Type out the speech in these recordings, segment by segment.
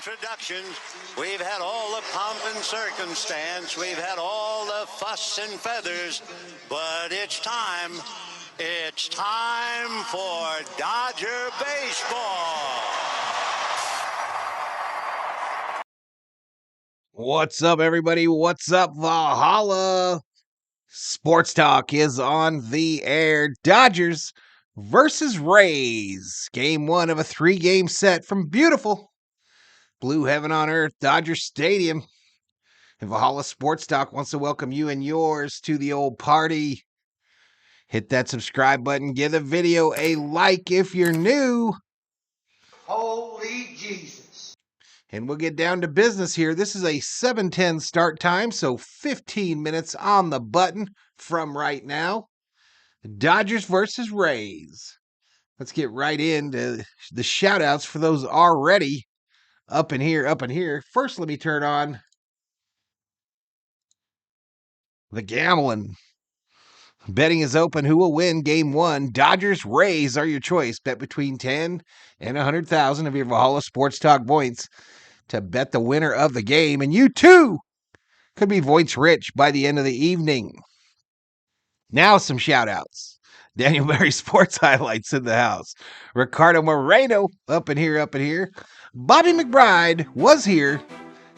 introductions. We've had all the pomp and circumstance. We've had all the fuss and feathers. But it's time. It's time for Dodger baseball. What's up, everybody? What's up, Valhalla? Sports Talk is on the air. Dodgers versus Rays. Game one of a 3-game set from beautiful Blue Heaven on Earth, Dodger Stadium. And Valhalla Sports Talk wants to welcome you and yours to the old party. Hit that subscribe button. Give the video a like if you're new. Holy Jesus. And we'll get down to business here. This is a 7:10 start time, so 15 minutes on the button from right now. Dodgers versus Rays. Let's get right into the shout-outs for those already up in here. First, let me turn on the gambling. Betting is open. Who will win game one? Dodgers, Rays are your choice. Bet between 10 and 100,000 of your Valhalla Sports Talk points to bet the winner of the game. And you too could be points rich by the end of the evening. Now some shout outs. Daniel Berry Sports Highlights in the house. Ricardo Moreno up in here. Bobby McBride was here.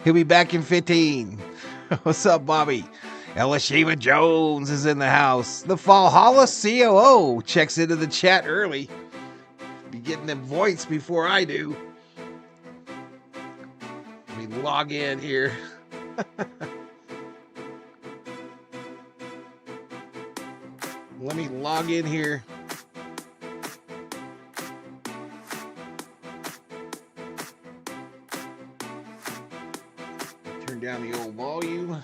He'll be back in 15. What's up, Bobby? Elisheva Jones is in the house. The Valhalla COO checks into the chat early. Be getting them points before I do. Let me log in here. Let me log in here. Turn down the old volume.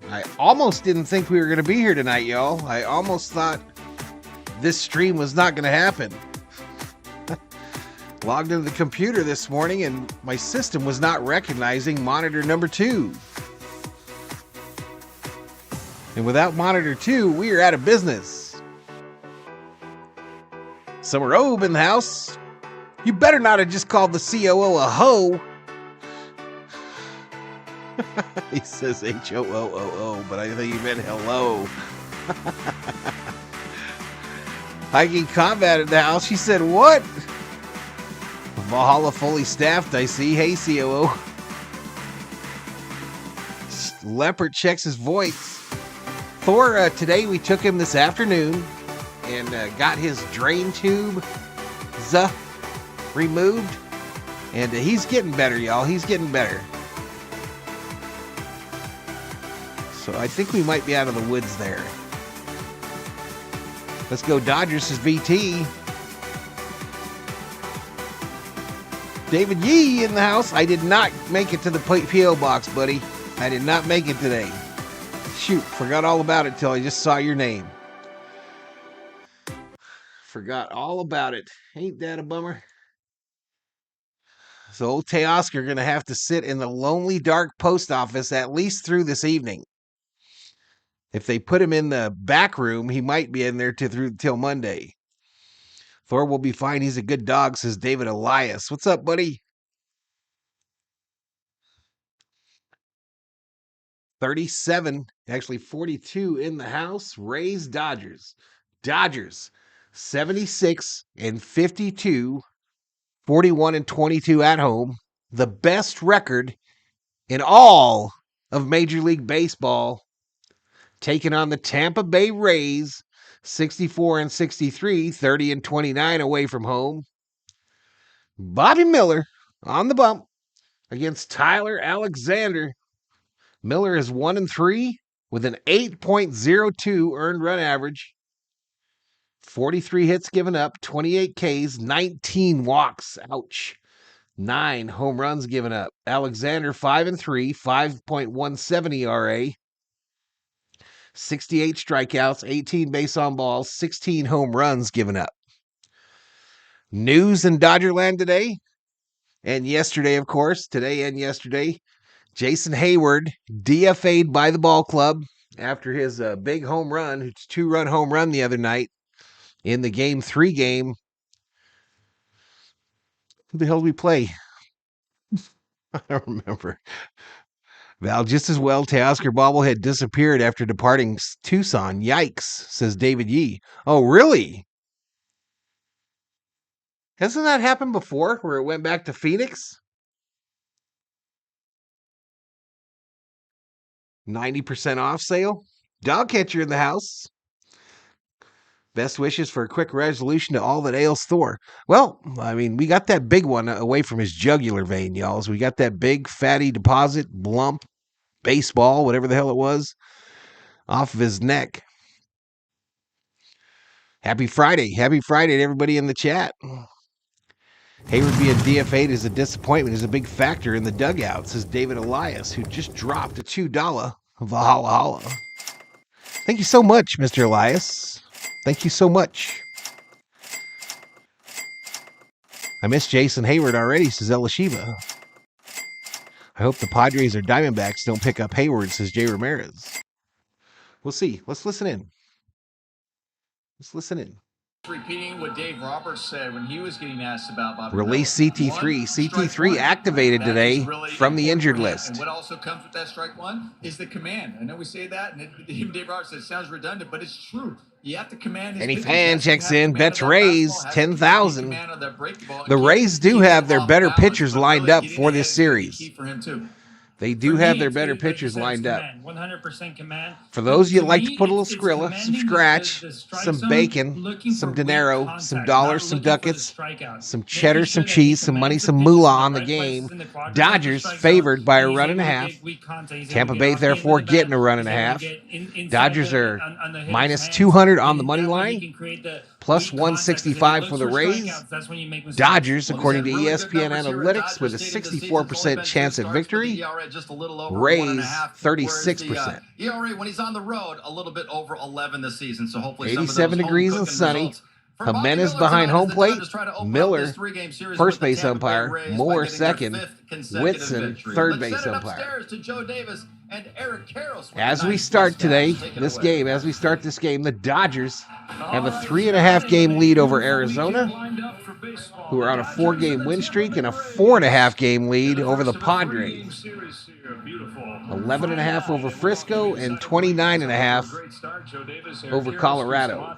I almost didn't think we were going to be here tonight, y'all. I almost thought this stream was not going to happen. Logged into the computer this morning and my system was not recognizing monitor number 2. And without monitor 2, we are out of business. Summer Robe in the house. You better not have just called the COO a hoe. He says H-O-O-O-O, but I think he meant hello. Hiking Combat in the house. She said, what? Valhalla fully staffed, I see. Hey, COO. Leopard checks his voice. Thor, today we took him this afternoon and got his drain tube removed. And he's getting better, y'all. He's getting better. So I think we might be out of the woods there. Let's go Dodgers, says VT. David Yee in the house. I did not make it to the P.O. box, buddy. I did not make it today. Shoot, forgot all about it till I just saw your name. Forgot all about it. Ain't that a bummer? So old Teoscar going to have to sit in the lonely, dark post office at least through this evening. If they put him in the back room, he might be in there till Monday. Thor will be fine. He's a good dog, says David Elias. What's up, buddy? 37, actually 42 in the house. Rays, Dodgers. Dodgers, 76 and 52, 41 and 22 at home. The best record in all of Major League Baseball. Taking on the Tampa Bay Rays, 64 and 63, 30 and 29 away from home. Bobby Miller on the bump against Tyler Alexander. Miller is 1-3 with an 8.02 earned run average. 43 hits given up, 28 Ks, 19 walks. Ouch. 9 home runs given up. Alexander 5-3, 5.17 ERA. 68 strikeouts, 18 base on balls, 16 home runs given up. News in Dodgerland today and yesterday, of course, today and yesterday. Jason Hayward DFA'd by the ball club after his big home run, 2-run home run the other night in the Game 3 game Who the hell did we play? I don't remember. Val, just as well, Teoscar bobblehead disappeared after departing Tucson. Yikes, says David Yee. Oh, really? Hasn't that happened before, where it went back to Phoenix? 90% off sale? Dog catcher in the house. Best wishes for a quick resolution to all that ails Thor. Well, I mean, we got that big one away from his jugular vein, y'all. So we got that big fatty deposit, lump, baseball, whatever the hell it was, off of his neck. Happy Friday. Happy Friday to everybody in the chat. Hayward being DFA'd is a disappointment, is a big factor in the dugout, says David Elias, who just dropped a $2 Valhalla. Thank you so much, Mr. Elias. Thank you so much. I miss Jason Hayward already, says Elishiva. I hope the Padres or Diamondbacks don't pick up Hayward, says Jay Ramirez. We'll see. Let's listen in. Repeating what Dave Roberts said when he was getting asked about Bobby Release Miller. CT3. CT3 activated today from the injured list. And what also comes with that strike one is the command. I know we say that, and even Dave Roberts said it sounds redundant, but it's true. You have to command his Any pitches. fan checks in, bets Rays, 10,000. The The Rays do have their better pitchers lined up for this series. For him too. They do have their better pitchers lined up. 100% command. For those of you that like to put a little Skrilla, some scratch, some bacon, some dinero, some dollars, some ducats, some cheddar, some cheese, some money, some moolah on the game, Dodgers favored by a run and a half. Tampa Bay, therefore, getting a run and a half. Dodgers are minus 200 on the money line, plus 165 for the Rays. Dodgers, according to ESPN Analytics, with a 64% chance at victory. Rays, 36%. ERA when he's on the road, a little bit over 11 this season. So hopefully 87 degrees and sunny. Jimenez behind home plate. Miller, first base umpire. Moore, second. Whitson, third base umpire. As we start today, this game, the Dodgers have a 3.5 game lead over Arizona, who are on a 4-game win streak, and a 4.5 game lead over the Padres. 11.5 over Frisco and 29.5 over Colorado.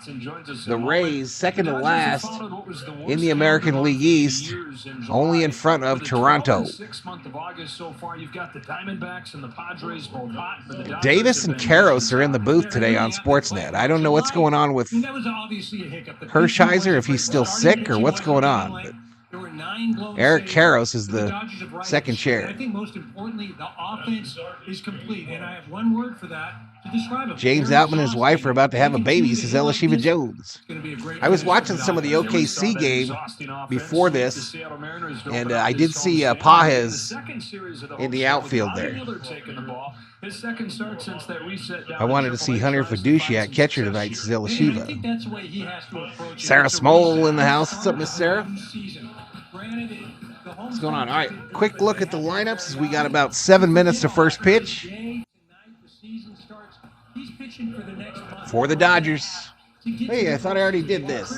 The Rays, second to last in the American League East, only in front of Toronto. Davis and Karros are in the booth today on Sportsnet. I don't know what's going on with Hershiser, if he's still sick or what's going on. But Eric Karros is the second chair. I think most importantly, the offense is complete, and I have one word for that to describe it. James Outman and his wife are about to have a baby, says Elishiva Jones. I was watching some of the OKC game before this, and I did see Pajes in the outfield there. I wanted to see Hunter Fiduciak catcher tonight, says Elishiva. Sarah Smole in the house. What's up, Miss Sarah? What's going on? All right, quick look at the lineups as we got about 7 minutes to first pitch for the Dodgers. Hey, I thought I already did this.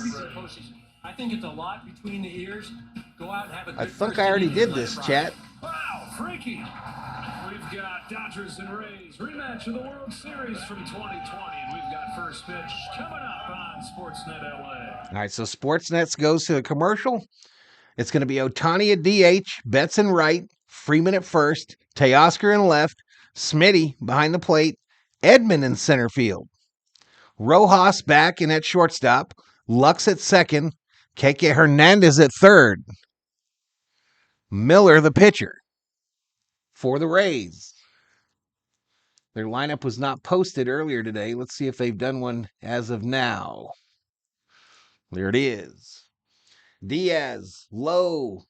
I think it's a lot between the ears. Go out and have a good I think I already did this, chat. Wow, freaky. We've got Dodgers and Rays rematch of the World Series from 2020, and we've got first pitch coming up on Sportsnet LA. All right, so Sportsnet goes to a commercial. It's going to be Ohtani at DH, Betts in right, Freeman at first, Teoscar in left, Smitty behind the plate, Edman in center field, Rojas back in at shortstop, Lux at second, Kik'e Hernandez at third, Miller the pitcher for the Rays. Their lineup was not posted earlier today. Let's see if they've done one as of now. There it is. Diaz, Lowe,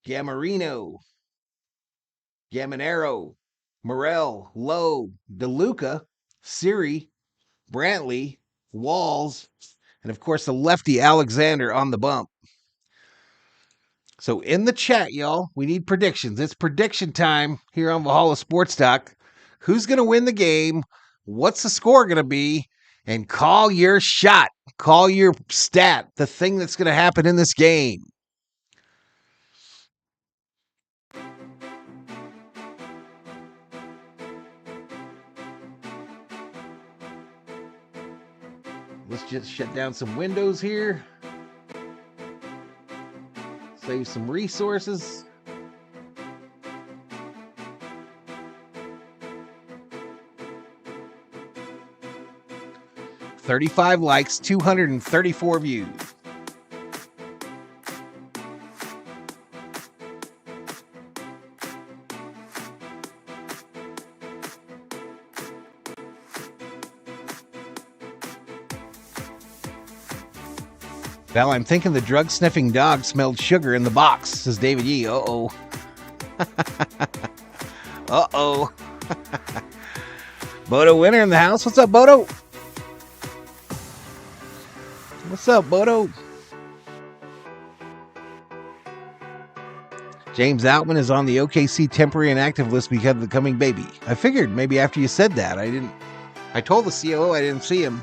Gamarino, Gamonero, Morel, Lowe, DeLuca, Siri, Brantley, Walls, and of course the lefty Alexander on the bump. So in the chat, y'all, we need predictions. It's prediction time here on Valhalla Sports Talk. Who's going to win the game? What's the score going to be? And call your shot. Call your stat, the thing that's going to happen in this game. Let's just shut down some windows here. Save some resources. $35 likes, 234 views. Val, I'm thinking the drug-sniffing dog smelled sugar in the box, says David Yee. Uh-oh. Uh-oh. Bodo Winner in the house. What's up, Bodo? What's up, Bodo? James Outman is on the OKC temporary inactive list because of the coming baby. I figured maybe after you said that. I told the COO I didn't see him.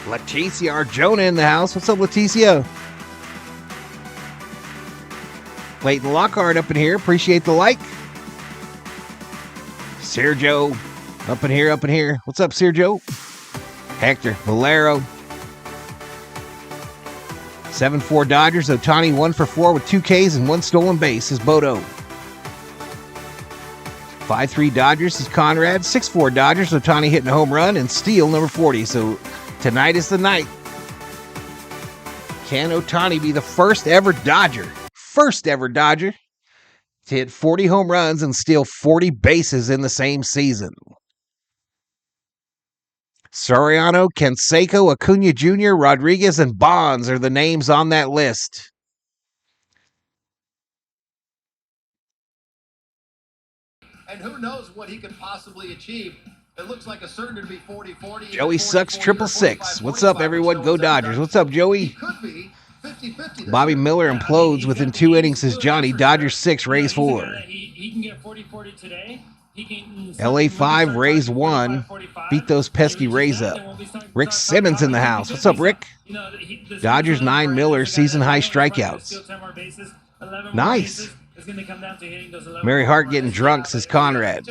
Leticia Arjona in the house. What's up, Leticia? Clayton Lockhart up in here. Appreciate the like. Sergio up in here, up in here. What's up, Sergio? Hector Valero. 7-4 Dodgers. Ohtani 1-for-4 with 2 Ks and 1 stolen base is Bodo. 5-3 Dodgers is Conrad. 6-4 Dodgers. Ohtani hitting a home run and steal number 40. So tonight is the night. Can Ohtani be the first ever Dodger to hit 40 home runs and steal 40 bases in the same season? Soriano, Canseco, Acuna Jr., Rodriguez, and Bonds are the names on that list. And who knows what he could possibly achieve. It looks like a certainty to be 40-40. Joey Sucks 666. What's up, everyone? Go Dodgers. What's up, Joey? Could be 50-50. Bobby Miller implodes within 2 innings, says Johnny. Dodgers 6, Rays 4. He can get 40-40 today. LA 5, Rays 1. Beat those pesky Rays up. Rick Simmons in the house. What's up, Rick? Dodgers 9, Miller, season high strikeouts. Nice. Mary Hart getting drunk, says Conrad.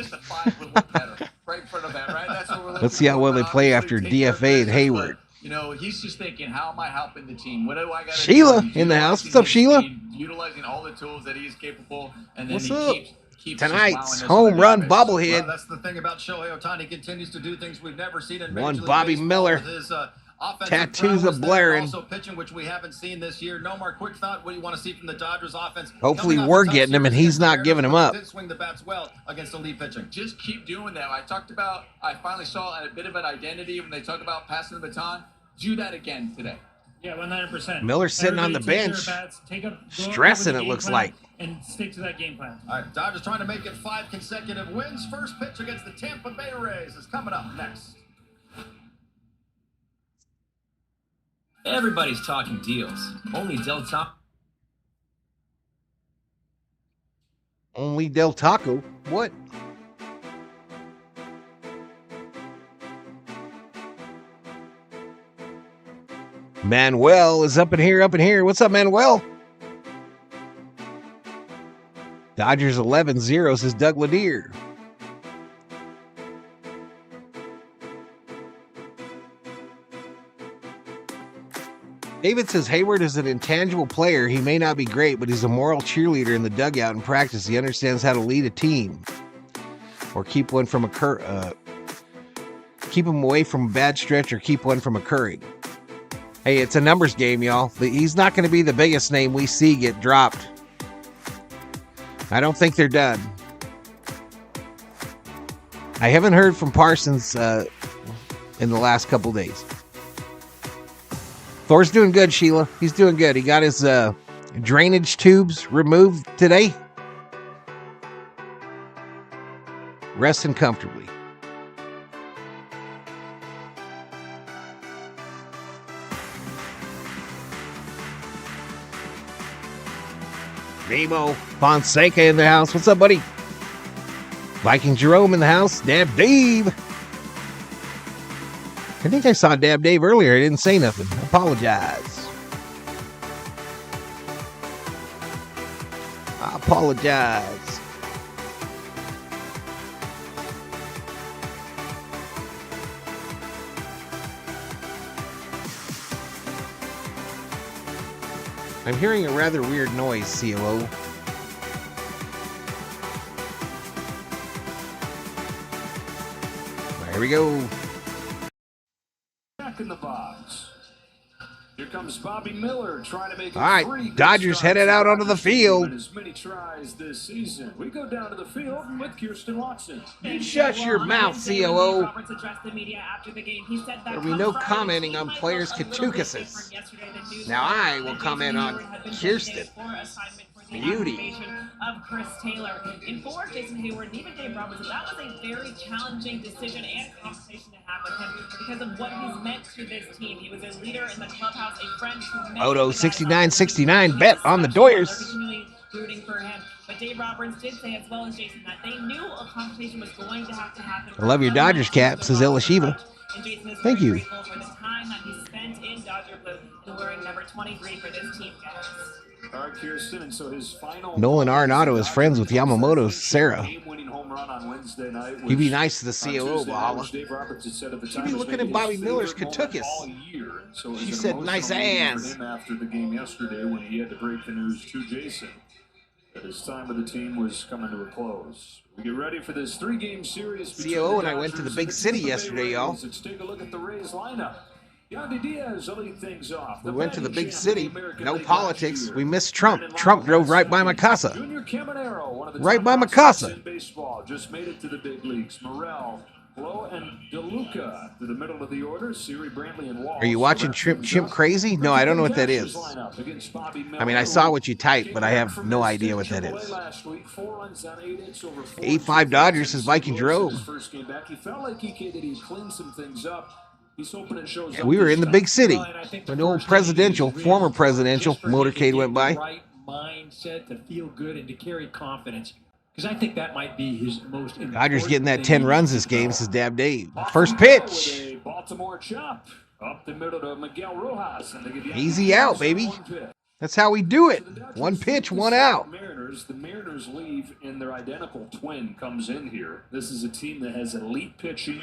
Let's see how well they play after DFA and Hayward. You know, he's just thinking, how am I helping the team? What do I got to do? Sheila in the house. What's up, Sheila? Utilizing all the tools that he's capable. And then What's he up? Keeps Tonight's home run bobblehead. Well, that's the thing about Shohei Ohtani. Continues to do things we've never seen in Major One League Bobby Baseball Miller. with his, Tattoos of blaring. Also pitching, which we haven't seen this year. Nomar, quick thought. What do you want to see from the Dodgers offense? Hopefully we're getting him and he's not giving him up. Did swing the bats well against elite pitching. Just keep doing that. I finally saw a bit of an identity when they talk about passing the baton. Do that again today. Yeah, 100%. Miller sitting on the bench, stressing, it looks like. And stick to that game plan. All right, Dodgers trying to make it 5 consecutive wins. First pitch against the Tampa Bay Rays is coming up next. Everybody's talking deals. Only Del Taco. Only Del Taco? What? Manuel is up in here, up in here. What's up, Manuel? Dodgers 11-0, says Doug Lanier. David says Hayward is an intangible player. He may not be great, but he's a moral cheerleader in the dugout and practice. He understands how to lead a team or keep one from keep him away from a bad stretch or keep one from occurring. Hey, it's a numbers game, y'all. He's not going to be the biggest name we see get dropped. I don't think they're done. I haven't heard from Parsons in the last couple days. Thor's doing good, Sheila. He's doing good. He got his drainage tubes removed today. Resting comfortably. Nemo Fonseca in the house. What's up, buddy? Viking Jerome in the house. Dab Dave. I think I saw Dab Dave earlier. I didn't say nothing. I apologize. I apologize. I'm hearing a rather weird noise, COO. Here we go. Back in the box. Here comes Bobby Miller trying to make it. All right, Dodgers headed out onto the field. As many tries this season. We go down to the field with Kirsten Watson. Shut your mouth, COO. Roberts addressed the media after the game. He said that There'll be no commenting on players' katukuses. Now I will comment on Kirsten. Beauty. Of Chris Taylor. In for Jason Hayward and even Dave Robertson, that was a very challenging decision and conversation to have with him because of what he's meant to this team. He was a leader in the clubhouse, a friend who Odo 69-69 bet on the Doyers. Rooting for him. But Dave Roberts did say, as well as Jason, that they knew a conversation was going to have to happen. I love your Dodgers cap, says Elishiva. Thank you. For the time that he spent in Dodger blue and wearing number 23 for this team, guys. All right, Kirsten, and so his final Nolan Arenado is friends with Yamamoto's Sarah. game-winning home run on Wednesday night. You be nice to the COO, Valhalla. Dave Roberts had said at the You time be was looking maybe at Bobby his Miller's favorite moment Katukus. all year. So it was She an said, emotional nice moment ass. for him after the game yesterday when he had to break the news to Jason that his time with the team was coming to a close. We get ready for this 3-game series. COO and I went to the big city yesterday, y'all. Let's take a look at the Rays lineup. Yandy Diaz will lead things off. We went to the big city. No politics. We missed Trump. Trump drove right by my casa. Right by my casa. Baseball just made it to the big leagues. Morel, Blow, and DeLuca to the middle of the order. Siri, Brantley, and Walsh. Are you watching Chimp Crazy? No, I don't know what that is. I mean, I saw what you typed, but I have no idea what that is. 8-5 Dodgers says Viking drove. First game back, he felt like he cleaned some things up. Yeah, we were in the big city. When the old former presidential motorcade went by. Right mindset to feel good and to carry confidence. Because I think that might be his most important. Dodgers getting that 10 runs this game, says Dab Dave. First pitch. Baltimore chop up the middle to Miguel Rojas. Easy out, baby. That's how we do it. One pitch, one out. The Mariners leave, and their identical twin comes in here. This is a team that has elite pitching,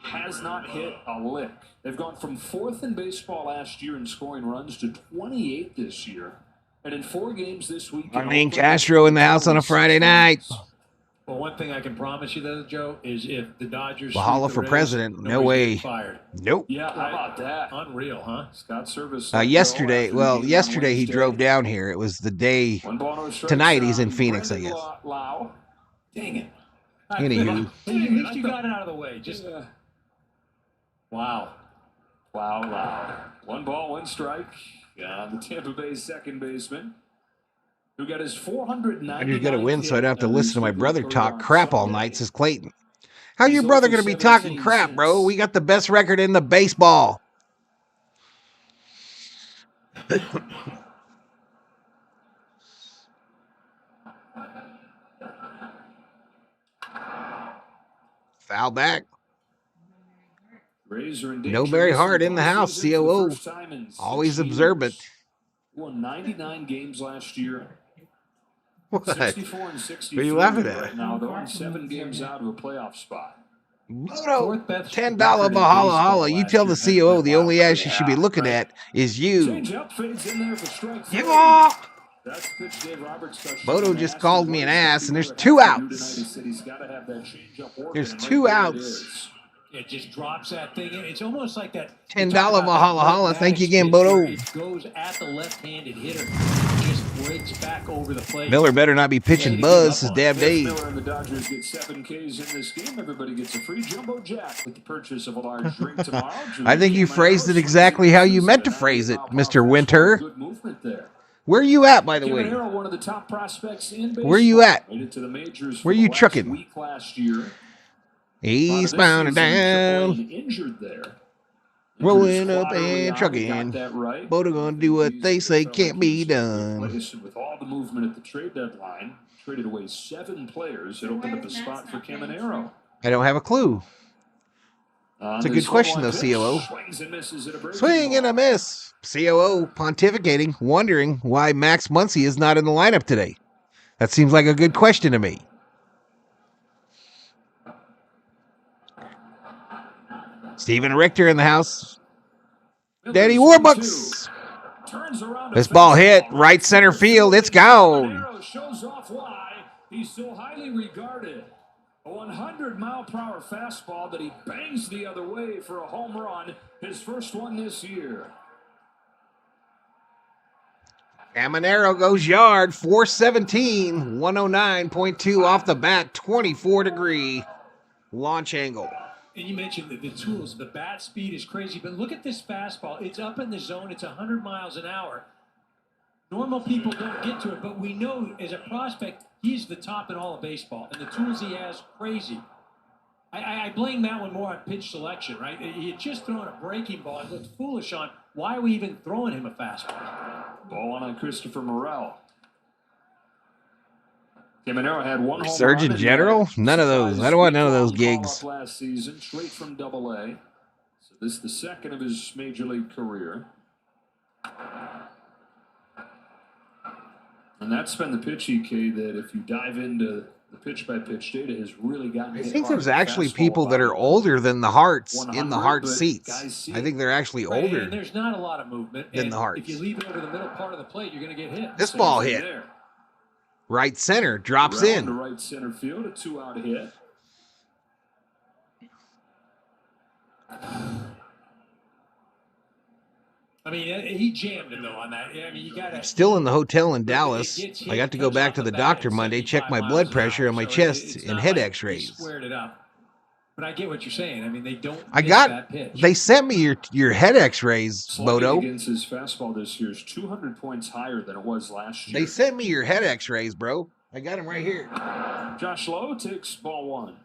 has not hit a lick. They've gone from 4th in baseball last year in scoring runs to 28th this year. And in 4 games this week, Arlene Castro in the house on a Friday night. Well, one thing I can promise you, though, Joe, is if the Dodgers Valhalla for president, no way. Fired. Nope. Yeah, how about that? Unreal, huh? Scott Service. Yesterday he drove down here. It was the day. Tonight he's in Phoenix, I guess. Dang it. Anywho. At least you got it out of the way. Just Wow. 1 ball, 1 strike. The Tampa Bay second baseman, who got his 490. You're going to win, so I don't have to listen to my brother talk crap all night, says Clayton. How your brother going to be talking crap, bro? We got the best record in the baseball. Foul back. No Barry Hart in the house, COO. Always observant. Won 99 games last year. What? 64 and 63 What are you laughing at? right now, though, 7 games out of a playoff spot. Moto, $10 Valhalla. You tell the COO the only ass you should be looking at is you. Give off! Bodo just called me an ass, and there's 2 outs. There's 2 outs. it just drops that thing in. It's almost like that $10 Valhalla. Thank you again, Bodo. It goes at the left-handed hitter. Just breaks back over the plate. Miller better not be pitching buzz, says Dab Dave. Miller and the Dodgers get 7 Ks in this game. Everybody gets a free Jumbo Jack with the purchase of a large drink tomorrow. I think you phrased it exactly how you meant to phrase it, Mr. Winter. Good movement there. Where are you at, by the way? One of the top prospects in baseball. Where are you at? Made it to the majors Where for you the last trucking? week last year. Eastbound and down, Injured there. rolling up and trucking. Right. Bodo gonna do what they say can't be done. With all the movement at the trade deadline, traded away 7 players. It opened up a spot for Caminero. I don't have a clue. It's a good question, though, COO. Swing and a miss. COO pontificating, wondering why Max Muncy is not in the lineup today. That seems like a good question to me. Steven Richter in the house. Daddy Warbucks. Turns around. This ball hit right center field. It's gone. Shows off why he's so highly regarded. A 100-mile-per-hour fastball that he bangs the other way for a home run. His first one this year. Amonero goes yard, 417, 109.2 off the bat, 24-degree launch angle. And you mentioned the tools. The bat speed is crazy, but look at this fastball. It's up in the zone. It's 100 miles an hour. Normal people don't get to it, but we know as a prospect, he's the top in all of baseball, and the tools he has, crazy. I blame that one more on pitch selection, right? He had just thrown a breaking ball. It looked foolish on why are we even throwing him a fastball? Ball on Christopher Morel. Caminero had one home Surgeon run General? None of those. I don't want none of those gigs. Last season, straight from Double-A. So this is the second of his major league career. And that's been the pitch, EK, that if you dive into the pitch-by-pitch data has really gotten. I think there's actually people that are older than the Hearts in the Heart seats. I think they're actually older. And there's not a lot of movement than the Hearts. If you leave it over the middle part of the plate, you're going to get hit. This ball hit. Right center, drops in. To right center field, a 2-out hit. I mean, he jammed him, though, on that. I mean, you got to... Still in the hotel in Dallas. I got to go back to the doctor Monday, check my blood pressure and my chest and head x-rays. Squared it up. But I get what you're saying. I mean, they don't that pitch. They sent me your head x-rays, Bodo. Against his fastball this year is 200 points higher than it was last year. They sent me your head x-rays, bro. I got them right here. Josh Lowe takes ball one.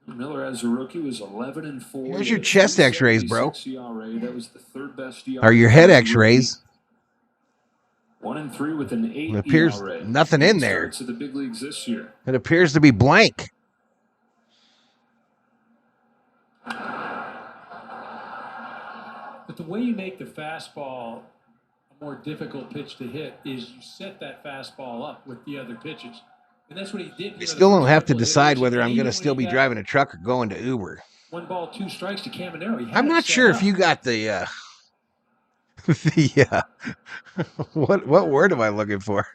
Miller as a rookie was 11-4. Here's your chest x-rays, bro. ERA. That was the third best ERA. Are your head x-rays? 1-3 with an 8 It appears ERA. nothing in there. To the big leagues this year. It appears to be blank. But the way you make the fastball a more difficult pitch to hit is you set that fastball up with the other pitches. And that's what he did. I still don't have to decide whether I'm going to still be driving a truck or going to Uber. 1 ball, 2 strikes to Caminero. I'm not sure if you got the what word am I looking for?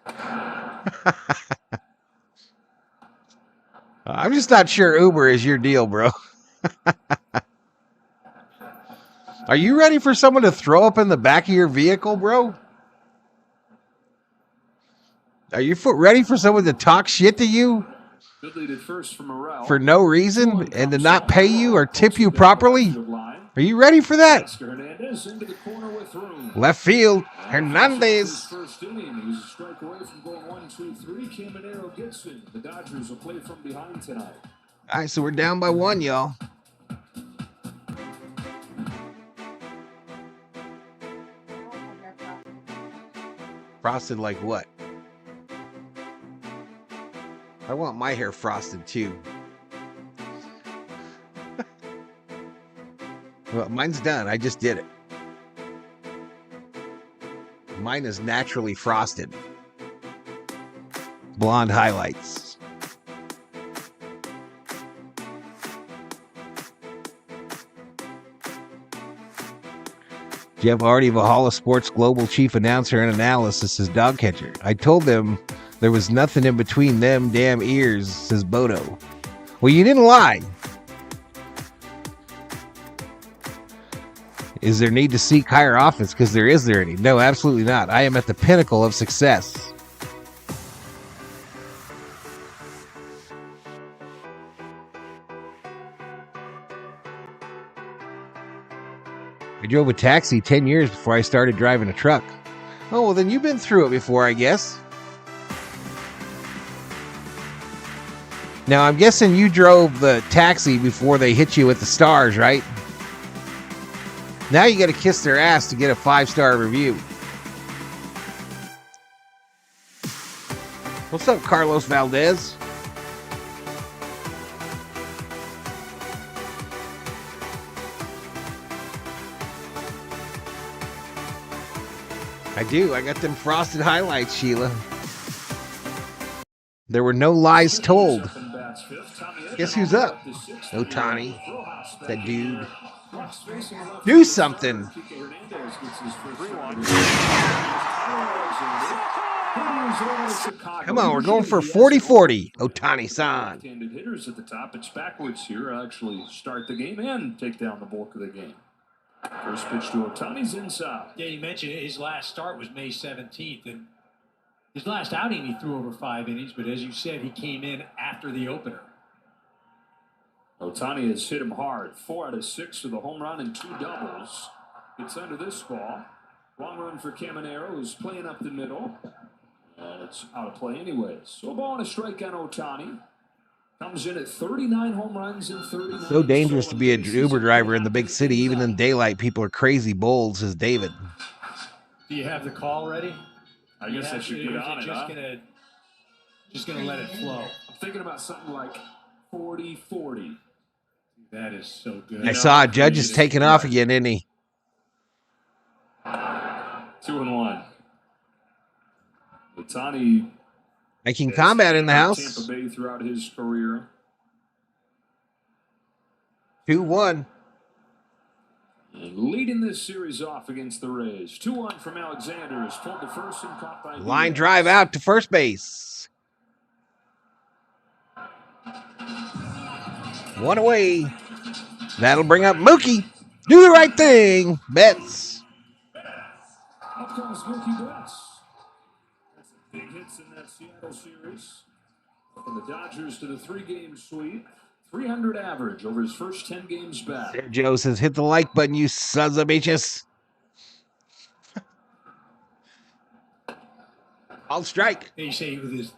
I'm just not sure Uber is your deal, bro. Are you ready for someone to throw up in the back of your vehicle, bro? Are you ready for someone to talk shit to you for no reason and to not pay you or tip you properly? Are you ready for that? Left field, Hernandez. First inning, he was a strike away from going 1-2-3. Caminero gets it. The Dodgers will play from behind tonight. All right, so we're down by 1, y'all. Frosted like what? I want my hair frosted too. Well, mine's done. I just did it. Mine is naturally frosted. Blonde highlights. Jeff Hardy, Valhalla Sports Global Chief Announcer and Analysis, is dog catcher. I told them there was nothing in between them damn ears, says Bodo. Well, you didn't lie. Is there need to seek higher office? Because there any? No, absolutely not. I am at the pinnacle of success. I drove a taxi 10 years before I started driving a truck. Oh, well, then you've been through it before, I guess. Now, I'm guessing you drove the taxi before they hit you with the stars, right? Now you got to kiss their ass to get a 5-star review. What's up, Carlos Valdez? I do. I got them frosted highlights, Sheila. There were no lies told. Guess who's up? Ohtani. That dude. Do something. Kik'e Hernandez gets his first 3-1. Come on, we're going for 40-40. Ohtani-san. Left-handed hitters at the top. It's backwards here. Actually start the game and take down the bulk of the game. First pitch to Ohtani's inside. Yeah, you mentioned his last start was May 17th, and his last outing he threw over 5 innings, but as you said, he came in after the opener. Ohtani has hit him hard. 4 out of 6 with a home run and 2 doubles. It's under this ball. Long run for Caminero, who's playing up the middle. And it's out of play anyways. So a ball and a strike on Ohtani. Comes in at 39 home runs and 39. So dangerous to be an Uber driver in the big city. Even in daylight, people are crazy bold, says David. Do you have the call ready? I guess I should get on it, huh? Just gonna let it flow. I'm thinking about something like 40-40. That is so good. I saw Judge is taking off again, isn't he? 2-1. Ohtani Making combat in the house. Tampa Bay throughout his career. 2-1. And leading this series off against the Rays. 2-1 from Alexander is pulled to first and caught by Line drive out to first base. 1 away. That'll bring up Mookie. Do the right thing. Betts. Up comes Mookie Betts. That's a big hits in that Seattle series. From the Dodgers to the 3-game sweep. 300 average over his first 10 games back. Joe says, hit the like button, you sons of bitches. I'll strike. They say with his,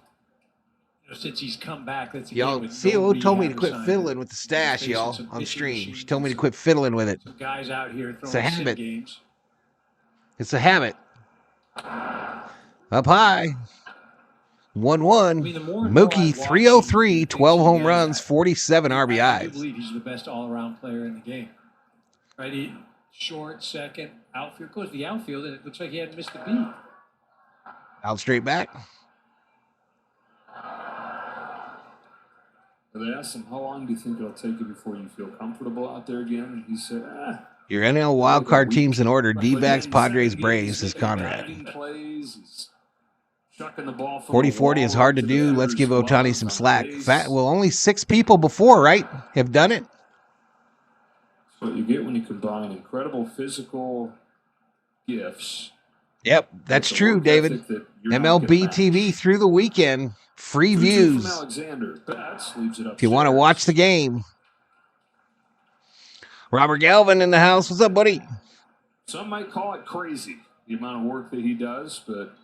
since he's come back, that's Y'all, COO told me to quit fiddling with the stash, y'all, on stream. She told me to quit fiddling with it. Some guys out here It's a throwing habit. games. It's a habit. Up high. 1-1. Mookie 303, 12 home runs, 47 I RBIs. believe he's the best all-around player in the game. Right? He, short, second, outfield. Goes to the outfield, and it looks like he hadn't missed a beat. Out straight back. They asked him, how long do you think it'll take you before you feel comfortable out there again? And he said, Your NL wildcard teams in order. D-backs, Padres, Braves, says Conrad. 40-40 is hard to do. Let's give Ohtani some slack. Only 6 people before, right, have done it. That's what you get when you combine incredible physical gifts. Yep, that's true, David. MLB TV through the weekend. Free views. If you want to watch the game. Robert Galvin in the house. What's up, buddy? Some might call it crazy, the amount of work that he does, but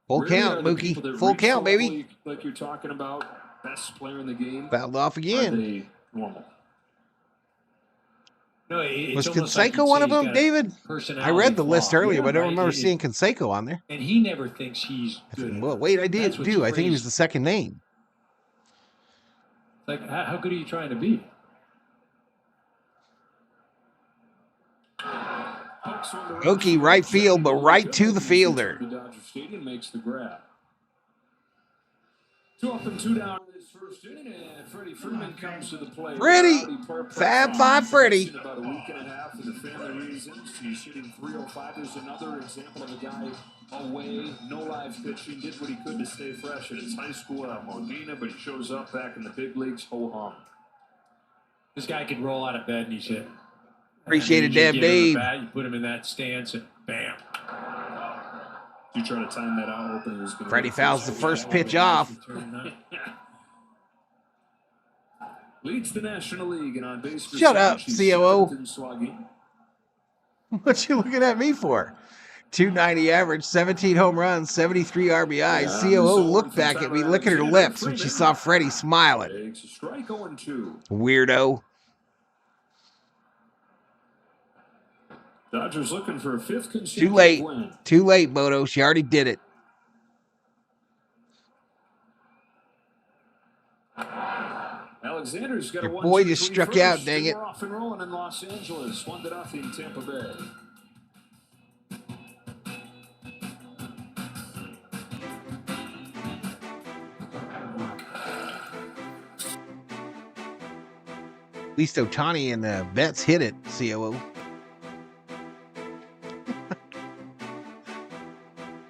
full count, Mookie. Full count, baby. Like you're talking about, best player in the game. Fouled off again. Are they normal? No, was Canseco one of them, David? I read the list earlier, but I don't remember seeing Canseco on there. And he never thinks he's good. Well, wait, I did do. I think he was the second name. Like, how good are you trying to be? Mookie right field, but right to the fielder. The Dodger Stadium makes the grab. 2 up and 2 down in this first inning, and Freeman comes to the plate. Freddie! Fab Five Freddie. About a week and a half for the family reasons. He's hitting .305. There's another example of a guy away, no live pitching, did what he could to stay fresh at his high school at Modena, but he shows up back in the big leagues, ho-hum. This guy could roll out of bed and he's hit. Appreciate it, Dave. Dave. You put him in that stance and bam. You try to time that out, hoping he was going to. Freddie fouls the first pitch off. Leads the National League and on base. Shut up, COO. What you looking at me for? 290 average, 17 home runs, 73 RBIs. COO looked back at me, licking her lips when she saw Freddie smiling. Weirdo. Dodgers looking for a 5th consecutive win. Too late, Moto. She already did it. Alexander's got your boy just struck out, dang it. Off and rolling in Los Angeles. 1-0 Tampa Bay. At least Ohtani and the Vets hit it, COO.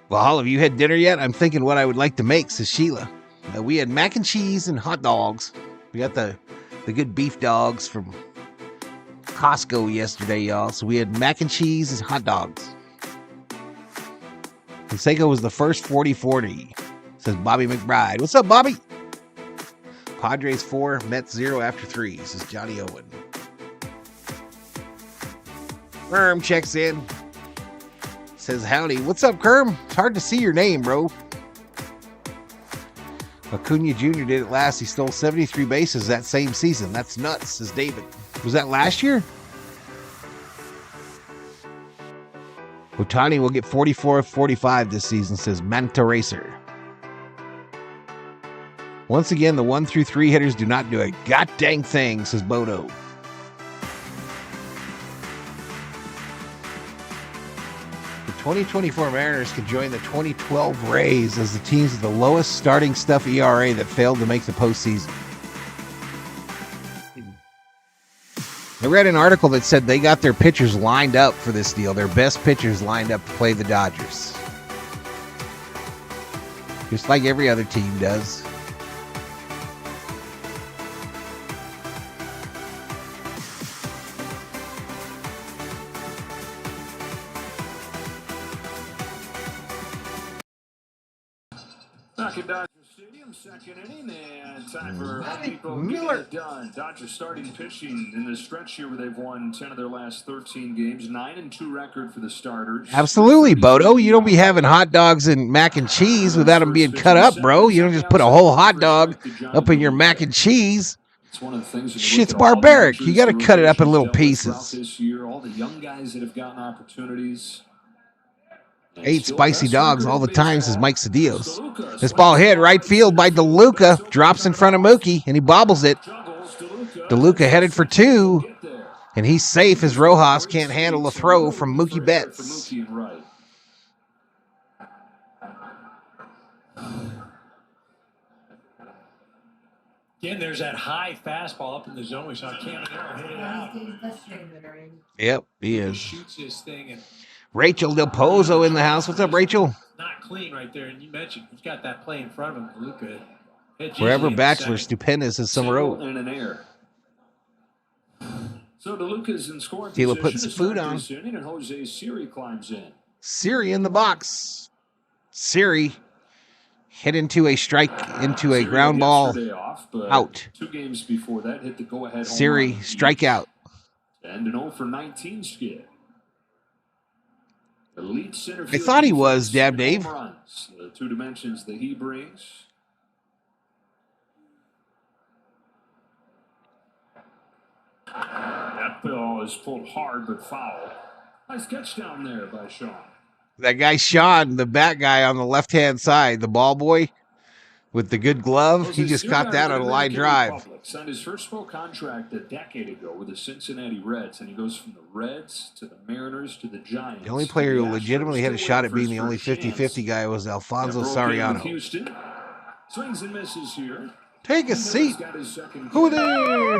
Valhalla, have you had dinner yet? I'm thinking what I would like to make, says Sheila. We had mac and cheese and hot dogs. We got the good beef dogs from Costco yesterday, y'all. So we had mac and cheese and hot dogs. Conseco was the first 40-40, says Bobby McBride. What's up, Bobby? Padres 4, Mets 0 after 3, says Johnny Owen. Kerm checks in. Says howdy. What's up, Kerm? It's hard to see your name, bro. Acuna Jr. did it last. He stole 73 bases that same season. That's nuts, says David. Was that last year? Ohtani will get 44 of 45 this season, says Manta Racer. Once again, the 1 through 3 hitters do not do a goddamn thing, says Bodo. The 2024 Mariners could join the 2012 Rays as the teams with the lowest starting stuff ERA that failed to make the postseason. I read an article that said they got their pitchers lined up for this deal, their best pitchers lined up to play the Dodgers. Just like every other team does. Back in Dodger Stadium, second inning, and time for people to get it done. Dodgers starting pitching in the stretch here where they've won 10 of their last 13 games, 9-2 record for the starters. Absolutely, Bodo. You don't be having hot dogs and mac and cheese without them being cut up, bro. You don't just put a whole hot dog up in your mac and cheese. It's one of the things. Shit's barbaric. You got to cut it up in little pieces. This year, all the young guys that have gotten opportunities. 8 spicy dogs all the time, says Mike Cedillos. This ball hit right field by DeLuca. Drops in front of Mookie, and he bobbles it. DeLuca headed for 2, and he's safe as Rojas can't handle a throw from Mookie Betts. Again, there's that high fastball up in the zone. We saw Caminero hit it out. Yep, he is. Shoots this thing and Rachel Del Pozo in the house. What's up, Rachel? not clean right there. And you mentioned he's got that play in front of him. DeLuca. Wherever Bachelor Stupendous is some road. And an air. So DeLuca's in scoring Tila putting some food on. And Jose Siri climbs in. Siri in the box. Siri hit into a strike, into a ground ball, out. 2 games before that, hit the go-ahead. Siri strikeout. And an 0 for 19 skid. Elite center I thought he was, Dab Dave. The 2 dimensions that he brings. That ball is pulled hard but foul. Nice catch down there by Sean. That guy Sean, the bat guy on the left-hand side, the ball boy with the good glove, he just caught that on a line drive. Signed his first full contract a decade ago with the Cincinnati Reds, and he goes from the Reds to the Mariners to the Giants. The only player who legitimately had a shot at being the only 50-50 guy was Alfonso Soriano. Houston. Swings and misses here. Take a seat. Who there?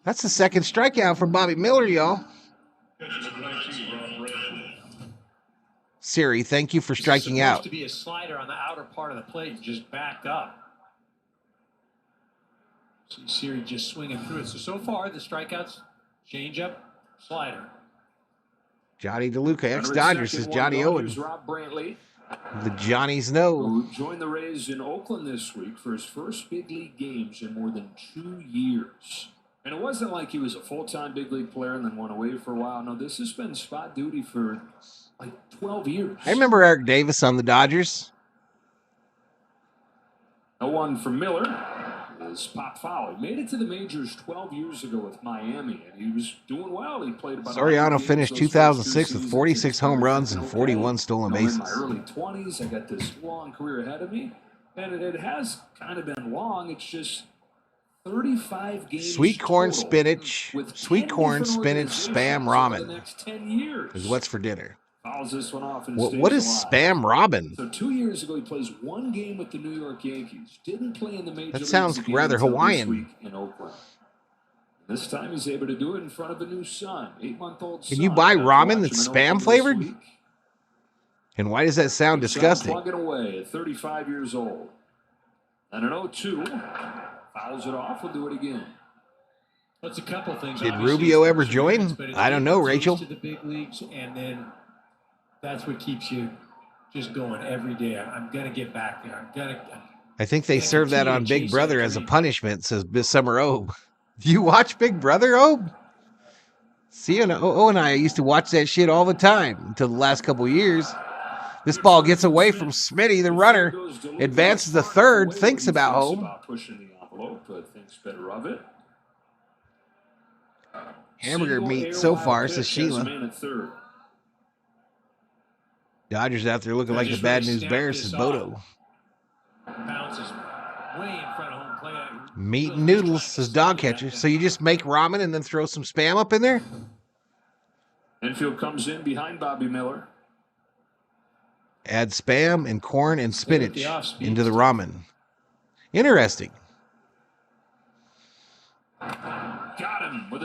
That's the second strikeout from Bobby Miller, y'all. Siri, thank you for striking out. To be a slider on the outer part of the plate and just back up. See Siri just swinging through it. So far, the strikeouts, change up, slider. Johnny DeLuca, ex-Dodgers, says Johnny Owen. Rob Brantley. The Johnnies know. Who joined the Rays in Oakland this week for his first big league games in more than 2 years. And it wasn't like he was a full-time big league player and then went away for a while. No, this has been spot duty for like 12 years. I remember Eric Davis on the Dodgers. A 1 for Miller is pop foul. He made it to the majors 12 years ago with Miami, and he was doing well. He played about. Soriano finished 2006 with 46 home runs and 41 stolen bases. In my early 20s, I got this long career ahead of me, and it has kind of been long. It's just 35 games. Sweet corn spinach, spam ramen. The next 10 years is what's for dinner. Fouls this one off and what is spam ramen? So 2 years ago, he plays 1 game with the New York Yankees. Didn't play in the major. That sounds rather Hawaiian. In Oakland. This time he's able to do it in front of a new son, 8-month-old son. Can you buy ramen that's spam flavored? And why does that sound disgusting? Plugging away at 35 years old. And an 0-2. Fouls it off. We'll do it again. That's a couple things. Did Rubio ever join? I don't know, Rachel. To the big leagues, and then that's what keeps you just going every day. I'm gonna get back there. I think they serve that on Big Brother as a punishment, says Summer Obe. Do you watch Big Brother, Obe? See, and I used to watch that shit all the time until the last couple of years. This ball gets away from Smitty, the runner, advances the third, thinks about home. Pushing the envelope, but thinks better of it. Hamburger meat so far, says Sheila. Dodgers out there looking like the bad news bears, says Bodo. Meat and noodles, says dog catcher. So you just make ramen and then throw some spam up in there? Infield comes in behind Bobby Miller. Add spam and corn and spinach into the ramen. Interesting.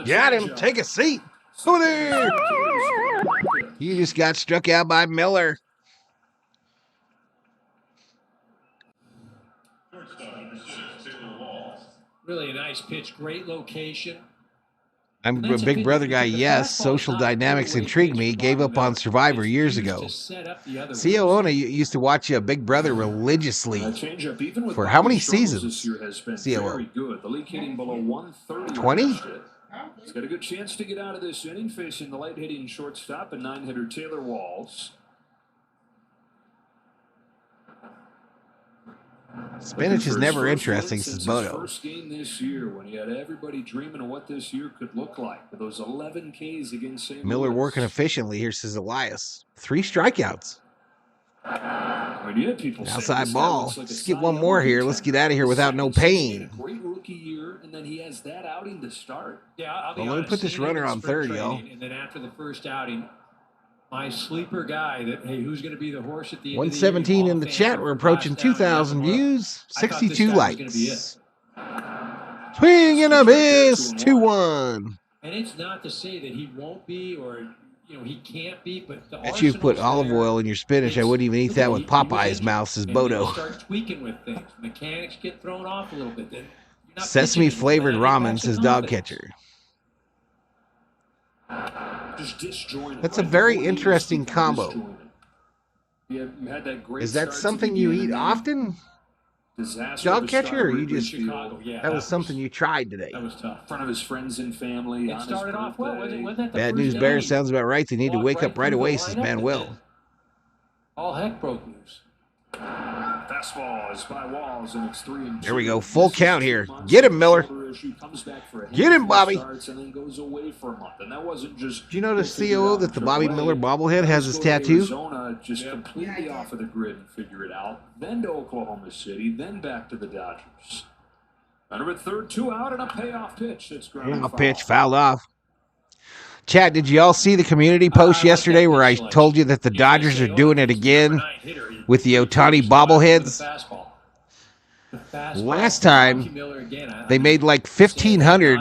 Got him. Take a seat. Over there. You just got struck out by Miller. Really a nice pitch. Great location. I'm a Big Brother guy, yes. Social dynamics intrigue me. Gave up on Survivor years ago. Ona used to watch Big Brother religiously. For how many seasons? COO. 20? He's got a good chance to get out of this inning, facing the light-hitting shortstop and 9-hitter Taylor Walls. Spinach is never interesting, says Bodo. First game this year when he had everybody dreaming of what this year could look like with those 11 Ks against St. Miller Louis. working efficiently here, says Elias. 3 strikeouts. Outside ball. Let's get one more here. Let's get out of here without no pain. Great rookie year, and then he has that outing to start. Yeah, let me put this runner on third, y'all. And then after the first outing, my sleeper guy that, hey, who's going to be the horse at the end 117 of the in the chat. We're approaching 2,000 views. 62 likes. Swing and a miss. 2-1. And it's not to say that he won't be or he can't be, but the Bet you put olive oil in your spinach. I wouldn't even eat that with Popeye's mouth, says Bodo. Start tweaking with things. Mechanics get thrown off a little bit. Then sesame flavored ramen, says dog catcher. That's a very interesting combo. Is that something you eat often, dog catcher, or you just that was something you tried today? That was tough. In front of his friends and family. It started off well. Wasn't that the Bad news bears sounds about right. They need to wake up right away, says Manuel. All heck broke loose. Fastball is by Walls, and it's 3-2. There we go. Full count here. Get him, Miller. Get him, Bobby. And then goes away for a month. And that wasn't just. Do you notice, COO, that the Bobby Miller bobblehead has his tattoo? Arizona just completely off of the grid and figure it out. Then to Oklahoma City. Then back to the Dodgers. Runner at third, 2 out, and a payoff pitch. It's ground a pitch fouled off. Chat, did you all see the community post yesterday where I told you that the Dodgers are doing it again with the Ohtani bobbleheads? Last time, they made like 1,500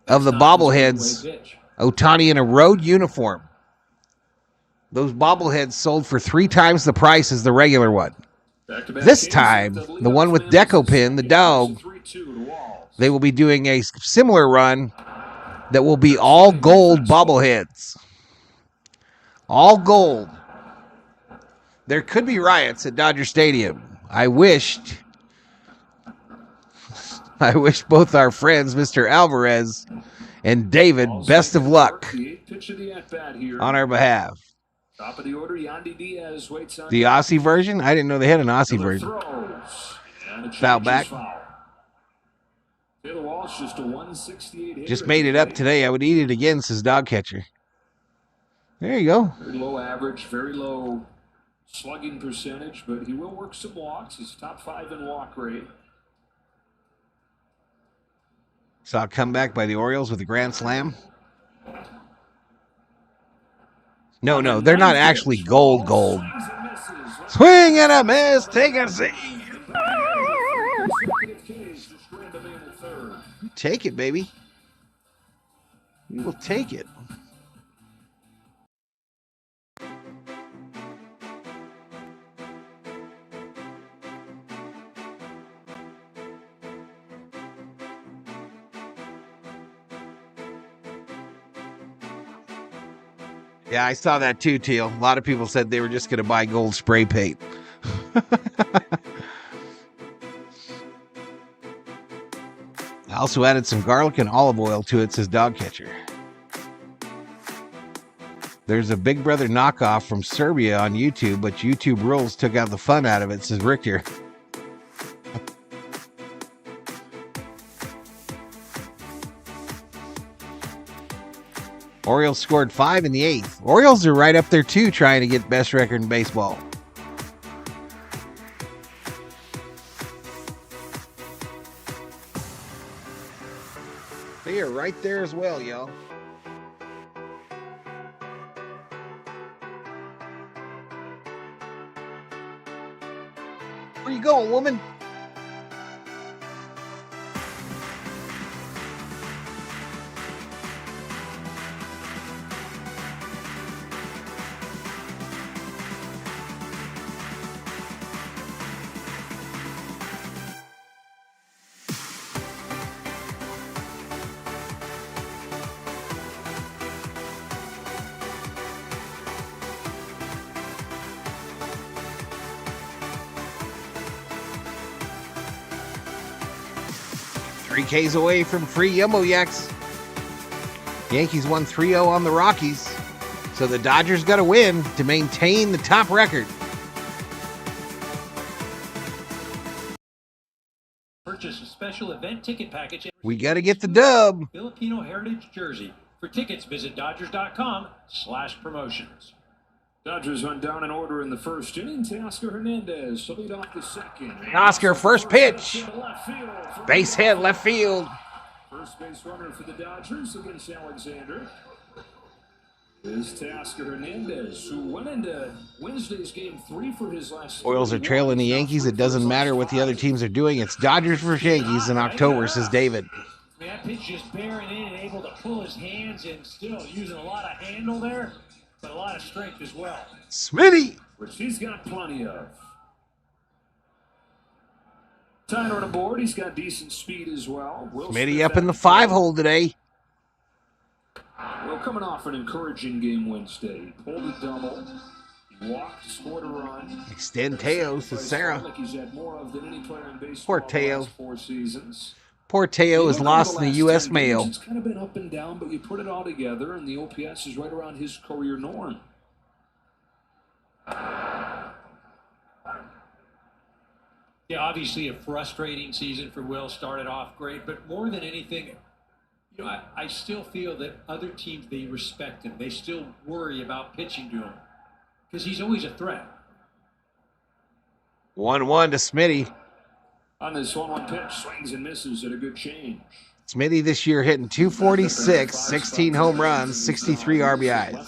of the bobbleheads Ohtani in a road uniform. Those bobbleheads sold for 3 times the price as the regular one. This time, the one with Deco Pin, the dog, they will be doing a similar run that will be all gold bobbleheads. All gold. There could be riots at Dodger Stadium. I wish both our friends, Mr. Alvarez and David, best of luck on our behalf. Top of the order, Yandy Diaz waits on the Aussie version? I didn't know they had an Aussie version. Foul back. Taylor Walsh just a 168 just made it up today. I would eat it again, says dog catcher. There you go. Very low average, very low slugging percentage, but he will work some walks. He's top 5 in walk rate. Saw a comeback by the Orioles with a grand slam. No, they're not actually gold. Swing and a miss. Take a seat. Take it, baby. We will take it. Yeah, I saw that too, Teal. A lot of people said they were just going to buy gold spray paint. I also added some garlic and olive oil to it, says Dog Catcher. There's a Big Brother knockoff from Serbia on YouTube, but YouTube rules took out the fun out of it, says Rick here. Orioles scored 5 in the 8th. Orioles are right up there too, trying to get best record in baseball. They are right there as well, y'all. Where you going, woman? Ks away from free Yumbo Yaks. Yankees won 3-0 on the Rockies, so the Dodgers got to win to maintain the top record. Purchase a special event ticket package. We got to get the dub. Filipino Heritage Jersey. For tickets, visit Dodgers.com/promotions. Dodgers went down in order in the first inning. Kik'e Hernandez to lead off the second. Oscar, first pitch. Base hit, left field. First base runner for the Dodgers against Alexander is Kik'e Hernandez, who went into Wednesday's game 3 for his last. Orioles are trailing the Yankees. It doesn't matter what the other teams are doing. It's Dodgers versus Yankees in October, says David. That pitch just bearing in and able to pull his hands and still using a lot of handle there. But a lot of strength as well. Smitty! Which he's got plenty of. Tyner on the board. He's got decent speed as well. Smitty up in the 5-hole today. Well, coming off an encouraging game Wednesday. He pulled a double. He walked, scored a run. Extend Teo, says Sarah. Like he's had more of than any player in baseball. Poor Teo. 4 seasons. Poor Teo is lost in the U.S. mail. It's kind of been up and down, but you put it all together, and the OPS is right around his career norm. Yeah, obviously a frustrating season for Will. Started off great, but more than anything, you know, I still feel that other teams, they respect him. They still worry about pitching to him because he's always a threat. 1-1 to Smitty. On this 1-1 pitch, swings and misses at a good change. Smitty this year hitting 246, 16 home runs, 63 RBIs.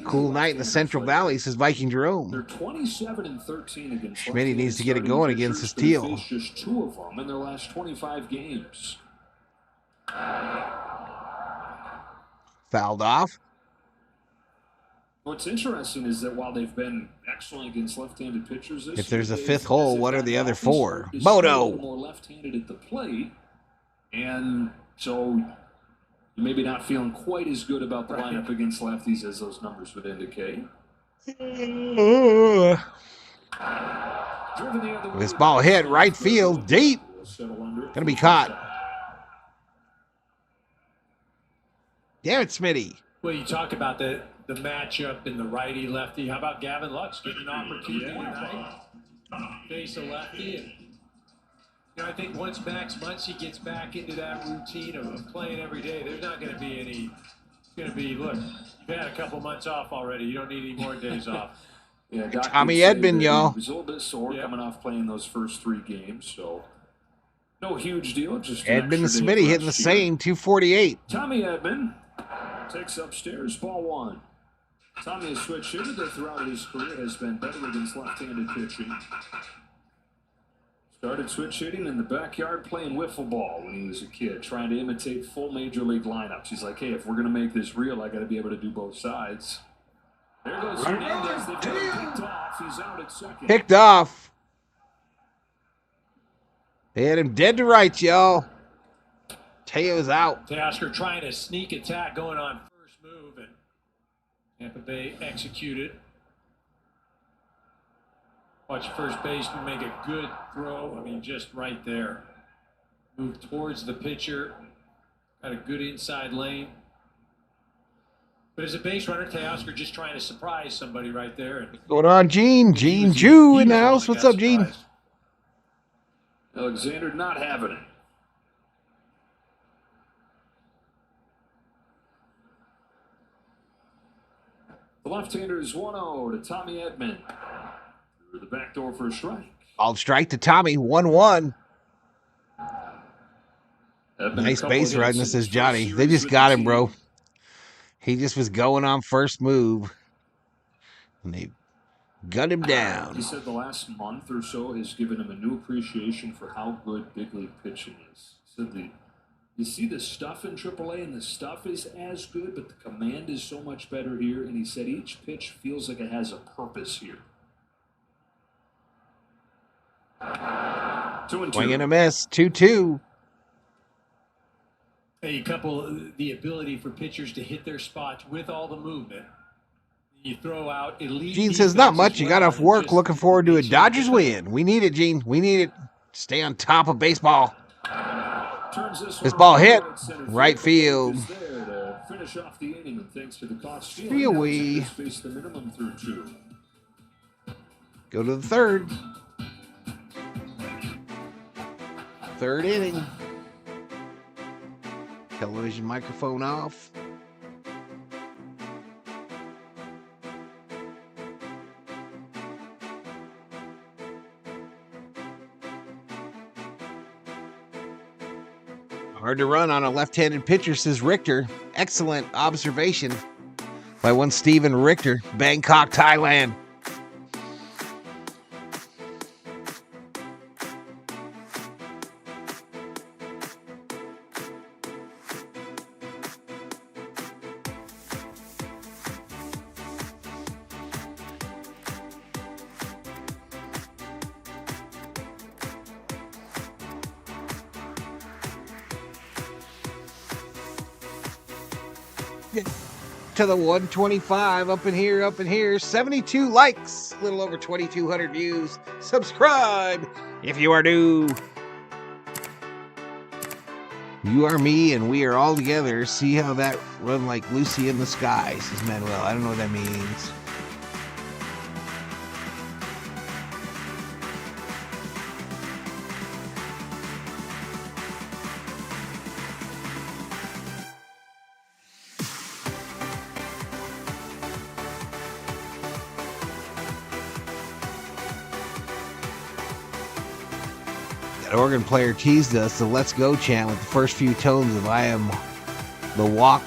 Cool night in the Central Valley, says Viking Jerome. They're 27-13 against. Schmitty needs to get it going against his Teal. Just 2 of them in their last 25 games. Fouled off. What's interesting is that while they've been excellent against left-handed pitchers, if there's a 5th hole, what are the other 4? Moto. More left-handed at the plate, and so you're maybe not feeling quite as good about the lineup against lefties as those numbers would indicate. This ball hit right field, deep. Gonna be caught. Damn it, Smitty. Well, you talk about the matchup in the righty-lefty. How about Gavin Lux getting an opportunity tonight? Face a lefty. And, you know, I think once Max Muncy gets back into that routine of playing every day, there's not going to be any. It's going to be, look, you've had a couple months off already. You don't need any more days off. Yeah, Tommy Edman, y'all. He was a little bit sore coming off playing those first 3 games, so no huge deal. Just Edman and Smitty hitting the same, 248. Tommy Edman takes upstairs, ball 1. Tommy has switched hitter that throughout his career has been better against left-handed pitching. Started switch hitting in the backyard playing wiffle ball when he was a kid, trying to imitate full major league lineups. He's like, hey, if we're going to make this real, I got to be able to do both sides. There goes Hernandez. They've got him picked off. He's out at second. Picked off. They had him dead to rights, y'all. Teo's out. Teoscar trying to sneak attack going on first move, and Tampa Bay executed. Watch first baseman make a good throw. I mean, just right there. Move towards the pitcher. Got a good inside lane. But as a base runner, Teoscar just trying to surprise somebody right there. What's going on, Gene? Gene Jew in the house. What's up, Gene? Alexander not having it. The left-hander is 1-0 to Tommy Edman. Through the back door for a strike. I'll strike to Tommy, 1-1. Nice base running, says Johnny. They just got him, bro. He just was going on first move. And they gunned him down. He said the last month or so has given him a new appreciation for how good big league pitching is. He said you see the stuff in AAA, and the stuff is as good, but the command is so much better here. And he said each pitch feels like it has a purpose here. 2-2. Swing and a miss, 2-2. A couple, the ability for pitchers to hit their spots with all the movement. You throw out elite. Gene says, not much. You got off work. Looking forward to a Dodgers win. We need it, Gene. We need it. Stay on top of baseball. This ball hit right field. Finish off the inning, and thanks to the cost Feel we face the minimum through 2. Go to the third. Third inning. Television microphone off. Hard to run on a left-handed pitcher, says Richter. Excellent observation by one Stephen Richter, Bangkok, Thailand. To the 125 up in here 72 likes, a little over 2,200 views. Subscribe if you are new. You are me and we are all together. See how that run like Lucy in the sky, says Manuel. I don't know what that means. That organ player teased us the Let's Go chant with the first few tones of I Am the Walk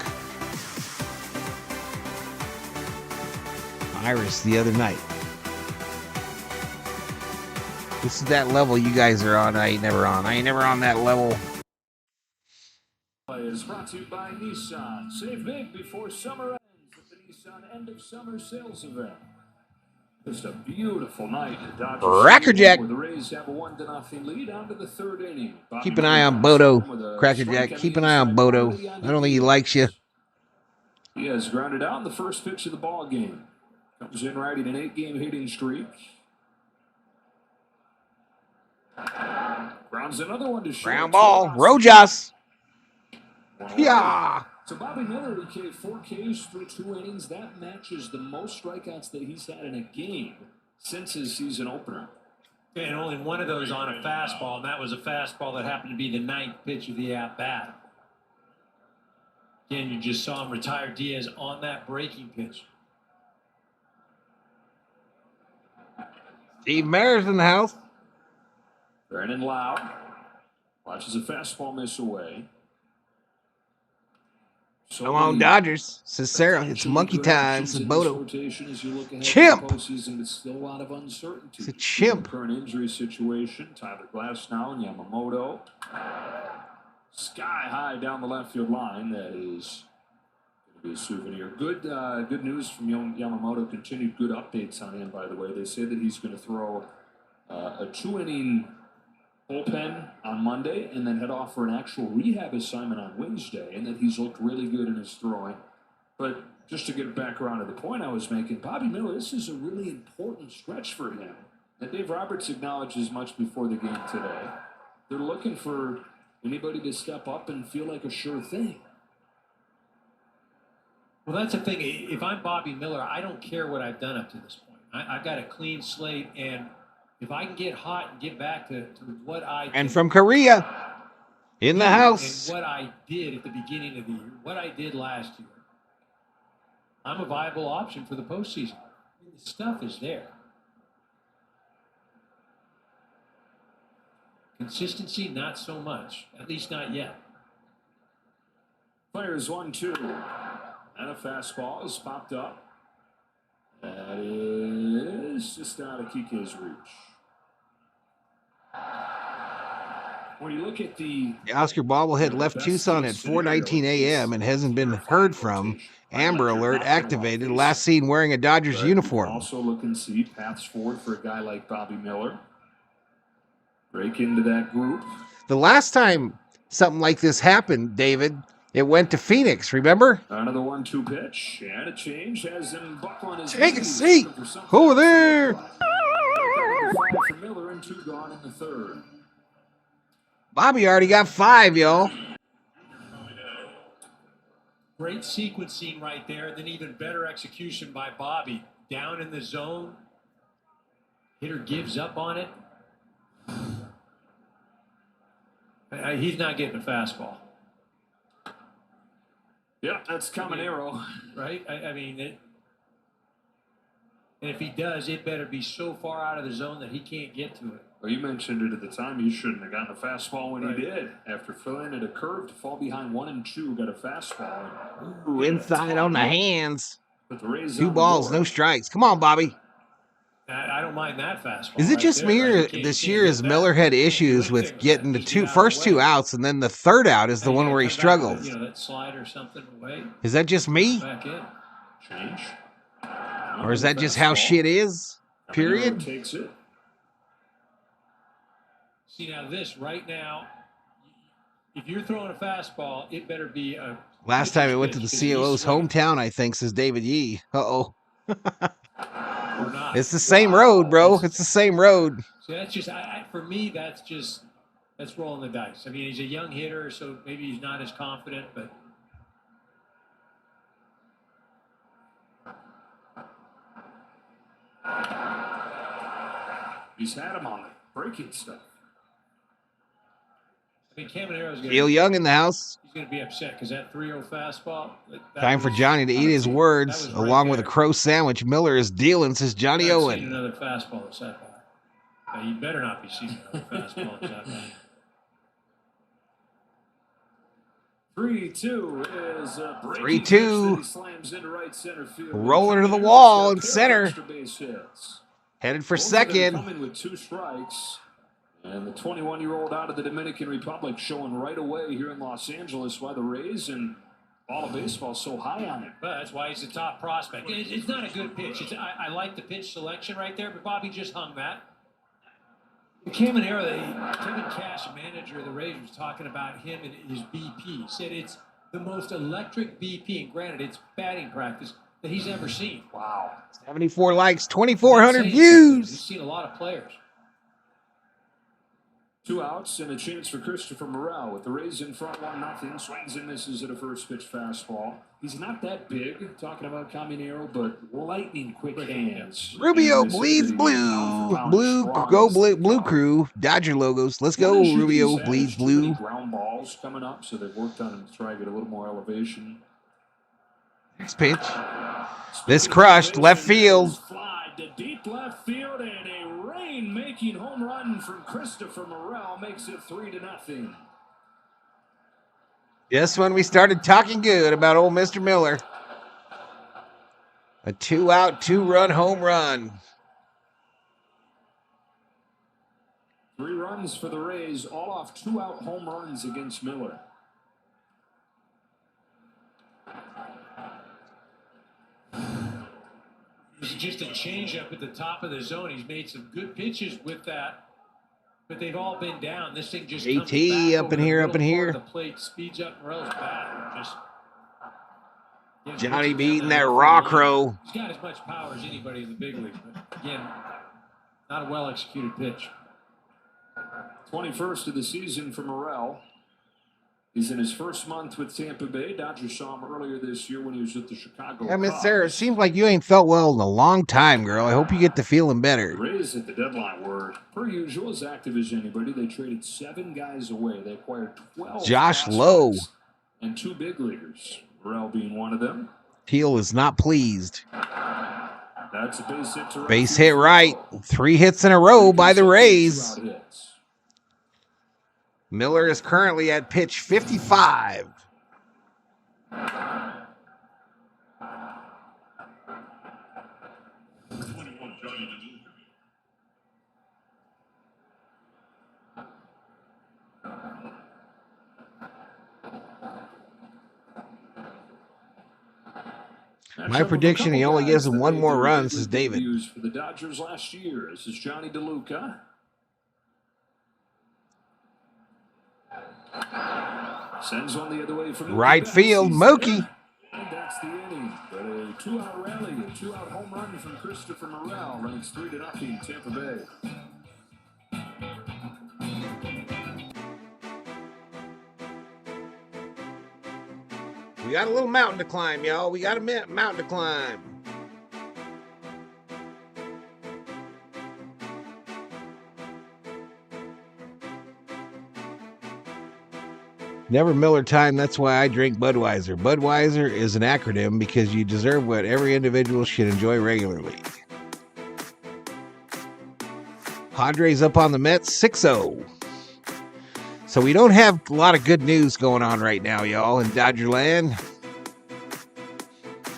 Iris the other night. This is that level you guys are on. I ain't never on. I ain't never on that level. Is brought to you by Nissan. Save big before summer ends at the Nissan end of summer sales event. Just a beautiful night at Dodger Crackerjack. Where the Rays have a 1-0 lead on to the third inning. Keep an eye on Bodo, Crackerjack. Keep an eye on Bodo. I don't think he likes you. He has grounded out in the first pitch of the ball game. Comes in riding an 8-game hitting streak. Grounds another one to short. Ground ball. Rojas. Yeah. So Bobby Miller, he K'd 4 Ks through 2 innings. That matches the most strikeouts that he's had in a game since his season opener. And only one of those on a fastball, and that was a fastball that happened to be the 9th pitch of the at-bat. Again, you just saw him retire Diaz on that breaking pitch. Steve Mayer's in the house. Brandon Loud watches a fastball miss away. Come on, Dodgers, says Sarah. It's monkey time, says Bodo. Chimp. Postseason, still a lot of uncertainty. It's a chimp. Current injury situation. Tyler Glass now and Yamamoto. Sky high down the left field line. That is going to be a souvenir. Good news from Yamamoto. Continued good updates on him, by the way. They say that he's going to throw a 2-inning bullpen on Monday and then head off for an actual rehab assignment on Wednesday, and that he's looked really good in his throwing. But just to get back around to the point I was making, Bobby Miller, this is a really important stretch for him. And Dave Roberts acknowledged as much before the game today. They're looking for anybody to step up and feel like a sure thing. Well, that's the thing. If I'm Bobby Miller, I don't care what I've done up to this point. I've got a clean slate, and if I can get hot and get back to what I did, And from Korea, in the house. and what I did at the beginning of the year, what I did last year, I'm a viable option for the postseason. I mean, the stuff is there. Consistency, not so much. At least not yet. Players 1-2. And a fastball is popped up. That is just out of Kik'e's reach. When you look at the Oscar bobblehead left Tucson at 4:19 a.m. and hasn't been heard from. Amber Alert activated. Last seen wearing a Dodgers uniform. Also look and see paths forward for a guy like Bobby Miller. Break into that group. The last time something like this happened, David, it went to Phoenix, remember? Another 1-2 pitch and a change has him buckling his Take a seat over there. For Miller and 2 gone in the third. Bobby already got 5, y'all. Great sequencing right there, then even better execution by Bobby. Down in the zone. Hitter gives up on it. He's not getting a fastball. Yeah, that's Caminero. Right? I mean, and if he does, it better be so far out of the zone that he can't get to it. Well, you mentioned it at the time. He shouldn't have gotten a fastball when he did. After filling it a curve to fall behind 1-2, got a fastball. Ooh, inside on the hands. But the Rays 2 balls, no strikes. Come on, Bobby. I don't mind that fastball. Is it just me or this year as Miller had issues with getting the first 2 outs and then the third out is the one where he struggles? You know, that slide or something away. Is that just me? Back in. Change. Or is that just how shit is? Period? Takes it. See, now this right now, if you're throwing a fastball, it better be a... Last time it went to the COO's hometown, I think, says David Yee. Uh-oh. It's the same road, bro. It's the same road. So that's just, for me, that's rolling the dice. I mean, he's a young hitter, so maybe he's not as confident, but... He's had him on the breaking stuff. I mean, Caminero's going to... Neil Young in the house. He's going to be upset because that 3-0 fastball... Time for Johnny to eat his words, along with a crow sandwich. Miller is dealing, says Johnny Owen. Seen another fastball at that bar. You better not be seeing another fastball at that bar. 3-2 is a 3-2. Slams into right center field. Rolling to the wall in center. Headed for second. Coming with 2 strikes. And the 21-year-old out of the Dominican Republic showing right away here in Los Angeles why the Rays and all of baseball is so high on him. But that's why he's the top prospect. It's not a good pitch. I like the pitch selection right there, but Bobby just hung that. Caminero, Kevin Cash, manager of the Rays, was talking about him and his BP. He said it's the most electric BP, and granted, it's batting practice, that he's ever seen. Wow. 74 likes, 2,400 views. He's seen a lot of players. 2 outs and a chance for Christopher Morel with the Rays in front 1-0. Swings and misses at a first pitch fastball. He's not that big, talking about Caminero, but lightning quick hands. Rubio bleeds blue. Blue crew. Dodger logos. Let's go, Rubio bleeds blue. Ground balls coming up, so they've worked on him to try to get a little more elevation. Next pitch. This crushed left field. Slide to deep left field, and a rain-making home run from Christopher Morel makes it 3-0. Just when we started talking good about old Mr. Miller. A 2-out, 2-run home run. 3 runs for the Rays, all off 2-out home runs against Miller. It's just a changeup at the top of the zone. He's made some good pitches with that, but they've all been down. This thing just comes back up in here, up in here. The plate speeds up Morel's bat. Johnny beating that raw crow. He's got as much power as anybody in the big leagues, but again, not a well-executed pitch. 21st of the season for Morel. He's in his first month with Tampa Bay. Dodgers saw him earlier this year when he was with the Chicago Miss Cubs. Sarah, it seems like you ain't felt well in a long time, girl. I hope you get to feeling better. Rays at the deadline were, per usual, as active as anybody. They traded 7 guys away. They acquired 12 Josh Lowe and 2 big leaguers, Morel being one of them. Teal is not pleased. That's a base hit to right. Base hit right. 3 hits in a row by the Rays. Miller is currently at pitch 55. My prediction, he only gives him 1 more run, says David. For the Dodgers last year, this is Johnny DeLuca. Sends one the other way from right field, Mookie. And that's the inning. But a 2-out rally, a 2-out home run from Christopher Morel runs 3-0 Tampa Bay. We got a little mountain to climb, y'all. We got a mountain to climb. Never Miller time, that's why I drink Budweiser. Budweiser is an acronym because you deserve what every individual should enjoy regularly. Padres up on the Mets, 6-0. So we don't have a lot of good news going on right now, y'all, in Dodgerland.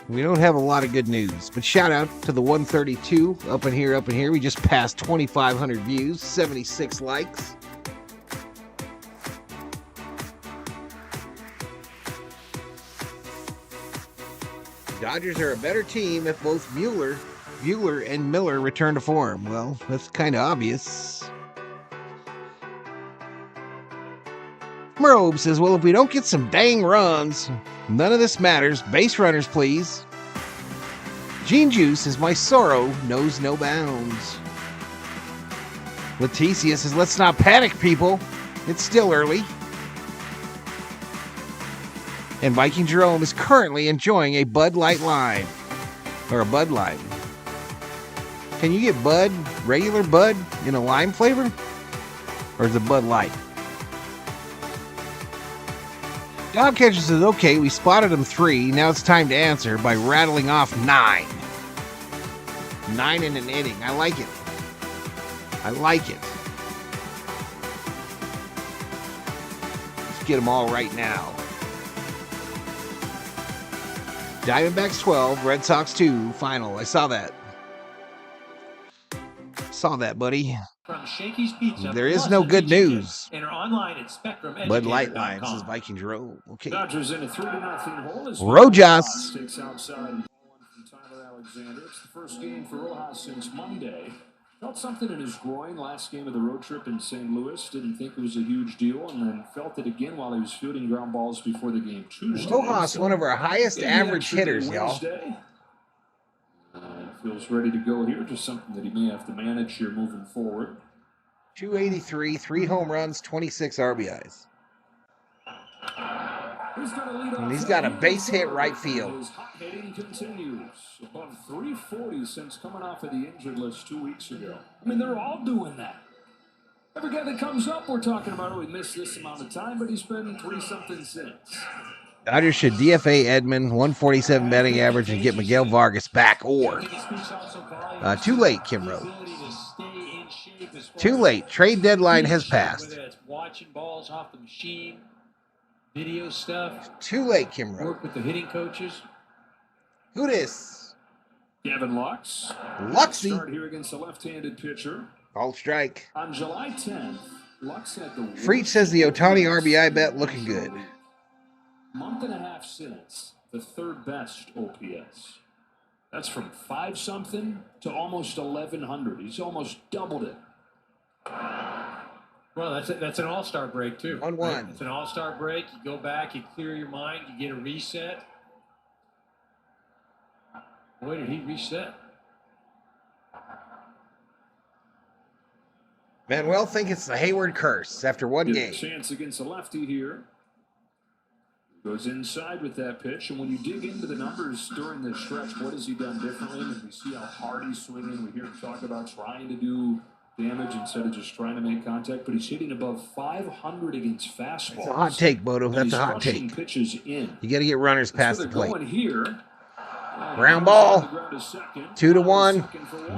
We don't have a lot of good news. But shout out to the 132 up in here, up in here. We just passed 2,500 views, 76 likes. Dodgers are a better team if both Buehler and Miller return to form. Well, that's kind of obvious. Merobe says, well, if we don't get some dang runs, none of this matters. Base runners, please. Gene Juice says, my sorrow knows no bounds. Leticia says, let's not panic, people. It's still early. And Viking Jerome is currently enjoying a Bud Light Lime. Or a Bud Lime. Can you get Bud, regular Bud, in a lime flavor? Or is it Bud Light? Dogcatcher says, okay, we spotted him 3. Now it's time to answer by rattling off 9. 9 in an inning. I like it. I like it. Let's get them all right now. Diamondbacks 12, Red Sox 2, final. I saw that. Saw that, buddy. From Shakey's Pizza. There is no good news. And online at Spectrum. Bud Light Line says Viking Jerome. Okay. Dodgers in a 3-0 hole. Rojas. Takes outside from Tyler Alexander. It's the first game for Rojas since Monday. Felt something in his groin last game of the road trip in St. Louis. Didn't think it was a huge deal, and then felt it again while he was fielding ground balls before the game Tuesday. Rojas, one of our highest average hitters, y'all. Feels ready to go here. Just something that he may have to manage here moving forward. 283, 3 home runs, 26 RBIs. And he's got a base hit right field. His hot hitting continues. Above 340 since coming off of the injured list 2 weeks ago. I mean, they're all doing that. Every guy that comes up, we're talking about, oh, he missed this amount of time, but he's been 3-something since. Dodgers should DFA Edman, 147 batting average, and get Miguel Vargas back, or too late, Kim wrote. Too late. Trade deadline has passed. Whether it's watching balls off the machine, video stuff. Too late, Kimro. Work with the hitting coaches. Who this? Gavin Lux. Luxy. Start here against the left-handed pitcher. Called strike. On July 10th, Lux had the Freach says the Ohtani RBI bet looking good. Month and a half since, the third best OPS. That's from 5-something to almost 1,100. He's almost doubled it. Well, that's an all-star break, too. 1-1. Right? It's an all-star break. You go back, you clear your mind, you get a reset. Boy, did he reset. Manuel think it's the Hayward curse after one game. Chance against the lefty here. Goes inside with that pitch, and when you dig into the numbers during this stretch, what has he done differently? And we see how hard he's swinging. We hear him talk about trying to do damage instead of just trying to make contact, but he's hitting above 500 against fastballs. That's a hot take, Bodo. That's a hot take. Pitches in. You got to get runners past the plate. Going here. Ground ball. 2-1.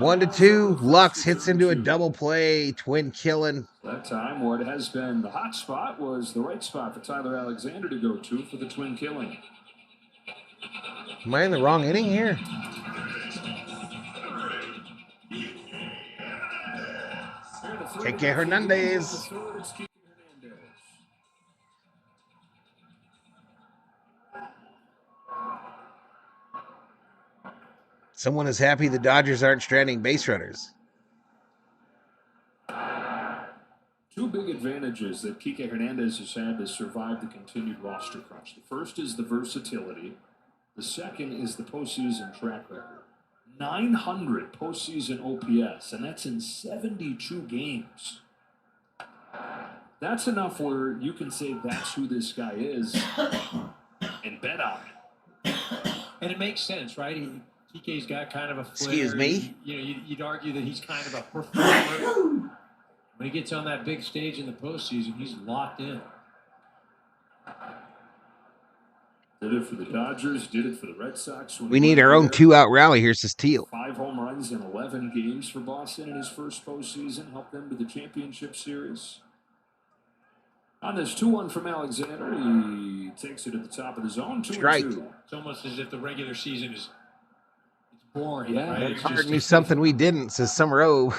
1-2. Lux hits into a double play. Twin killing. That time, what has been the hot spot was the right spot for Tyler Alexander to go to for the twin killing. Am I in the wrong inning here? Kik'e Hernandez. Someone is happy the Dodgers aren't stranding base runners. Two big advantages that Kik'e Hernandez has had to survive the continued roster crunch. The first is the versatility. The second is the postseason track record. 900 postseason OPS, and that's in 72 games. That's enough where you can say that's who this guy is and bet on it. And it makes sense, right? Kike's got kind of a flair. Excuse me? You'd argue that he's kind of a performer. When he gets on that big stage in the postseason, he's locked in. Did it for the Dodgers, did it for the Red Sox. We need our own 2-out rally here, says Teal. 5 home runs in 11 games for Boston in his first postseason. Helped them to the championship series. On this 2-1 from Alexander, he takes it to the top of the zone. 2-2. Strike. It's almost as if the regular season is boring. Yeah, right? Hard knew something we didn't, says Summer O.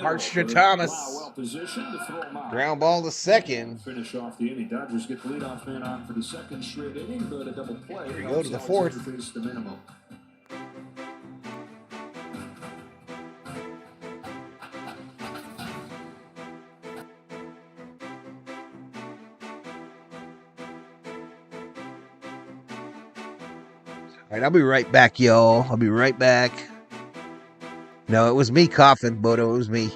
Archer Thomas. Ground ball to second. Finish off the inning. Dodgers get the leadoff man on for the second straight inning, but a double play. Here we go to the fourth. The minimum. All right, I'll be right back, y'all. I'll be right back. No, it was me coughing, Bodo. It was me.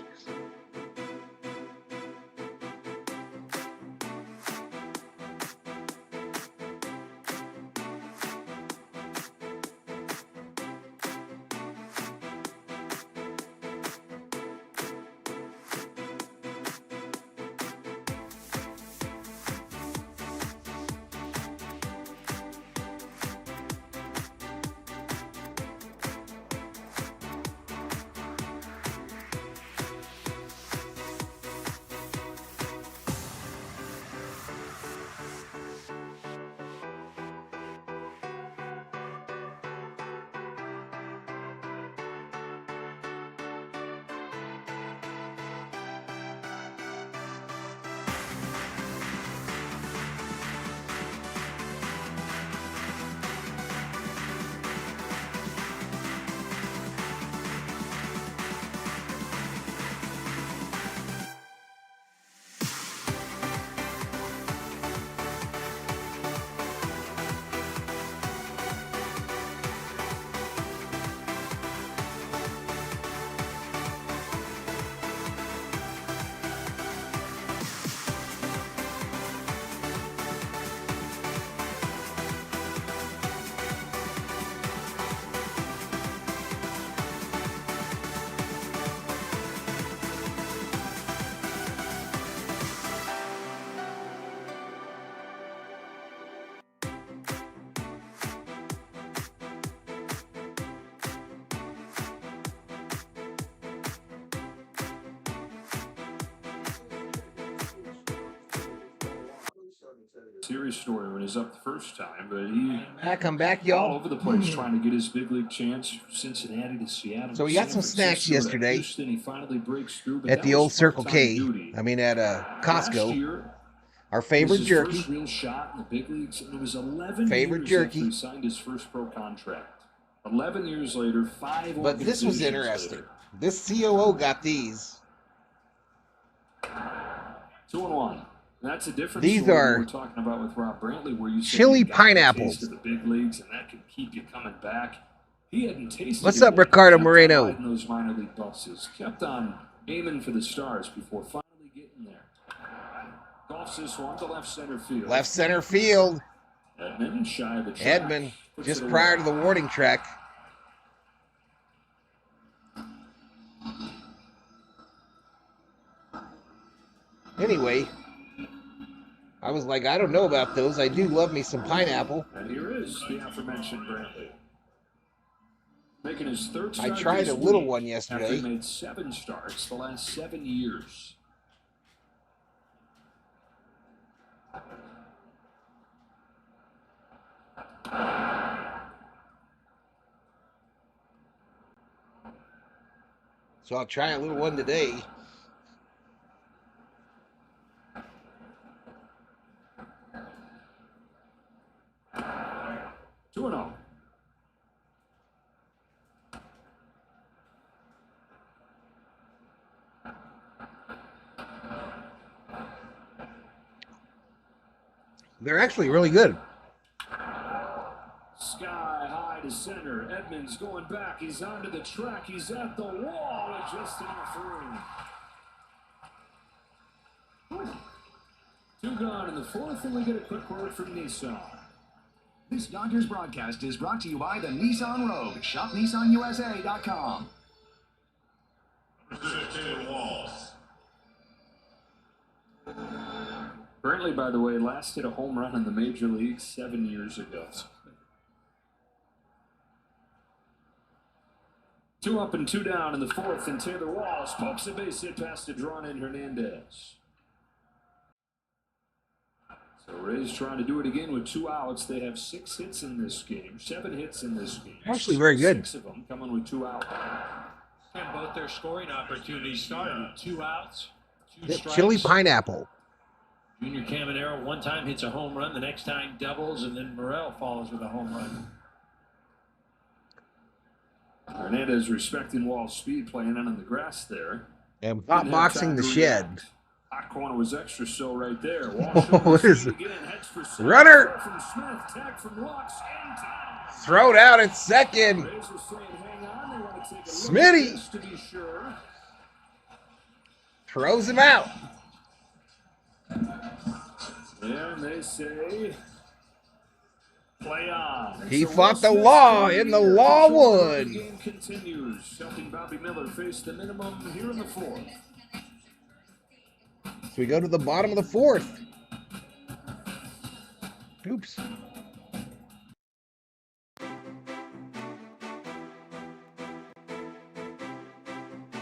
Terry story when he was up the first time, but he Come back, all y'all. over the place trying to get his big league chance. Cincinnati to Seattle. So we got some snacks yesterday Houston, he finally breaks through, but at that the was old Circle part-time K. duty. I mean, at Last Costco. year, Our it was favorite his jerky. first real shot in the big leagues, and it was 11 Favorite years jerky. after he signed his first pro contract. 11 years later, 5 But this was organizations interesting. later. This COO got these. 2-1. That's a different These story are we're talking about with Rob Brantley, where you said chili you got pineapples. the taste of the big leagues, and that can keep you coming back. He hadn't tasted What's it up, yet. Ricardo Kept on Moreno? riding those minor league buses, kept on aiming for the stars before finally getting there. Golfs this one to left center field. Left center field. Edmund shy of the track. Edmund, Puts just it prior away. to the warning track. Anyway, I was like, I don't know about those. I do love me some pineapple. And here is the aforementioned Brantley. Making his third I start tried this a little week one after yesterday. he made 7 starts the last 7 years. So I'll try a little one today. Two and oh. They're actually really good. Sky high to center. Edmonds going back. He's onto the track. He's at the wall. It's just enough room. 2 gone in the 4th, and we get a quick word from Nissan. This Dodgers broadcast is brought to you by the Nissan Rogue. Shop NissanUSA.com. Brantley, by the way, last hit a home run in the major leagues 7 years ago. 2 up and 2 down in the 4th, and Taylor Walls pokes a base hit past to drawn-in Hernandez. So Rays trying to do it again with 2 outs. They have 6 hits in this game, 7 hits in this game. Actually very good. 6 of them coming with 2 outs. And both their scoring opportunities started with 2 outs, 2 strikes. Chili pineapple. Junior Caminero one time hits a home run, the next time doubles, and then Morel follows with a home run. Hernandez respecting Wall's speed, playing on the grass there. And hot boxing the shed. Hot corner was extra so right there. What is it? It? Runner! From Smith, tag from Lux, in time. Thrown out at second. Rays were saying, hang on, they want to take a Smitty. look at this to be sure. Throws him out. And they say, play on. He So fought the Will law, Smith and the here. law The won. game continues. Helping Bobby Miller face the minimum here in the 4th. So we go to the bottom of the 4th. Oops.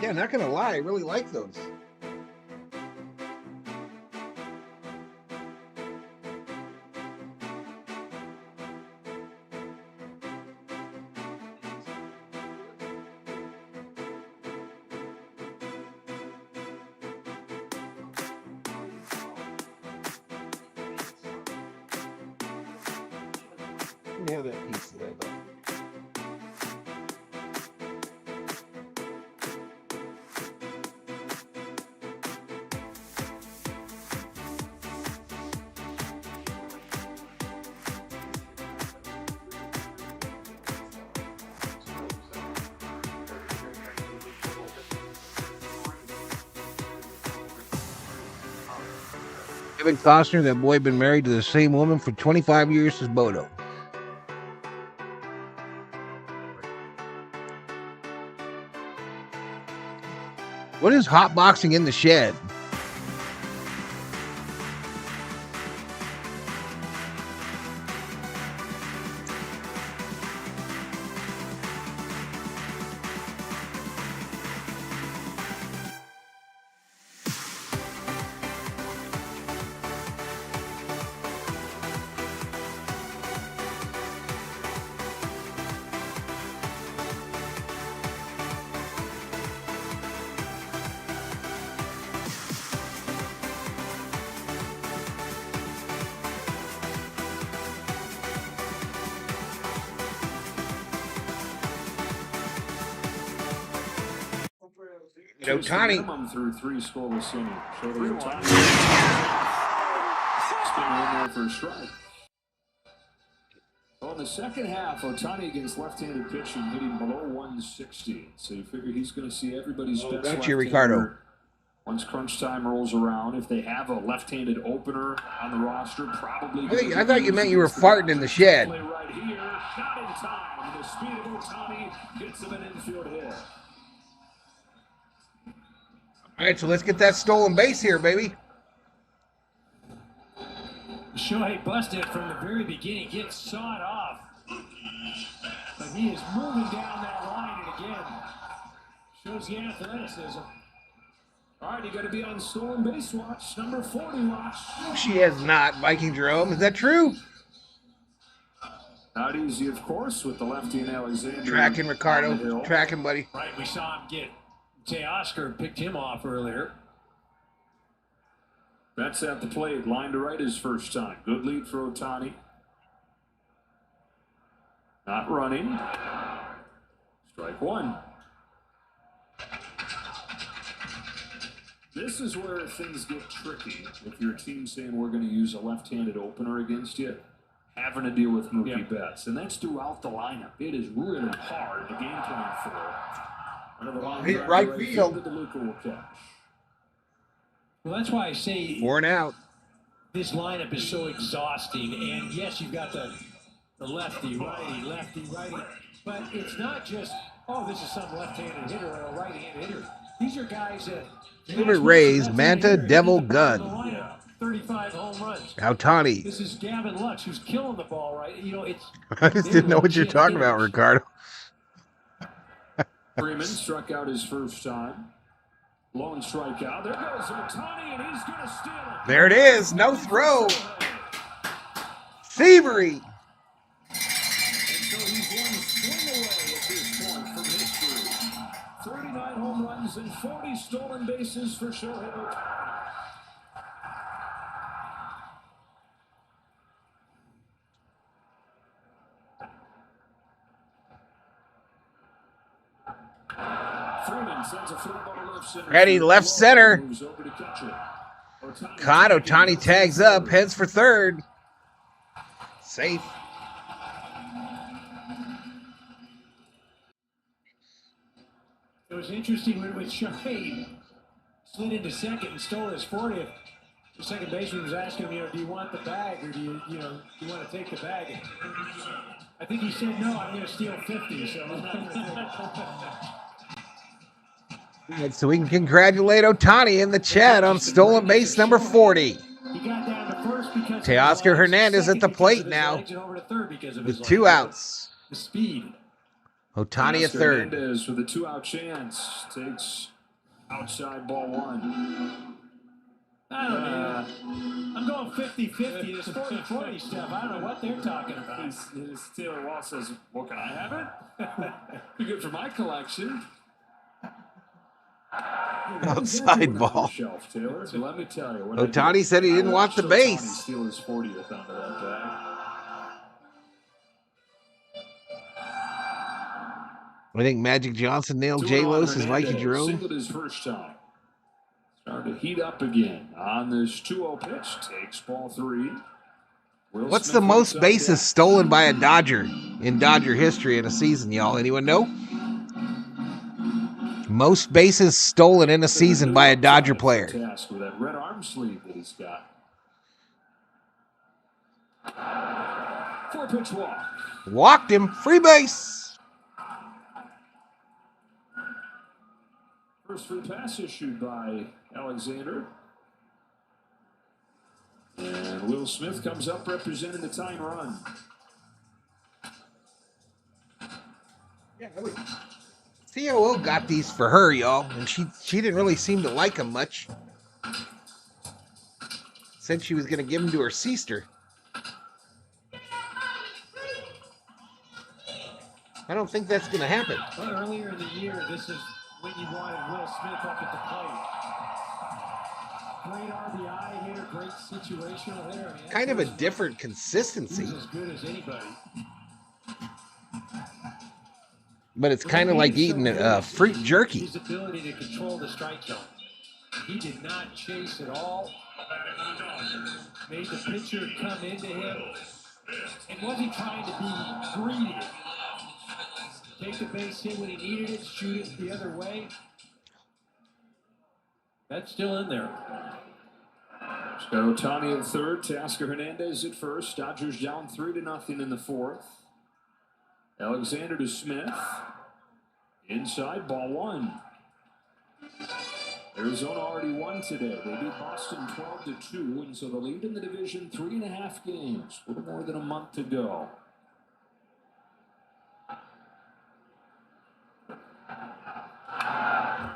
Yeah, not gonna lie, I really like those. Let me have that piece of that. Kevin Costner, that boy been married to the same woman for 25 years as Bodo. What is hot boxing in the shed? Ohtani. Minimum through 3 scoreless innings. Shohei Ohtani. Spinning in there for a strike. Well, in the second half, Ohtani against left-handed pitching hitting below 160. So you figure he's going to see everybody's best Got you, Ricardo. Once crunch time rolls around. If they have a left-handed opener on the roster, probably. I thought you meant you were farting in the shed. Right here, not in time. The speed of Ohtani gets him an infield hit. All right, so let's get that stolen base here, baby. Shohei busted from the very beginning, gets sawed off. But he is moving down that line, and again, shows the athleticism. All right, you got to be on stolen base watch, number 40 watch. She has not, Viking Jerome. Is that true? Not easy, of course, with the lefty and Alexander. Tracking, Ricardo. Tracking, buddy. Right, we saw him get Teoscar, picked him off earlier. That's at the plate. Line to right his first time. Good lead for Ohtani. Not running. Strike one. This is where things get tricky. If your team's saying we're going to use a left-handed opener against you, having to deal with Mookie Betts. And that's throughout the lineup. It is really hard to game plan for. Hit right field. Well, that's why I say worn out. This lineup is so exhausting. And yes, you've got the lefty, righty. But it's not just, oh, this is some left-handed hitter or a right-handed hitter. These are guys that... Favorite Rays, Manta, Devil, Gun. 35 home runs. Ohtani. This is Gavin Lux, who's killing the ball, right? You know, it's... I just didn't know what you're talking about, Ricardo. Freeman struck out his first time. Lone strikeout. There goes Ohtani, and he's going to steal it. There it is. No throw. Thievery. And so he's one swing away at this point from history. 39 home runs and 40 stolen bases for Shohei Ohtani. Freeman sends a fly ball to left center. Freddy, left center. Caught. Ohtani tags up, heads for third. Safe. It was interesting when Shohei slid into second and stole his 40th. The second baseman was asking him, do you want the bag or do you want to take the bag? And I think he said, no, I'm going to steal 50, so I'm not going to take it. Right, so we can congratulate Ohtani in the chat on stolen base number 40. Teoscar Hernandez at the plate now with 2 outs. The speed. Ohtani at third. Hernandez with a 2-out chance takes outside ball 1. I don't know. I'm going 50-50. This 40-40 stuff. I don't know what they're talking about. Taylor Wall says, well, can I have it? Be good for my collection. Outside ball. Shelf, Taylor. So let me tell you, Ohtani said he didn't want the base. Steal his 40th onto that bag. I think Magic Johnson nailed J-Los as Viking Jerome. Singled his first time. Starting to heat up again on this 2-0 pitch. Takes ball 3. What's the most bases stolen by a Dodger in Dodger history in a season, y'all? Anyone know? Most bases stolen in a season by a Dodger player. Task with that red arm sleeve that he's got. 4-pitch walk. Walked him. Free base. First free pass issued by Alexander. And Will Smith comes up representing the tying run. Yeah, COO got these for her, y'all, and she didn't really seem to like them much. Said she was going to give them to her sister. I don't think that's going to happen. Well, earlier in the year, this is when you wanted Will Smith up at the plate. Great RBI hitter, great situational hitter. I mean, Kind of a different consistency. He's as good as anybody. but it's kind of like eating fruit jerky. His ability to control the strike zone. He did not chase at all. Made the pitcher come into him. And wasn't trying to be greedy. Take the base hit when he needed it, shoot it the other way. That's still in there. It's got Ohtani at third, Kik'e Hernandez at first. Dodgers down 3-0 in the fourth. Alexander to Smith. Inside, ball one. Arizona already won today. They beat Boston 12-2, and so the lead in the division 3.5 games. A little more than a month to go.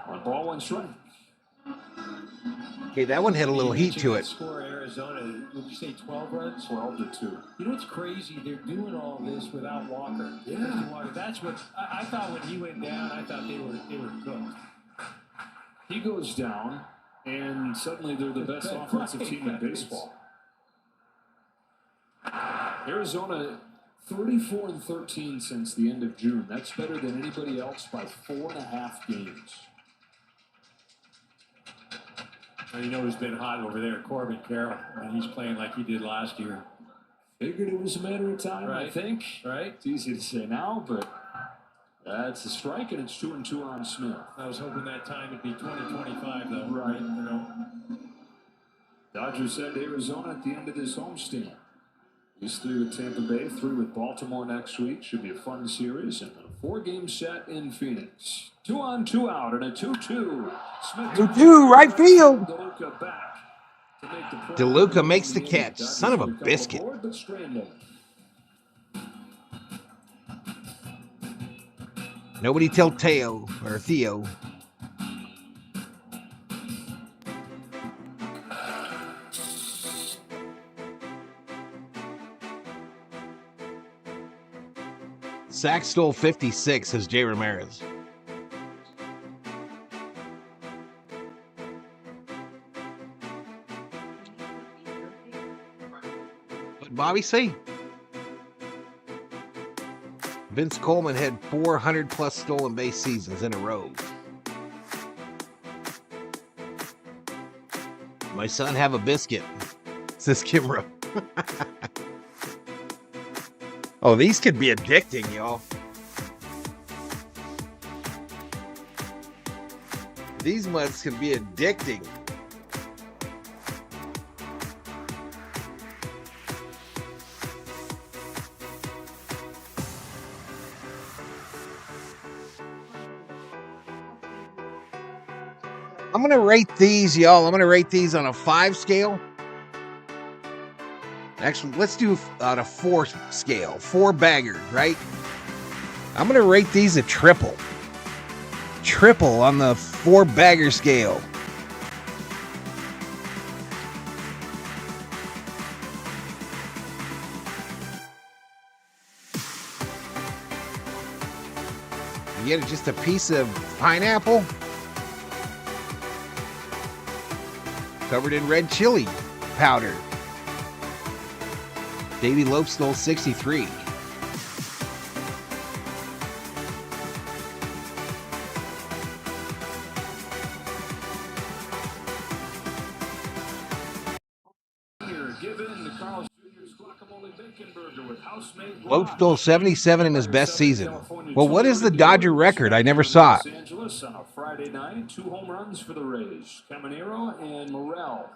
One ball, one strike. Okay, that one had a little heat to it. Score Arizona, would you say 12 runs? 12-2. You know what's crazy? They're doing all this without Walker. Yeah. That's what I thought when he went down. I thought they were cooked. He goes down, and suddenly they're the best offensive team in baseball. Arizona 34-13 since the end of June. That's better than anybody else by 4.5 games. Well, you know who's been hot over there? Corbin Carroll. And he's playing like he did last year. Figured it was a matter of time, right. I think. Right? It's easy to say now, but that's a strike, and it's 2-2 on Smith. I was hoping that time would be 20-25, though. Right. You know. Dodgers send Arizona at the end of this homestand. These 3 with Tampa Bay, 3 with Baltimore next week. Should be a fun series, and a 4-game set in Phoenix. 2 on, 2 out, and a 2-2. Smith 2-2, right field. DeLuca back to make the play. DeLuca makes the catch. Son of a biscuit. Aboard, but stranded. Nobody tell Theo or Theo. Sack stole 56, says Jay Ramirez. What Bobby say? Vince Coleman had 400 plus stolen base seasons in a row. My son have a biscuit, says Kimro. Oh, these could be addicting, y'all. These muds can be addicting. I'm going to rate these, y'all. I'm going to rate these on a 5 scale. Actually, let's do on a 4 scale. 4 baggers, right? I'm going to rate these a triple. Triple on the 4 bagger scale. You get just a piece of pineapple covered in red chili powder. Davey Lope stole 63. Lope stole 77 in his best season. Well, what is the Dodger record? I never saw it. Los Angeles on a Friday night, 2 home runs for the Rays. Caminero and Morel.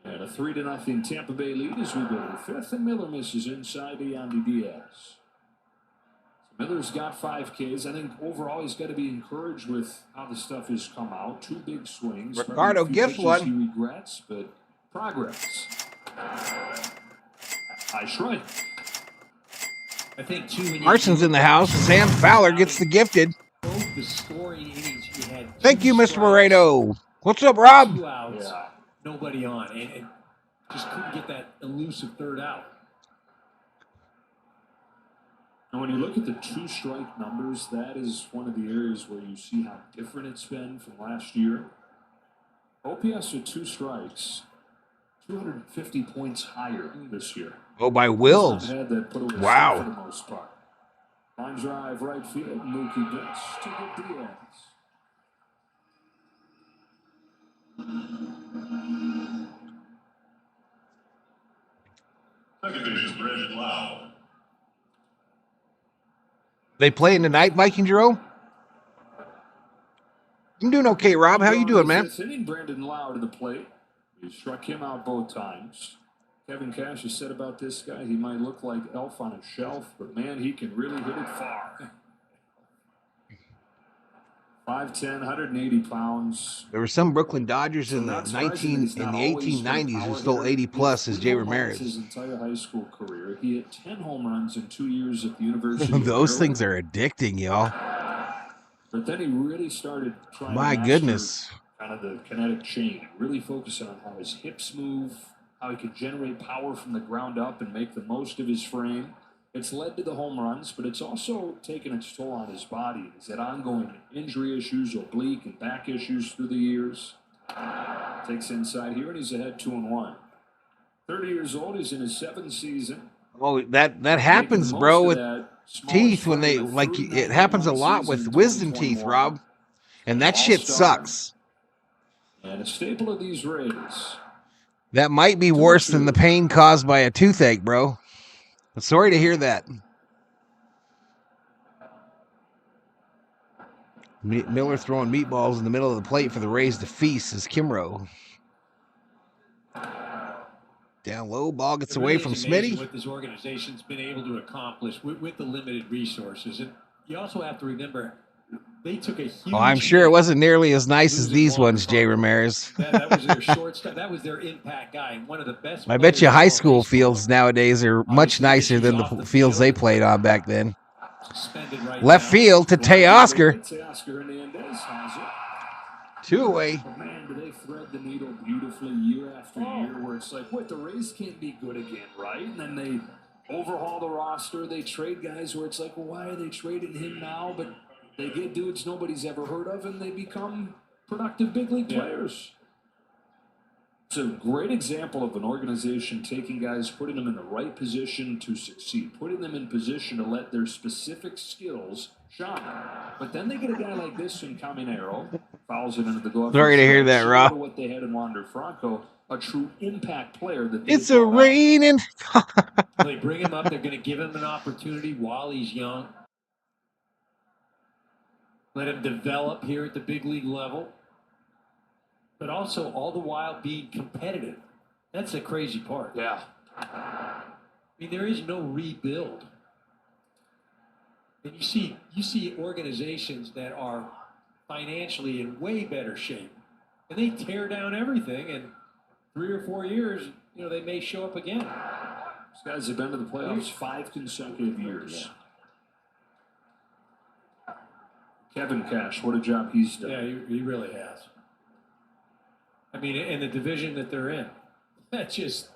And a 3-0 Tampa Bay lead as we go to the 5th, and Miller misses inside to Yandy Diaz. So Miller's got 5 Ks. I think overall he's got to be encouraged with how the stuff has come out. 2 big swings. Ricardo gift one. He regrets, but progress. High strike. I think too. Carson's in the house. Sam Fowler gets the gifted. Both the scoring innings he had. Thank you, Mr. Moreno. What's up, Rob? 2 outs, nobody on, and just couldn't get that elusive 3rd out. And when you look at the 2-strike numbers, that is one of the areas where you see how different it's been from last year. OPS with 2 strikes, 250 points higher this year. Oh, by Wills. Had that put away wow. For the most part. Line drive right field. Mookie gets to the Diaz. Second base, Brandon Lau. They playing tonight, Viking Jerome? I'm doing okay, Rob. How you doing, man? Inning, Brandon Lau to the plate. He struck him out both times. Kevin Cash has said about this guy, he might look like Elf on a shelf, but man, he can really hit it far. 5'10", 180 pounds. There were some Brooklyn Dodgers in the 1890s who stole 80 plus as Jay Ramirez. His entire high school career, he hit 10 home runs in 2 years at the University. Those things are addicting, y'all. But then he really started trying My to goodness. kind of the kinetic chain, really focusing on how his hips move, how he could generate power from the ground up and make the most of his frame. It's led to the home runs, but it's also taken its toll on his body. He's had ongoing injury issues, oblique and back issues through the years. Takes inside here, and he's ahead 2-1. 30 years old, he's in his 7th season. Oh, that happens, bro, with teeth when they, like, it happens a lot with wisdom teeth, Rob. And that shit sucks. And a staple of these Rays. That might be worse than the pain caused by a toothache, bro. I'm sorry to hear that. Miller throwing meatballs in the middle of the plate for the Rays to feast as Kimro. Down low, ball gets away from Smitty. What this organization's been able to accomplish with the limited resources. And you also have to remember, they took a huge... Oh, I'm sure it wasn't nearly as nice as these ones, Jay Ramirez. That was their shortstop. That was their impact guy. And one of the best... I bet you high school fields nowadays are much nicer than the fields they played on back then. Left field to Teoscar. 2 away. Man, do they thread the needle beautifully year after year, where it's like, what, the Rays can't be good again, right? And then they overhaul the roster. They trade guys where it's like, well, why are they trading him now? But they get dudes nobody's ever heard of, and they become productive big league players. It's a great example of an organization taking guys, putting them in the right position to succeed, putting them in position to let their specific skills shine. But then they get a guy like this in Caminero, fouls it into the glove. Sorry to hear that, Rob. What they had in Wander Franco, a true impact player. That It's a raining. They bring him up. They're going to give him an opportunity while he's young. Let him develop here at the big league level. But also, all the while, being competitive. That's the crazy part. Yeah. I mean, there is no rebuild. And you see organizations that are financially in way better shape, and they tear down everything. And 3 or 4 years, they may show up again. These guys have been to the playoffs 5 consecutive years. Kevin Cash, what a job he's done. Yeah, he really has. I mean, in the division that they're in, that's just...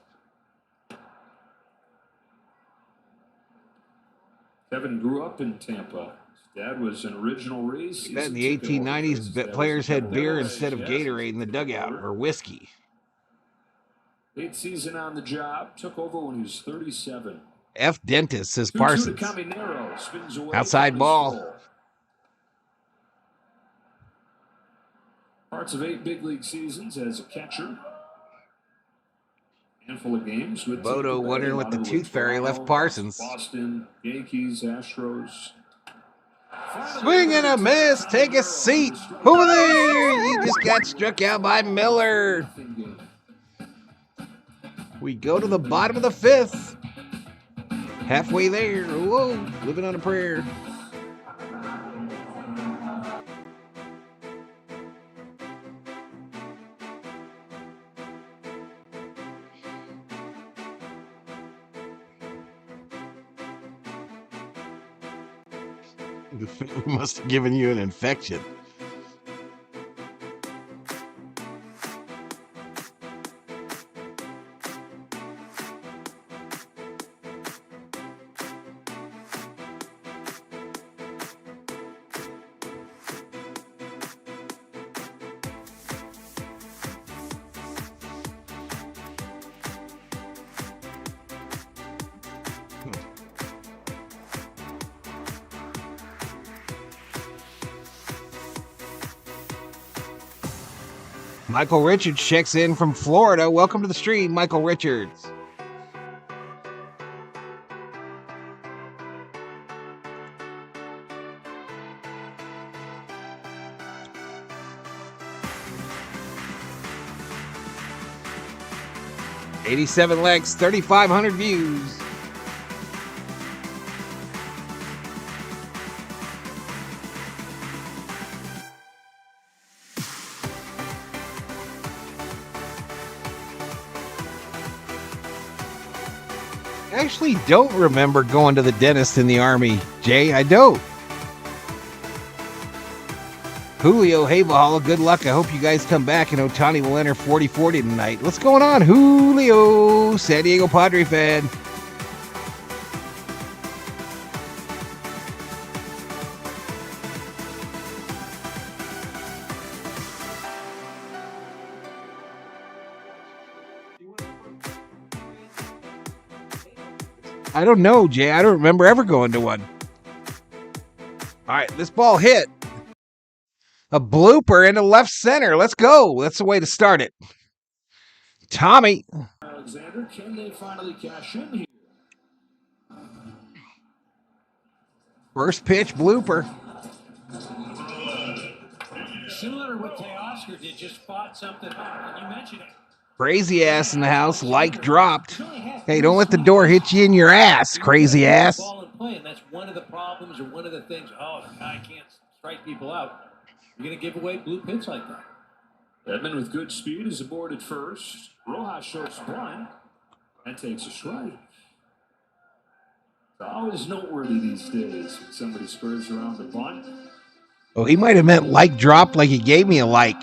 Kevin grew up in Tampa. His dad was an original Rays. In the 1890s, players had beer instead of Gatorade in the dugout, or whiskey. 8th season on the job. Took over when he was 37. F. Dentist, says Parsons. Outside ball. Parts of 8 big league seasons as a catcher. Handful of games with Bodo wondering what the tooth fairy left Parsons. Boston, Yankees, Astros. Swing and a miss. Take a seat. Over there. He just got struck out by Miller. We go to the bottom of the 5th. Halfway there. Whoa. Living on a prayer. The family must have given you an infection. Michael Richards checks in from Florida. Welcome to the stream, Michael Richards. $87 likes, 3,500 views. I actually don't remember going to the dentist in the Army, Jay. I don't. Julio, hey, Valhalla, good luck. I hope you guys come back and Ohtani will enter 40-40 tonight. What's going on, Julio? San Diego Padre fan. I don't know, Jay. I don't remember ever going to one. All right, this ball hit. A blooper into left center. Let's go. That's the way to start it. Tommy. Alexander, can they finally cash in here? First pitch blooper. Similar to what Teoscar did, just fought something up. And you mentioned it. Crazy ass in the house. Like dropped. Hey, don't let the door hit you in your ass, crazy ass. Ball in play, and that's one of the problems or one of the things. Oh, the guy can't strike people out. You're going to give away blue pitch like that. Edman with good speed is aboard at first. Rojas shows one and takes a strike. It's always noteworthy these days when somebody spurs around the bunt. Oh, he might have meant like dropped like he gave me a like.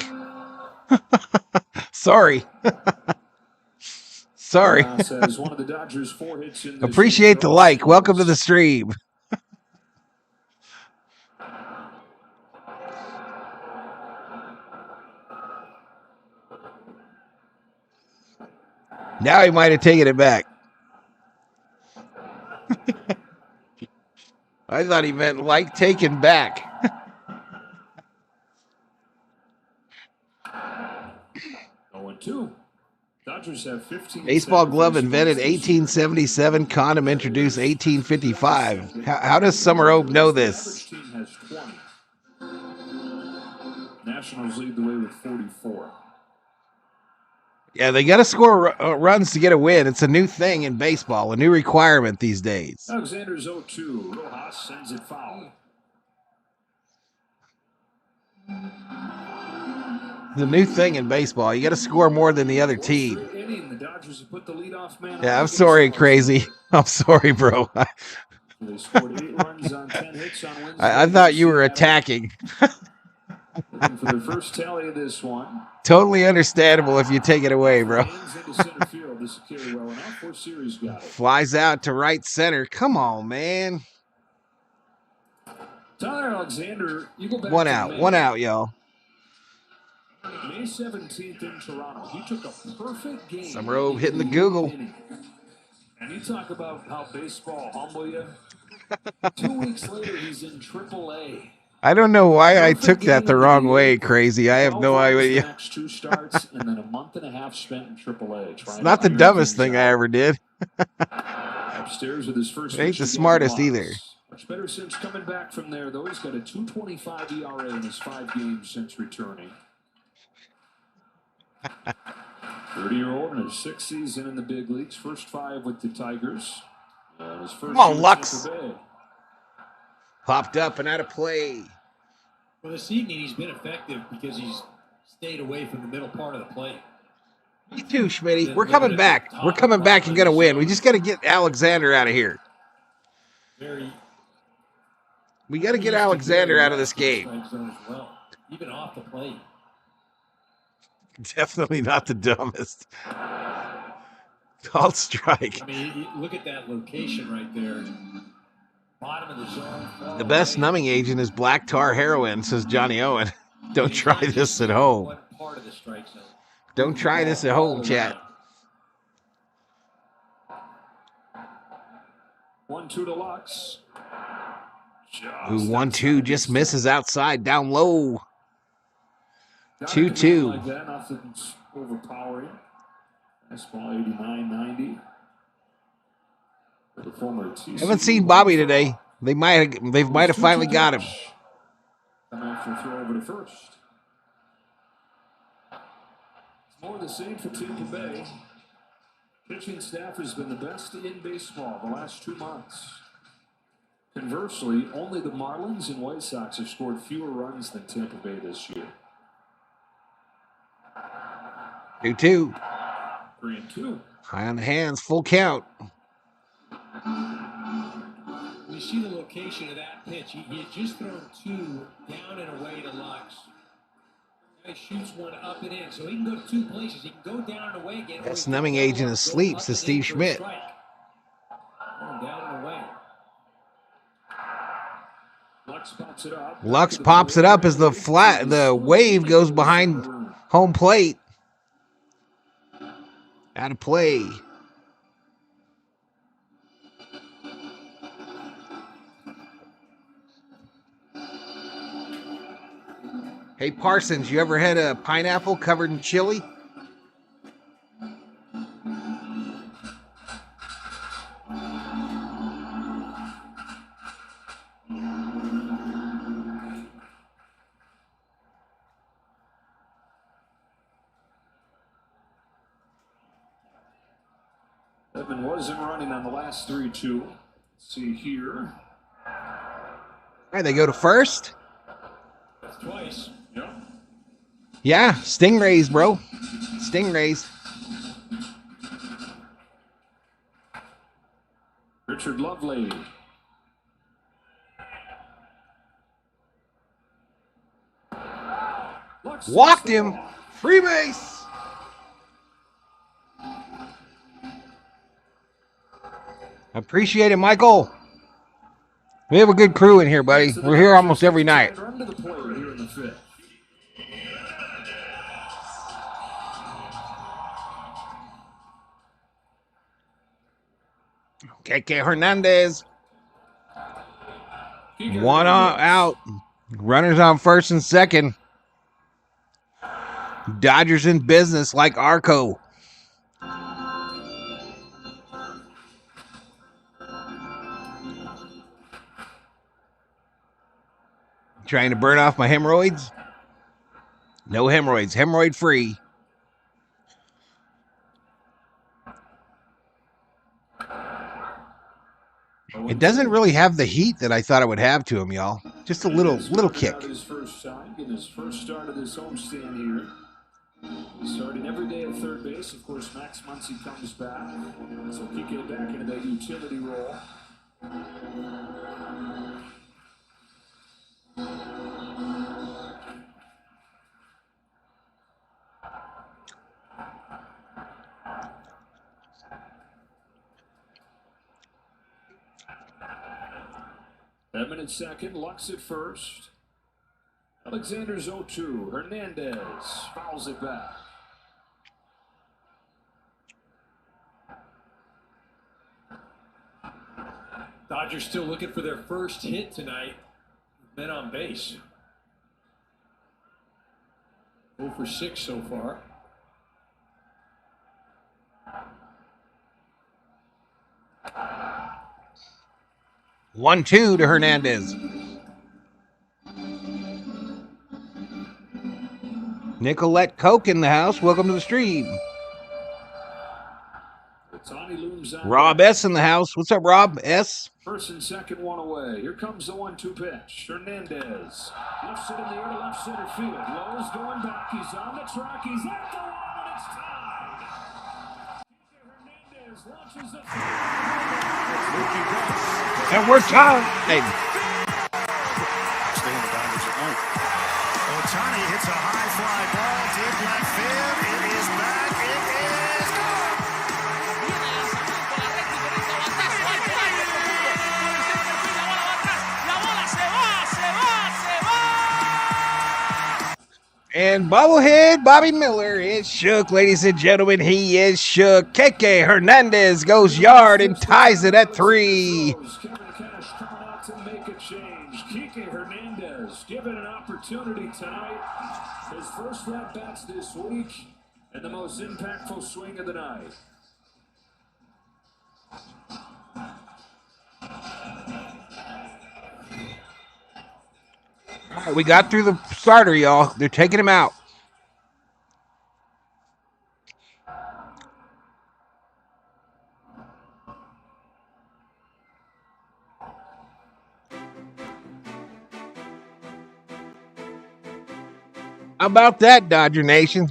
Sorry. Sorry. Says one of the Dodgers' 4 hits in this Appreciate the like. Welcome to the stream. Now he might have taken it back. I thought he meant like taken back. 0-2. Dodgers have 15. Baseball glove invented 1877. Condom introduced 1855. How does Summer Oak know this? Team has 20. Nationals lead the way with 44. Yeah, they got to score runs to get a win. It's a new thing in baseball, a new requirement these days. Alexander's 0-2. Rojas sends it foul. The new thing in baseball. You got to score more than the other team. The Dodgers have put the leadoff man. Yeah, I'm sorry, crazy. I'm sorry, bro. They scored 8 runs on 10 hits on Wednesday. I thought you were attacking. Looking for the first tally of this one. Totally understandable if you take it away, bro. Flies out to right center. Come on, man. Tyler Alexander, you go back one out, y'all. May 17th in Toronto. He took a perfect game. Summer Oak hitting the Google. And you talk about how baseball humble you. 2 weeks later, he's in AAA. I don't know why I took that the wrong way, crazy. I have no idea. Next 2 starts and then a month and a half spent in AAA. It's not the dumbest thing I ever did. Upstairs with his first. It ain't the smartest either. Much better since coming back from there, though. He's got a 2.25 ERA in his 5 games since returning. 30-year-old in his 6th season in the big leagues. First 5 with the Tigers. His first Come on, Lux. Popped up and out of play. Well, this evening he's been effective because he's stayed away from the middle part of the plate. Me too, Schmitty. We're coming back. We're coming back and going to win. We just got to get Alexander out of here. We got to get Alexander out of this game. Even off the plate. Definitely not the dumbest. Called strike. I mean, look at that location right there. Bottom of the zone. The best numbing agent is black tar heroin, says Johnny Owen. Don't try this at home. Don't try this at home, chat. 1-2 to Lux. Ooh, 1-2 just misses outside, down low. 2-2. Like that, nothing's overpowering. Fastball 89-90. For the former TC. Haven't seen Bobby today. They might have finally got him. Come after a throw over to first. It's more the same for Tampa Bay. Pitching staff has been the best in baseball the last 2 months. Conversely, only the Marlins and White Sox have scored fewer runs than Tampa Bay this year. 2-2. 3-2. High on the hands, full count. You see the location of that pitch. He had just thrown 2 down and away to Lux. Guy shoots one up and in, so he can go to 2 places. He can go down and away again. That's numbing agent asleep, says Steve Schmidt. Down and away. Lux pops it up as the wave goes behind home plate. Out of play. Hey Parsons, you ever had a pineapple covered in chili? Edmund wasn't running on the last 3-2. Let's see here. Hey, they go to first? That's twice. Yep. Yeah, Stingrays, bro. Stingrays. Richard Lovely. Walked him. Free base. Appreciate it, Michael. We have a good crew in here, buddy. We're here almost every night. Kik'e Hernandez. 1 out. Runners on first and second. Dodgers in business like Arco. Trying to burn off my hemorrhoids? No hemorrhoids. Hemorrhoid free. It doesn't really have the heat that I thought it would have to him, y'all. Just a little kick. His first time, getting his first start of this homestand here. Starting every day at third base. Of course, Max Muncy comes back. So Kik'e back into that utility role. Edmund at second, Lux at first. Alexander's 0-2. Hernandez fouls it back. Dodgers still looking for their first hit tonight. Men on base. 0 for 6 so far. One, 2 to Hernandez. Nicolette Coke in the house. Welcome to the stream. Rob S in the house. What's up, Rob S? First and second, 1 away. Here comes the 1-2 pitch. Hernandez lifts it in the air to left center field. Lowe's going back. He's on the track. He's at the wall, and it's tied. Hernandez launches the and we're tied. Hey. Ohtani hits a high fly ball deep left field. It is back. It is gone. And bobblehead Bobby Miller is shook, ladies and gentlemen. He is shook. Kik'e Hernandez goes yard and ties it at 3. Kevin Cash coming out to make a change. Kik'e Hernandez Hernandez given an opportunity tonight. His first at-bats this week and the most impactful swing of the night. All right, we got through the starter, y'all. They're taking him out. How about that, Dodger Nation?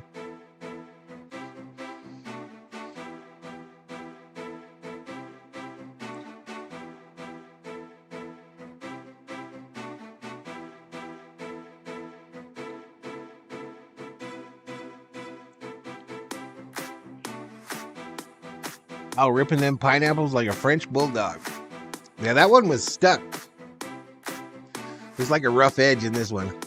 Oh, ripping them pineapples like a French bulldog. Yeah, that one was stuck. There's like a rough edge in this one.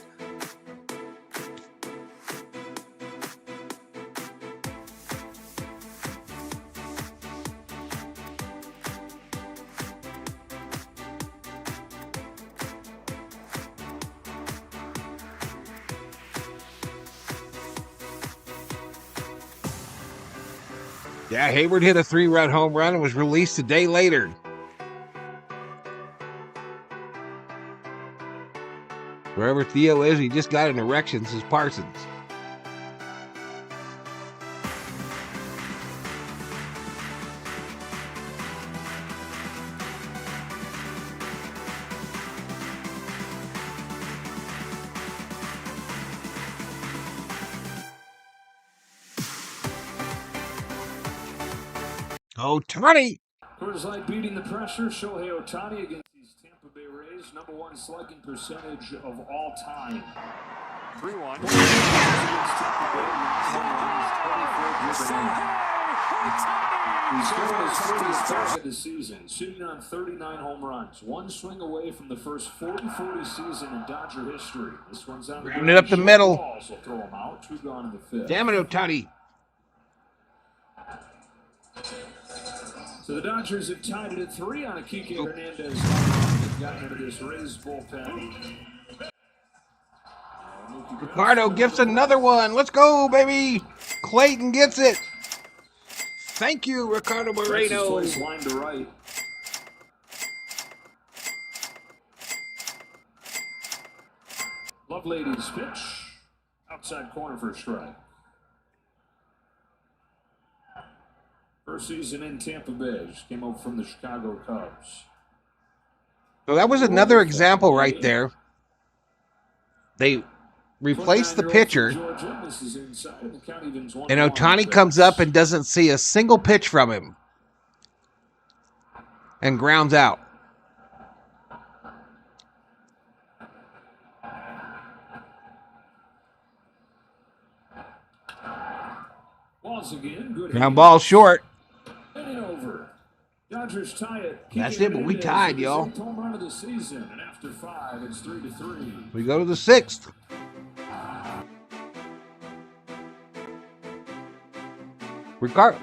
Yeah, Hayward hit a 3-run home run and was released a day later. Wherever Theo is, he just got an erection, says Parsons. Ohtani! Coors Light beating the pressure. Shohei Ohtani against these Tampa Bay Rays. #1 slugging percentage of all time. 3-1. He's scoring his 40th of the season, sitting on 39 home runs. One swing away from the first 40-40 season in Dodger history. This one's on the rounded up the middle. Balls will throw him out. 2 gone in the 5th. Damn it, Ohtani. So the Dodgers have tied it at 3 on a Kik'e Hernandez. Gotten into this Rays bullpen. Ricardo gets another one. Let's go, baby. Clayton gets it. Thank you, Ricardo Moreno. Line to right. Loveladies pitch. Outside corner for a strike. First season in Tampa Bay. Just came over from the Chicago Cubs. So that was another example right there. They replaced the pitcher, and Ohtani comes up and doesn't see a single pitch from him and grounds out. Ground ball short. Dodgers tie it. That's it, but we tied, y'all. Home run of the season, and after 5, it's 3-3. We go to the 6th.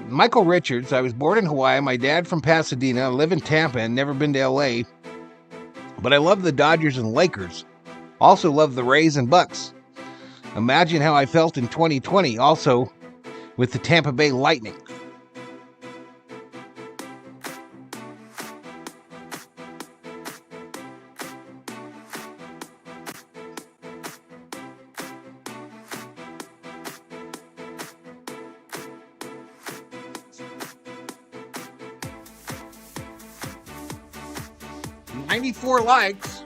Michael Richards. I was born in Hawaii. My dad from Pasadena. I live in Tampa and never been to LA. But I love the Dodgers and Lakers. Also love the Rays and Bucks. Imagine how I felt in 2020, also with the Tampa Bay Lightning. .94 likes.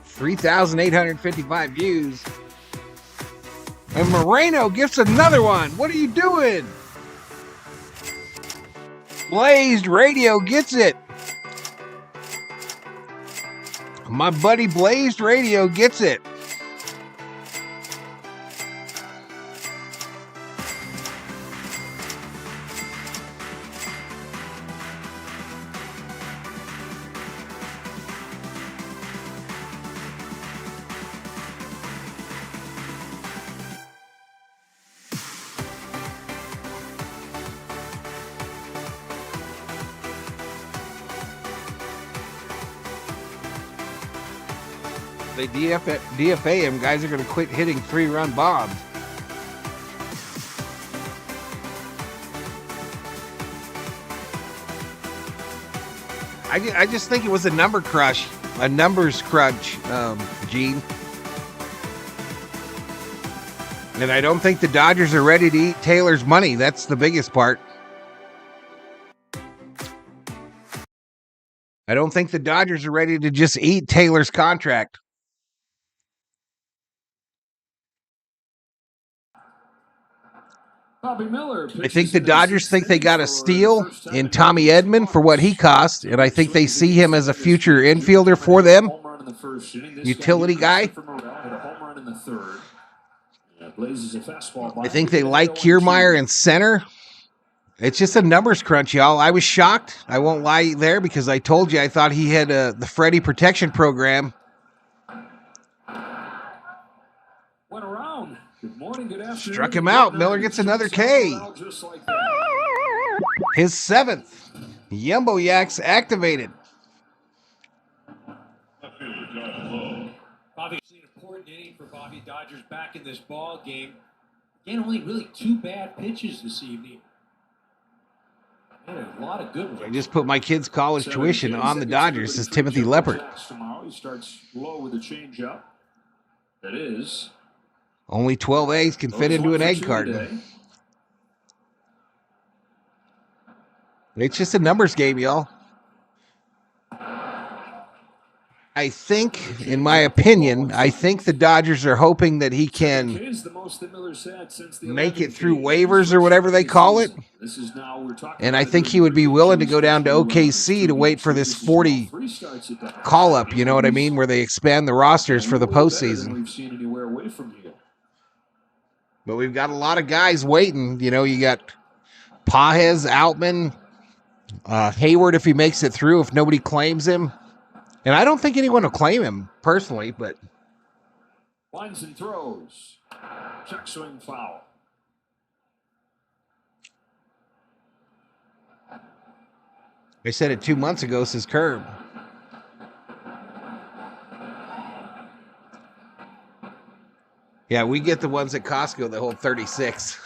3,855 views. And Moreno gets another one. What are you doing? Blazed Radio gets it. My buddy Blazed Radio gets it. They DFA him. Guys are going to quit hitting 3-run bombs. I just think it was a numbers crunch, Gene. And I don't think the Dodgers are ready to eat Taylor's money. That's the biggest part. I don't think the Dodgers are ready to just eat Taylor's contract. Bobby Miller. I think the Dodgers think they got a steal in Tommy Edman for what he cost, and I think they see him as a future infielder for them. Utility guy. I think they like Kiermaier in center. It's just a numbers crunch, y'all. I was shocked. I won't lie there because I told you I thought he had the Freddy protection program. Went around. Good morning, good afternoon. Struck him out. Miller gets another K. His 7th. Yumbo Yaks activated. Obviously an important inning for Bobby. Dodgers back in this ball game. Again, only really 2 bad pitches this evening. A lot of good ones. I just put my kids' college tuition on the Dodgers, says Timothy Leppert. Tomorrow he starts low with a changeup. That is. Only 12 eggs can fit into an egg carton. It's just a numbers game, y'all. I think, in my opinion, I think the Dodgers are hoping that he can make it through waivers or whatever they call it. And I think he would be willing to go down to OKC to wait for this 40 call-up, you know what I mean, where they expand the rosters for the postseason. But we've got a lot of guys waiting. You know, you got Pages, Outman, Hayward if he makes it through, if nobody claims him. And I don't think anyone will claim him personally, but Lines and throws. Check swing foul. I said it 2 months ago, says Curb. Yeah, we get the ones at Costco that hold 36.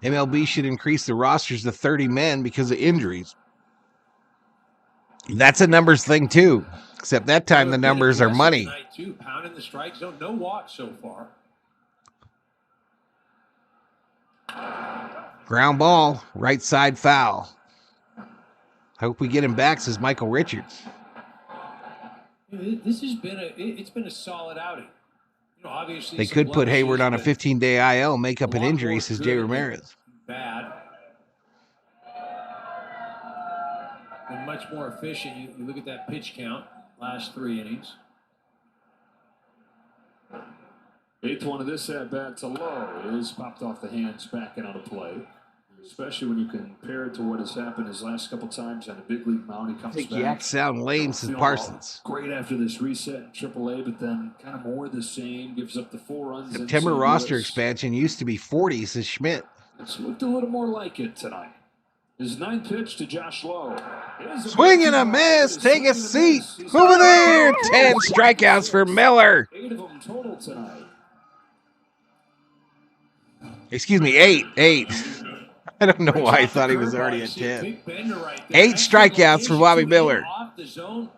MLB should increase the rosters to 30 men because of injuries. That's a numbers thing too, except that time the numbers are money. Pounding the strike zone, no walks so far. Ground ball, right side foul. Hope we get him back, says Michael Richards. This has been it's been a solid outing. You know, obviously they could put Hayward on a 15-day IL, make up an injury, says Jay Ramirez. Bad. And much more efficient. You look at that pitch count, last 3 innings. 8th one of this at-bat to low is popped off the hands back and out of play. Especially when you compare it to what has happened his last couple times on a big league mound. He comes back. Yak sound lame, says Parsons. Great after this reset in AAA, but then kind of more the same. Gives up the 4 runs. September roster expansion used to be 40, says Schmidt. It's looked a little more like it tonight. His 9th pitch to Josh Lowe. Swing and a miss. Take a seat. Over there. 10 strikeouts for Miller. 8 of them total tonight. Excuse me, 8. I don't know why I thought he was already at 10. 8 strikeouts for Bobby Miller. Off the zone.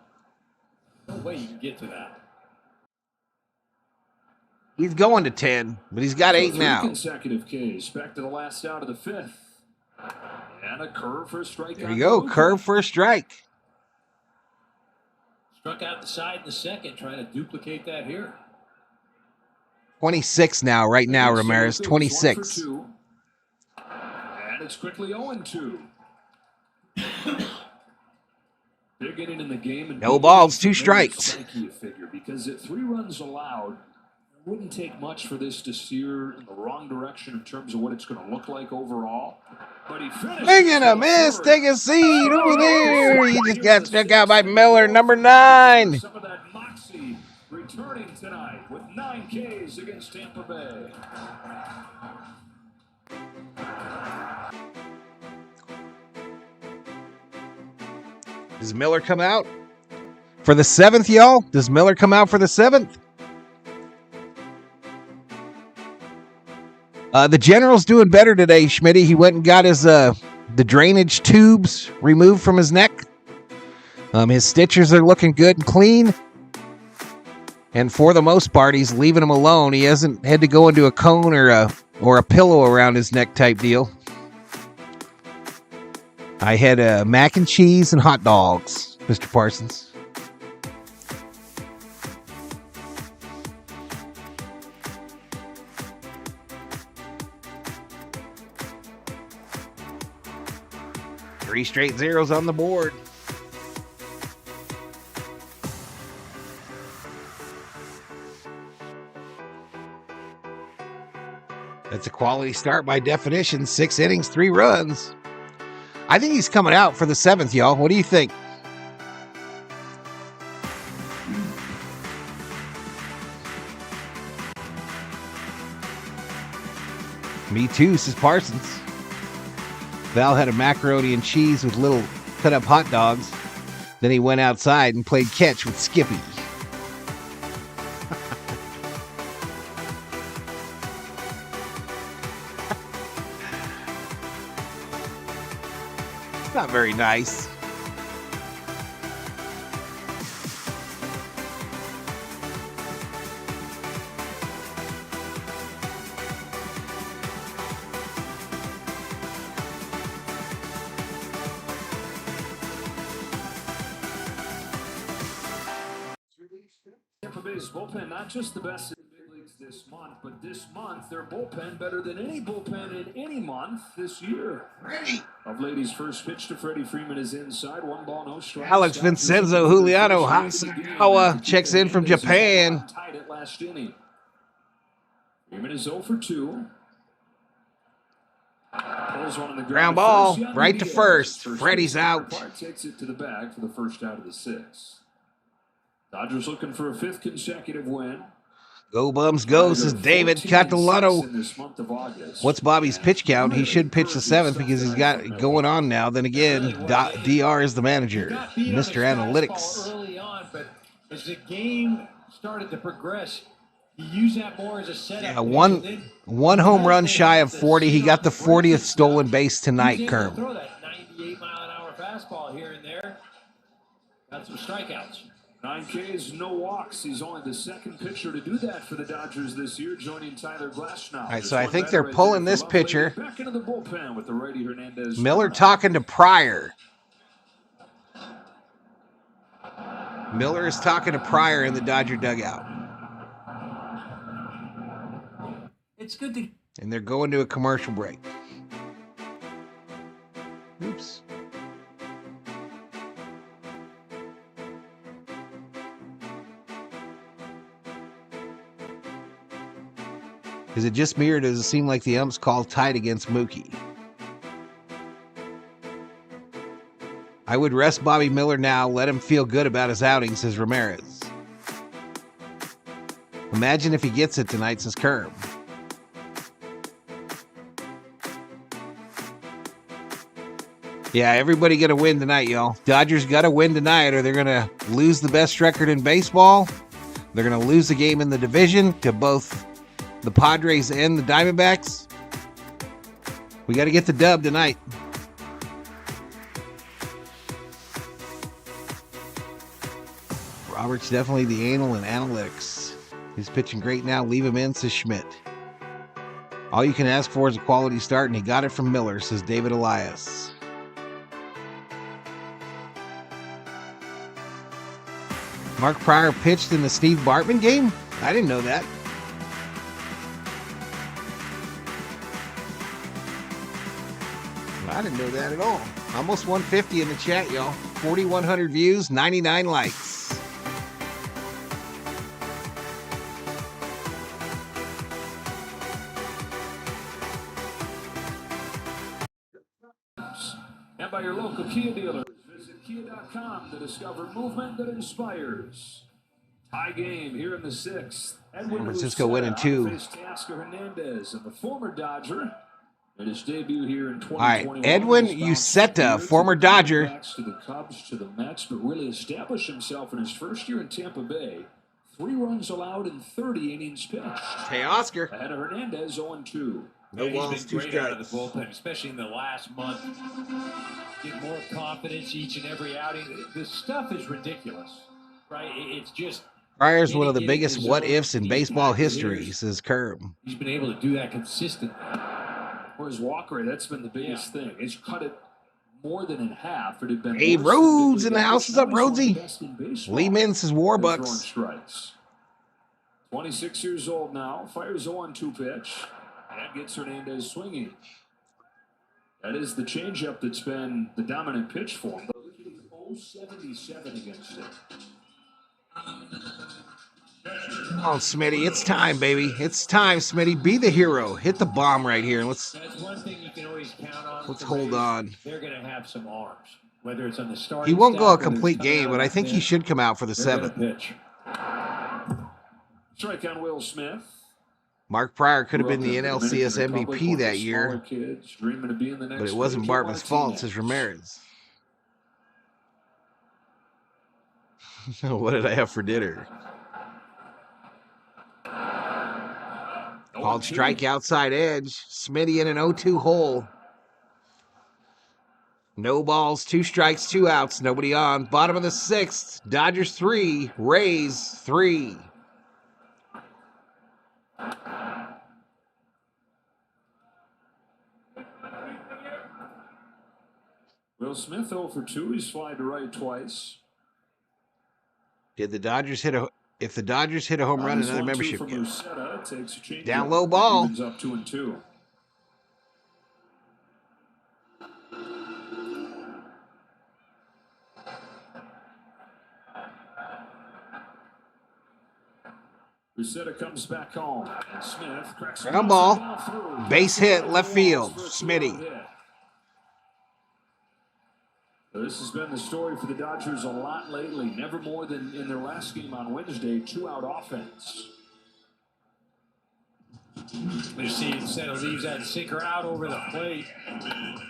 No way you can get to that. He's going to 10, but he's got 8 now. 3 consecutive Ks. Back to the last out of the 5th. And a curve for a strike. There you go, curve for a strike. Struck out the side in the 2nd, trying to duplicate that here. 26 now, right now, Ramirez. 26. And it's quickly 0-2. They're getting in the game. And no balls, 2 strikes. Figure because at 3 runs allowed, Wouldn't take much for this to steer in the wrong direction in terms of what it's going to look like overall. But he finished. Making a miss. Take a seat over there. He just got struck out by Miller, number 9. Some of that moxie returning tonight with 9 Ks against Tampa Bay. Does Miller come out for the 7th, y'all? Does Miller come out for the 7th? The General's doing better today, Schmitty. He went and got his the drainage tubes removed from his neck. His stitches are looking good and clean. And for the most part, he's leaving him alone. He hasn't had to go into a cone or a pillow around his neck type deal. I had mac and cheese and hot dogs, Mr. Parsons. Three straight zeros on the board. That's a quality start by definition. 6 innings, 3 runs. I think he's coming out for the 7th, y'all. What do you think? Me too, says Parsons. Val had a macaroni and cheese with little cut up hot dogs. Then he went outside and played catch with Skippy. It's not very nice. Tampa Bay's bullpen, not just the best in the big leagues this month, but this month, their bullpen better than any bullpen in any month this year. Of ladies' first pitch to Freddy. Freeman is inside. 1 ball, no strikes. Alex Vincenzo Juliano Hasakawa checks in from Japan. Tied at last inning. Freeman is 0 for 2. Pulls one on the Ground ball, right to first. Freddy's out. Takes it to the bag for the first out of the 6. Dodgers looking for a 5th consecutive win. Go Bums go, says David Catalano. What's Bobby's pitch count? He should pitch the 7th because he's got it going on now. Then again, DR is the manager, Mr. Analytics. Early on, but as the game started to progress, he used that more as a setup. Yeah, one home run shy of 40. He got the 40th stolen base tonight, Kerm. Throw that 98-mile-an-hour fastball here and there. Got some strikeouts. 9 Ks, no walks. He's only the 2nd pitcher to do that for the Dodgers this year, joining Tyler Glasnow. All right, so I think they're pulling this pitcher. Back into the bullpen with the righty Hernandez. Miller talking to Pryor. Miller is talking to Pryor in the Dodger dugout. It's good to... And they're going to a commercial break. Oops. Is it just me or does it seem like the umps called tight against Mookie? I would rest Bobby Miller now, let him feel good about his outing, says Ramirez. Imagine if he gets it tonight, says Kerm. Yeah, everybody got to win tonight, y'all. Dodgers got to win tonight or they're going to lose the best record in baseball. They're going to lose the game in the division to both the Padres and the Diamondbacks. We got to get the dub tonight. Robert's definitely the anal in analytics. He's pitching great now. Leave him in, says Schmidt. All you can ask for is a quality start, and he got it from Miller, says David Elias. Mark Pryor pitched in the Steve Bartman game? I didn't know that. I didn't know that at all. Almost 150 in the chat, y'all. 4,100 views, 99 likes. Kia dealers. Visit Kia.com to discover movement that inspires. Tie game here in the 6th. San Francisco winning 2. Kik'e Hernandez, and the former Dodger. In his debut here in 2021. All right, Edwin Uceta, former Dodger. To the Cubs, to the Mets, but really established himself in his first year in Tampa Bay. 3 runs allowed in 30 innings pitched. Hey, Oscar. Ahead of Hernandez, 0-2. No balls, he's been 2 great strikes. out of the bullpen, especially in the last month. Get more confidence each and every outing. The stuff is ridiculous, right? It's just. Pryor's one of the biggest what-ifs in baseball history, says Curb. He's been able to do that consistently. For his walk rate, that's been the biggest thing. He's cut it more than in half. It had been Hey, Rhodes in the house. Is up, Rhodesy? Lee Mintz is Warbucks. 26 years old now. Fires 0-2 pitch. That gets Hernandez swinging. That is the changeup that's been the dominant pitch for him. 0-77 against it. Oh, Smitty, it's time, baby. It's time, Smitty. Be the hero. Hit the bomb right here. That's one thing you can always count on. Let's hold on. They're going to have some arms, whether it's on the starting. He won't go a staff, complete game, but I think he should come out for the 7th. Pitch. Strike on Will Smith. Mark Pryor could have been the NLCS MVP that year, but it wasn't Bartman's fault, says Ramirez. What did I have for dinner? Called strike outside edge. Smitty in an 0-2 hole. No balls, 2 strikes, 2 outs. Nobody on. Bottom of the 6th. Dodgers 3. Rays 3. Will Smith 0 for 2. He's flied to right twice. Did the Dodgers hit a? If the Dodgers hit a home run, another membership game. Down low ball. Up 2-2. Uceta comes back home, and Smith cracks ground ball. Base hit, left field. Smitty. This has been the story for the Dodgers a lot lately. Never more than in their last game on Wednesday, 2-out offense. You see, instead of leaves that sinker out over the plate,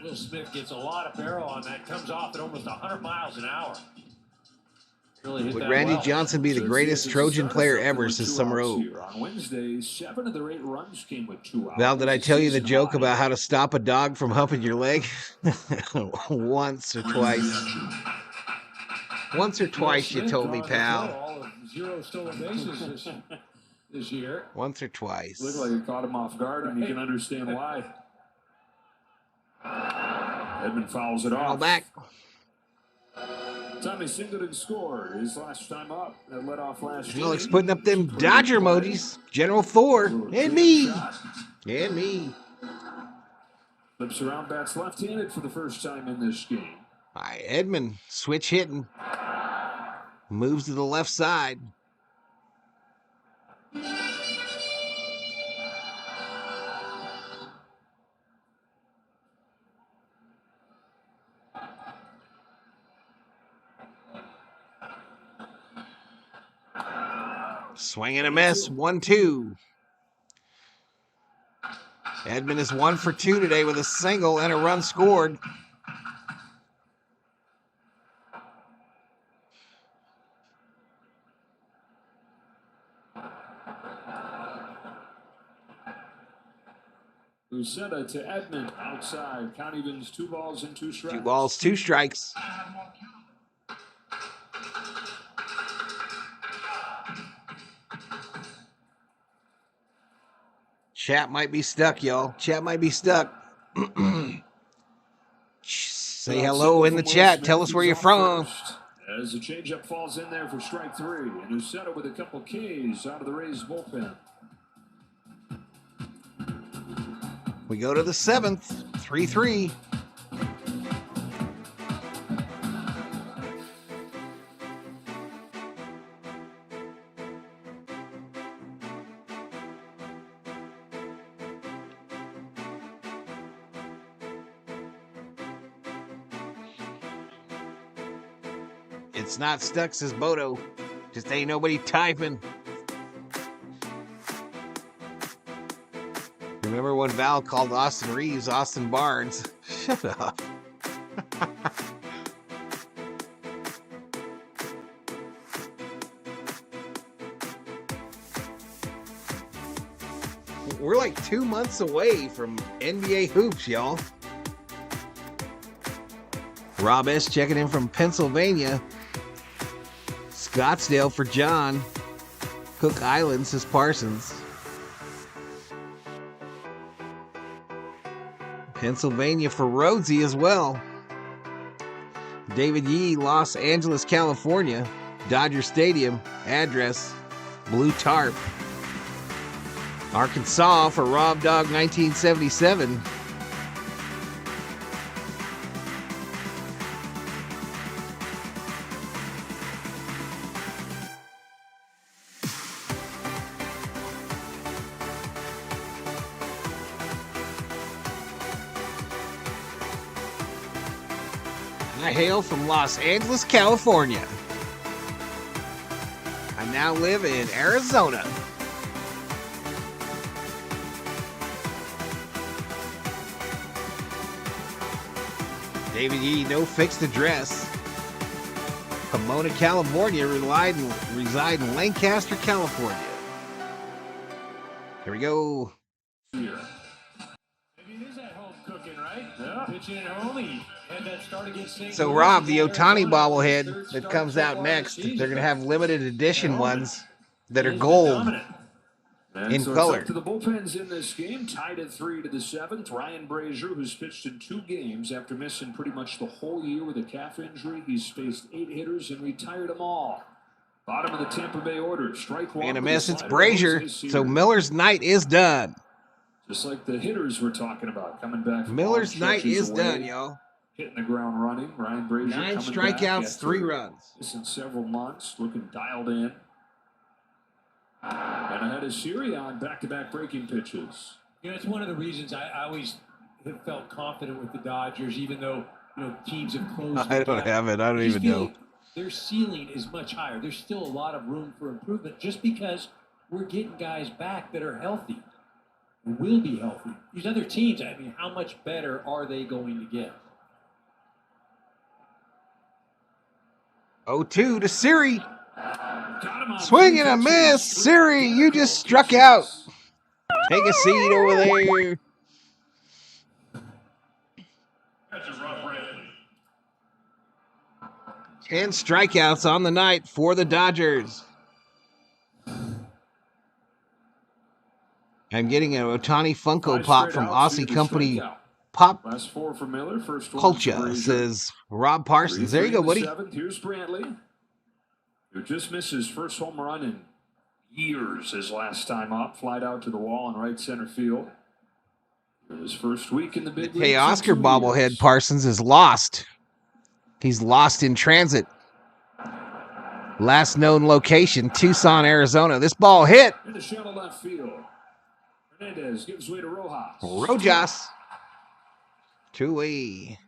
Will Smith gets a lot of barrel on that. Comes off at almost 100 miles an hour. Really hit Would that Randy well. Johnson be the greatest Trojan player ever, says Summer O? On Wednesday, 7 of their 8 runs came with 2 outs. Val, did I tell you the joke about how to stop a dog from humping your leg? Once or twice. Once or twice you told me, pal. All of 0 stolen bases this year. Once or twice. Looked like it caught him off guard, and you can understand why. Edmund fouls it off. All back. Tommy Singleton scored his last time up. That led off last year. Felix putting up them Dodger emojis. General Thor. And me. And me. Flips around, bats left-handed for the first time in this game. All right, Edmund, switch hitting. Moves to the left side. Swing and a miss, 1-2. Edmund is 1 for 2 today with a single and a run scored. Uceta to Edmund outside. Count evens 2 balls and 2 strikes. 2 balls, 2 strikes. Chat might be stuck, y'all. Chat might be stuck. Say hello in the chat. Tell us where you're from. As the changeup falls in there for strike 3. And Uceta with a couple Ks out of the Rays bullpen. We go to the 7th. 3-3. It's not stuck, says Bodo. Just ain't nobody typing. Remember when Val called Austin Reeves Austin Barnes? Shut up. We're like 2 months away from NBA hoops, y'all. Rob S. checking in from Pennsylvania. Scottsdale for John. Cook Island, says Parsons. Pennsylvania for Rhodesy as well. David Yee, Los Angeles, California. Dodger Stadium. Address, Blue Tarp. Arkansas for Rob Dog 1977. I hail from Los Angeles, California. I now live in Arizona. David Yee, no fixed address. Pomona, California, reside in Lancaster, California. Here we go. Maybe it is at home cooking, right? Yeah. Pitching at home, he had that start against St. So, Louis. Rob, the Ohtani bobblehead that comes out next, they're going to have limited edition ones that are gold in so color. It's up to the bullpens in this game, tied at 3 to the 7th. Ryan Brazier, who's pitched in 2 games after missing pretty much the whole year with a calf injury. He's faced 8 hitters and retired them all. Bottom of the Tampa Bay order, strike one. And a miss, it's Brazier. So Miller's night is done. Just like the hitters we're talking about, coming back from Miller's night is away, done, y'all. hitting the ground running. Ryan Brazier 9 coming strikeouts, back 3 runs. In several months, looking dialed in. And ahead of Siri on back-to-back breaking pitches. You know, it's one of the reasons I always have felt confident with the Dodgers, even though, you know, teams have closed. I don't have it. I don't even know. Their ceiling is much higher. There's still a lot of room for improvement just because we're getting guys back that are healthy, will be healthy. These other teams, I mean, how much better are they going to get? 0-2 to Siri. Swing and a miss. Siri, you just struck out. Take a seat over there. 10 strikeouts on the night for the Dodgers. I'm getting an Ohtani Funko Pop from Aussie company Pop Last 4 for Miller. First one Culture, says Rob Parsons. There you go, buddy. Here's Brantley, who just missed his first home run in years. His last time up, flied out to the wall in right center field. His first week in the big leagues. Hey, Oscar bobblehead Parsons is lost. He's lost in transit. Last known location, Tucson, Arizona. This ball hit. In the shallow left field. Hernandez gives way to Rojas. Rojas. 2-way.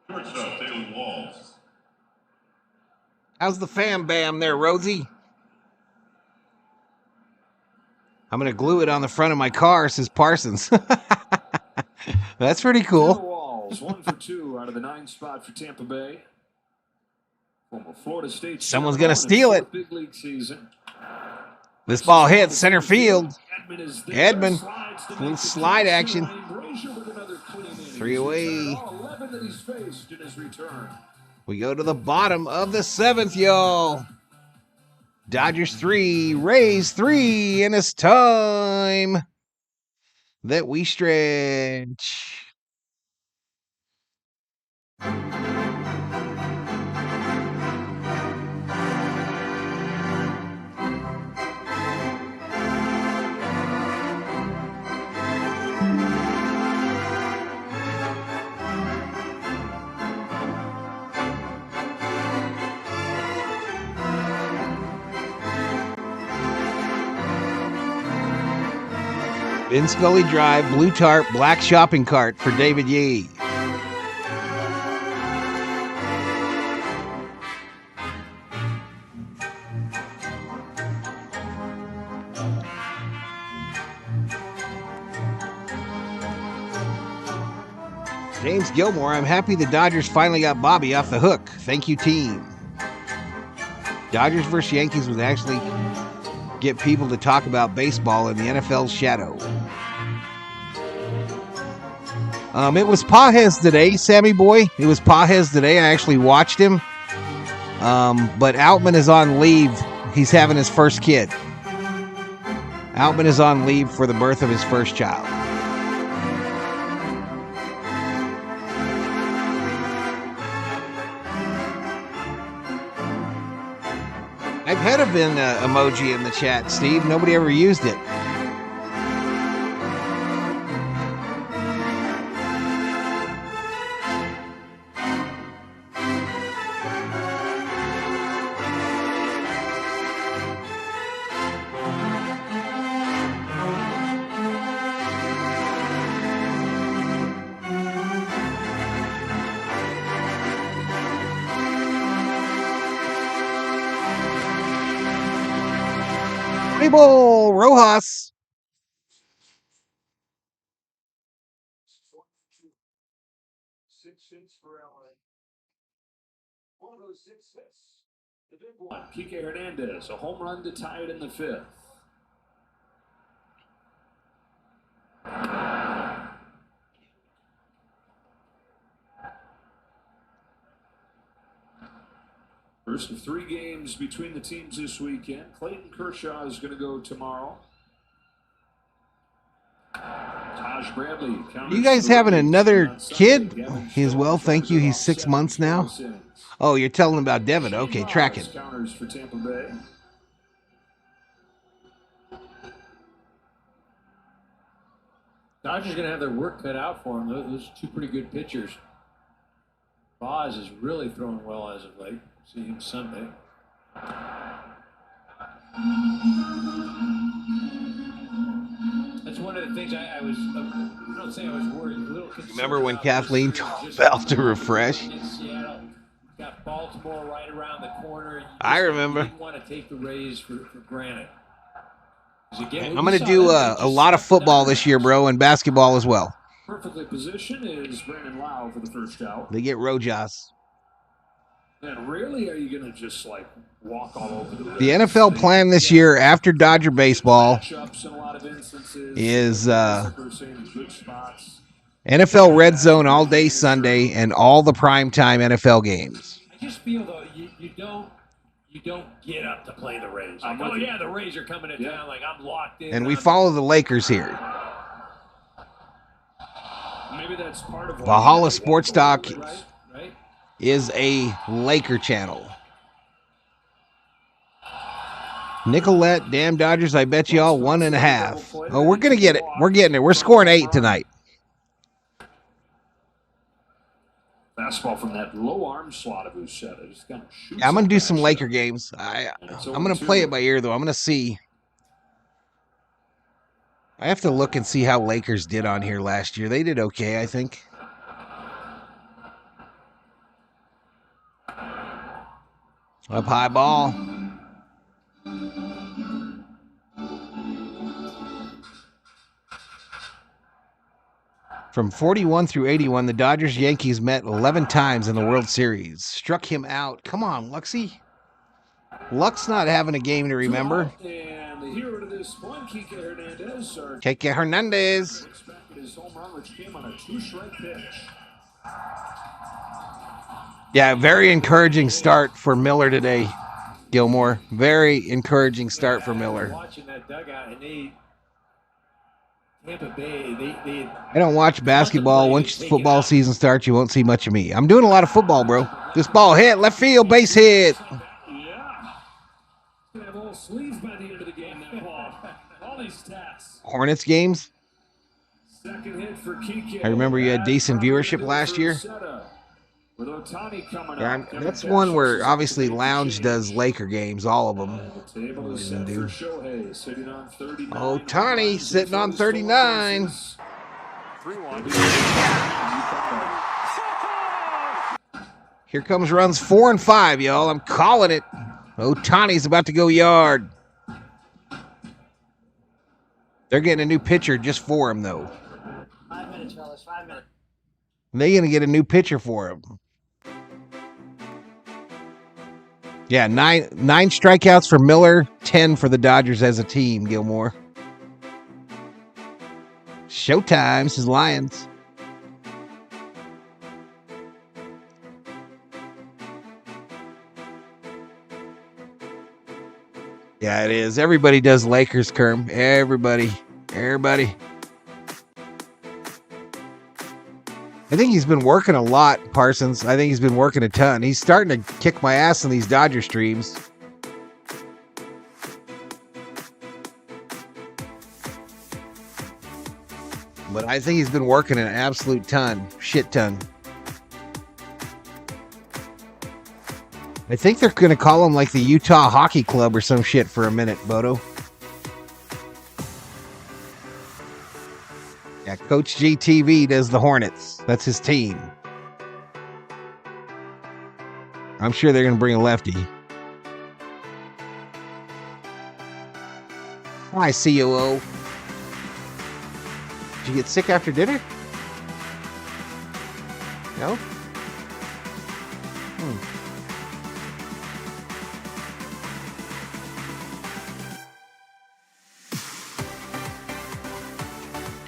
Shortstop Taylor Walls. How's the fam bam there, Rosie? I'm going to glue it on the front of my car, says Parsons. That's pretty cool. Walls, 1 for 2 out of the 9 spot for Tampa Bay. Former Florida State. Someone's going to steal it. Big league season. This ball hits center field. Edmund. Little slide action. 3 away. We go to the bottom of the 7th, y'all. Dodgers 3, Rays 3, and it's time that we stretch. In Scully Drive, blue tarp, black shopping cart for David Yee. James Gilmore, I'm happy the Dodgers finally got Bobby off the hook. Thank you, team. Dodgers versus Yankees would actually get people to talk about baseball in the NFL's shadow. It was Pajes today, Sammy boy. It was Pajes today. I actually watched him. But Outman is on leave. He's having his first kid. Outman is on leave for the birth of his first child. I've had a bin emoji in the chat, Steve. Nobody ever used it. Ball, Rojas. Kik'e Hernandez, a home run to tie it in the 5th. First of 3 games between the teams this weekend. Clayton Kershaw is going to go tomorrow. Taj Bradley. You guys having another kid? He's well, thank you. He's 6 months now. Oh, you're telling about Devin. Okay, track it. Counters for Tampa Bay. Dodgers going to have their work cut out for them. Those are 2 pretty good pitchers. Boz is really throwing well as of late. See him Sunday. That's one of the things I was, I don't say I was worried, a little concerned. Remember when Kathleen told Val to refresh? Seattle, got Baltimore right around the corner. I remember. You didn't want to take the Rays for granted. Again, I'm going to do a lot of football this year, bro, and basketball as well. Perfectly positioned is Brandon Lau for the first out. They get Rojas. And really, are you going to just like walk all over the NFL plan this year after Dodger baseball is NFL Red Zone all day Sunday and all the primetime NFL games. I just feel though you don't get up to play the Rays. Like, oh yeah, the Rays are coming to town. Like I'm locked in. And we follow the Lakers here. Maybe that's part of Valhalla Sports Talk is a Laker channel. Nicolette, damn Dodgers, I bet y'all 1.5. Oh, we're going to get it. We're getting it. We're scoring 8 tonight. Fastball from that low arm slot of Uceta. Just kind of shoots. I'm going to do some Laker games. I'm going to play it by ear, though. I'm going to see. I have to look and see how Lakers did on here last year. They did okay, I think. Up high ball. From 41 through 81, the Dodgers-Yankees met 11 times in the World Series. Struck him out. Come on, Luxie. Luck's not having a game to remember. And the hero to this one, Kik'e Hernandez. Kik'e Hernandez. His home run, which came on a 2-strike pitch. Yeah, very encouraging start for Miller today, Gilmore. Very encouraging start for Miller. Watching that dugout, and Tampa Bay, I don't watch basketball. Once football season starts, you won't see much of me. I'm doing a lot of football, bro. This ball hit, left field, base hit. Yeah. Gonna have a little sleeve by the end of the game, that ball. All these stats. Hornets games. Second hit for Kik'e. I remember you had decent viewership last year. With Ohtani coming Yeah, up. that's one where obviously Lounge does Laker games, all of them. The table is set for Shohei, sitting on 39. Ohtani sitting on 39. 3-1. Here comes runs 4 and 5, y'all. I'm calling it. Ohtani's about to go yard. They're getting a new pitcher just for him, though. 5 minutes, fellas. 5 minutes. They're going to get a new pitcher for him. Yeah, nine strikeouts for Miller, 10 for the Dodgers as a team, Gilmore. Showtime, this is Lions. Yeah, it is. Everybody does Lakers, Kerm. Everybody. I think he's been working a lot, Parsons. I think he's been working a ton. He's starting to kick my ass in these Dodger streams. But I think he's been working an absolute ton. Shit ton. I think they're going to call him like the Utah Hockey Club or some shit for a minute, Bodo. Yeah, Coach GTV does the Hornets. That's his team. I'm sure they're going to bring a lefty. Hi, COO. Did you get sick after dinner? No?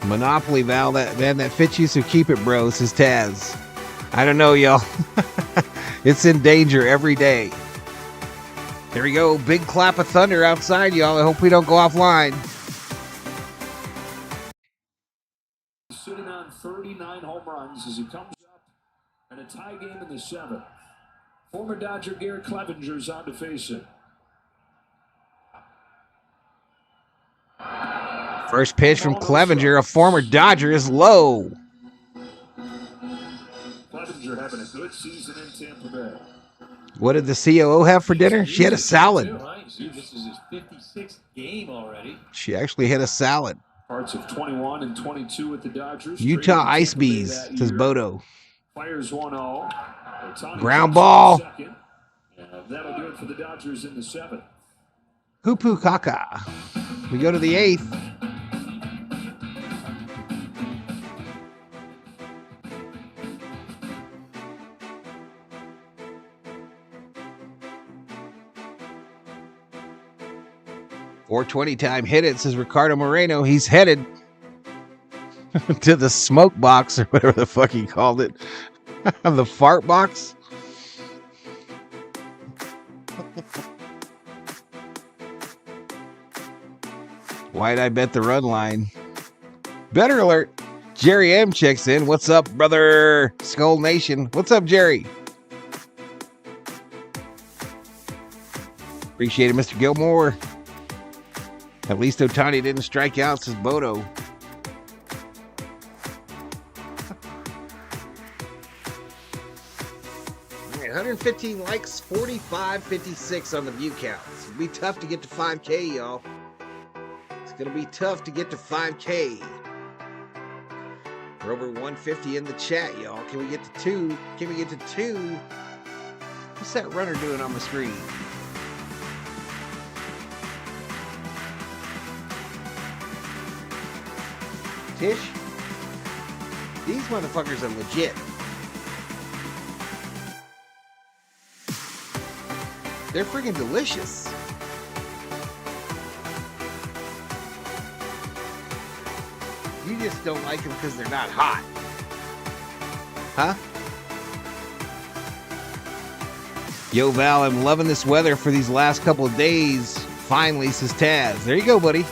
Monopoly, Val, that fits you, so keep it, bro, says Taz. I don't know, y'all. It's in danger every day. There we go. Big clap of thunder outside, y'all. I hope we don't go offline. Sitting on 39 home runs as he comes up in a tie game in the 7th. Former Dodger Garrett Clevenger's on to face him. First pitch from Clevenger, a former Dodger, is low. Clevenger having a good season in Tampa Bay. What did the COO have for dinner? She had a salad. This is his 56th game already. She actually had a salad. Parts of 21 and 22 with the Dodgers. Utah Ice Bees, says Bodo. Fires 1-0. Ground ball. That'll do it for the Dodgers in the 7th. Hoopu Kaka. We go to the 8th. .420 time hit it, says Ricardo Moreno. He's headed to the smoke box or whatever the fuck he called it. The fart box. Why'd I bet the run line? Better alert. Jerry M checks in. What's up, brother? Skull Nation. What's up, Jerry? Appreciate it, Mr. Gilmore. At least Ohtani didn't strike out, says Bodo. 115 likes, 45.56 on the view count. It'll be tough to get to 5K, y'all. It's going to be tough to get to 5K. We're over 150 in the chat, y'all. Can we get to 2? Can we get to 2? What's that runner doing on the screen? Tish? These motherfuckers are legit. They're freaking delicious. You just don't like them because they're not hot. Huh? Yo, Val, I'm loving this weather for these last couple of days. Finally, says Taz. There you go, buddy.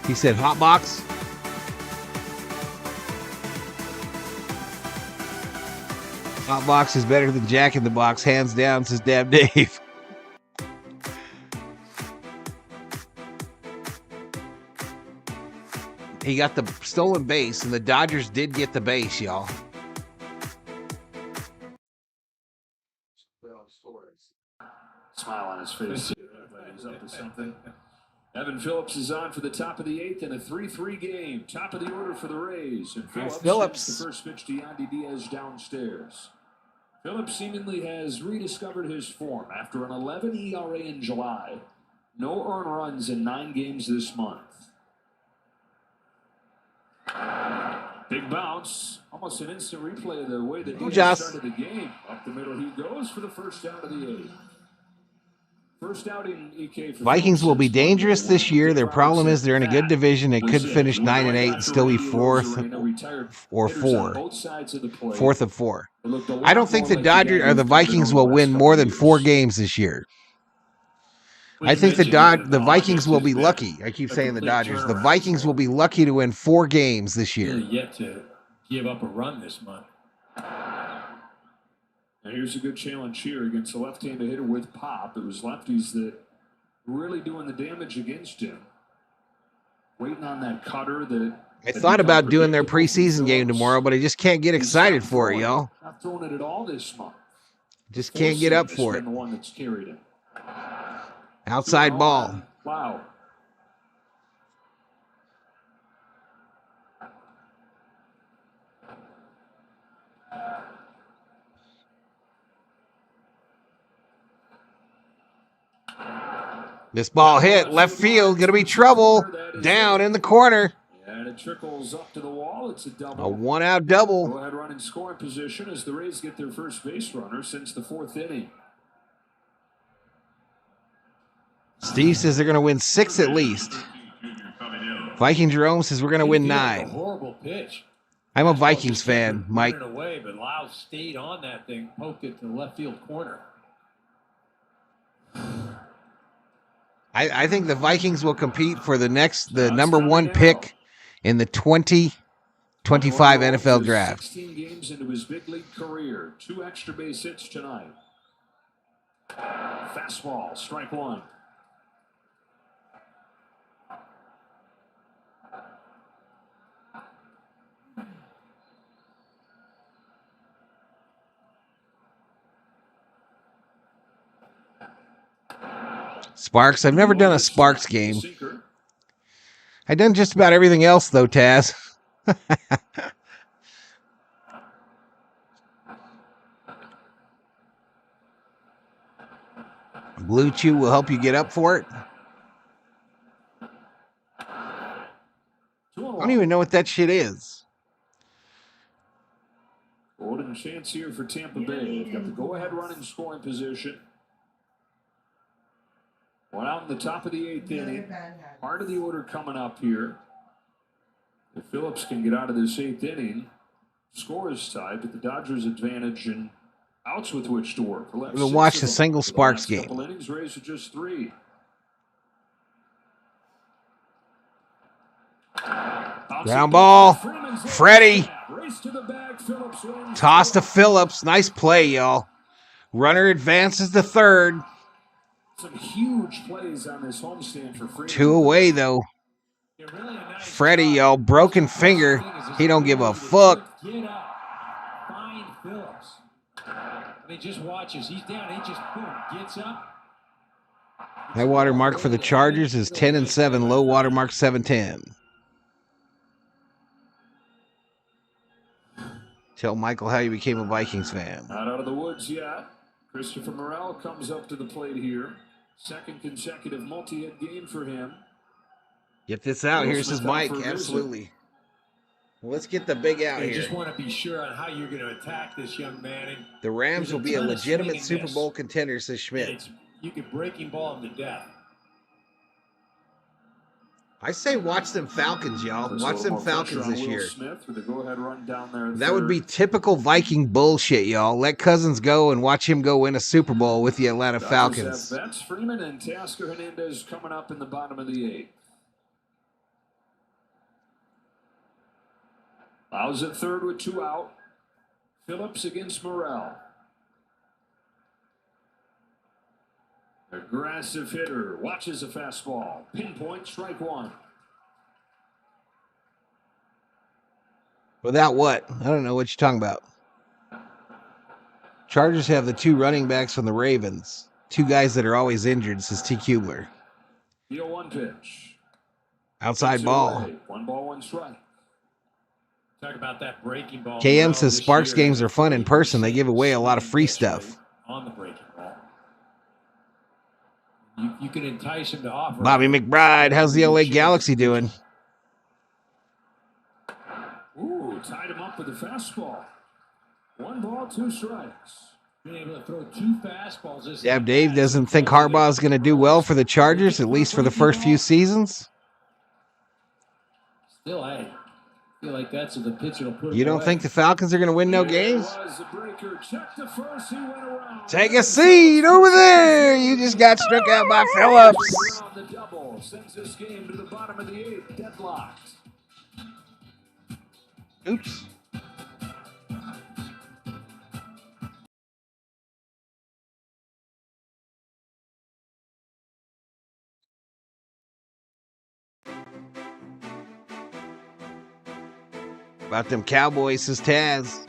He said hot box. Hot box is better than Jack in the Box, hands down, says Dab Dave. He got the stolen base, and the Dodgers did get the base, y'all. Smile on his face. He's up to something. Evan Phillips is on for the top of the 8th in a 3-3 game. Top of the order for the Rays. And Phillips the first pitch to Yandy Diaz downstairs. Phillips seemingly has rediscovered his form after an 11 ERA in July. No earned runs in 9 games this month. Big bounce. Almost an instant replay of the way that Diaz started the game. Up the middle he goes for the first out of the 8th. First outing, EK for Vikings will be dangerous this year. Their problem is they're in a good division. It could finish 9-8 and still be fourth or fourth of 4. I don't think the Dodgers or the Vikings will win more than 4 games this year. I think the Vikings will be lucky. I keep saying the Dodgers. The Vikings will be lucky to win 4 games this year. Yet to give up a run this month. And here's a good challenge here against a left-handed hitter with pop. It was lefties that really doing the damage against him. Waiting on that cutter that... I thought about doing their preseason game tomorrow, but I just can't get excited for it, y'all. Not throwing it at all this month. Just can't get up for it. The one that's carried it. Outside ball. Wow. This ball hit left field, gonna be trouble. Down in the corner. And it trickles up to the wall. It's a double. A 1-out double. Go ahead, run in scoring position as the Rays get their first base runner since the 4th inning. Steve says they're gonna win 6 at least. Viking Jerome says we're gonna win 9. Horrible pitch. I'm a Vikings fan, Mike. Away, but Lau stayed on that thing, poked it to the left field corner. I think the Vikings will compete for the number 1 pick in the 2025 NFL draft. 16 games into his big league career. 2 extra base hits tonight. Fastball, strike 1. Sparks. I've never done a Sparks game. I've done just about everything else, though, Taz. Blue Chew will help you get up for it. I don't even know what that shit is. Golden chance here for Tampa Bay. They've got the go-ahead run in scoring position. One out in the top of the 8th inning. Part of the order coming up here. If Phillips can get out of this 8th inning, score is tied, but the Dodgers advantage and outs with which to work. We'll watch the single Sparks game. Couple innings, Rays are just 3. Ground ball. Freddy. Toss to Phillips. Nice play, y'all. Runner advances to third. Some huge plays on this homestand for Freeman. 2 away, though. Freddy, y'all, broken finger. He don't give a fuck. Get up. Find Phillips. I mean, just watch as he's down. He just, boom, gets up. High water mark for the Chargers is 10-7. Low water mark 7-10. Tell Michael how you became a Vikings fan. Not out of the woods yet. Christopher Morel comes up to the plate here. Second consecutive multi-hit game for him. Get this out. Here's his mic. Absolutely. Well, let's get the big out here. You just want to be sure on how you're going to attack this young man. And the Rams will be a legitimate Super Bowl contender, says Schmidt. You can breaking ball him to death. I say watch them Falcons, y'all. Watch them Falcons this year. That would be typical Viking bullshit, y'all. Let Cousins go and watch him go win a Super Bowl with the Atlanta Falcons. That's Freeman and Kik'e Hernandez coming up in the bottom of the 8th. Lau's at third with 2 out. Phillips against Morel. Aggressive hitter. Watches a fastball. Pinpoint, strike 1. Without what? I don't know what you're talking about. Chargers have the 2 running backs from the Ravens. two guys that are always injured, says T. Kubler. The 0-1 pitch. Outside ball. 1 ball, 1 strike. Talk about that breaking ball. KM says Sparks games are fun in person. They give away a lot of free stuff. On the breaking ball. You can entice him to offer. Bobby McBride, how's the LA Galaxy doing? Ooh, tied him up with a fastball. 1 ball, 2 strikes. Being able to throw 2 fastballs. Yeah, Dave doesn't think Harbaugh is going to do well for the Chargers, at least for the first few seasons. Still, I feel like that's the pitch that'll put. You don't think the Falcons are going to win no games? Take a seat over there. You just got struck out by Phillips. The double sends this game to the bottom of the 8th, deadlocked. Oops. About them Cowboys, says Taz.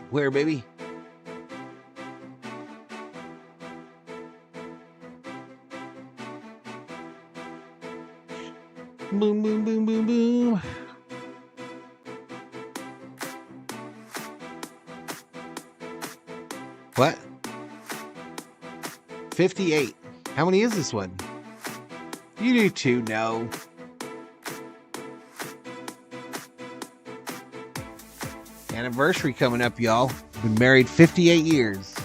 Where, baby? Boom, boom, boom, boom, boom. What? 58. How many is this one? You do too, no. Anniversary coming up, y'all. Been married 58 years.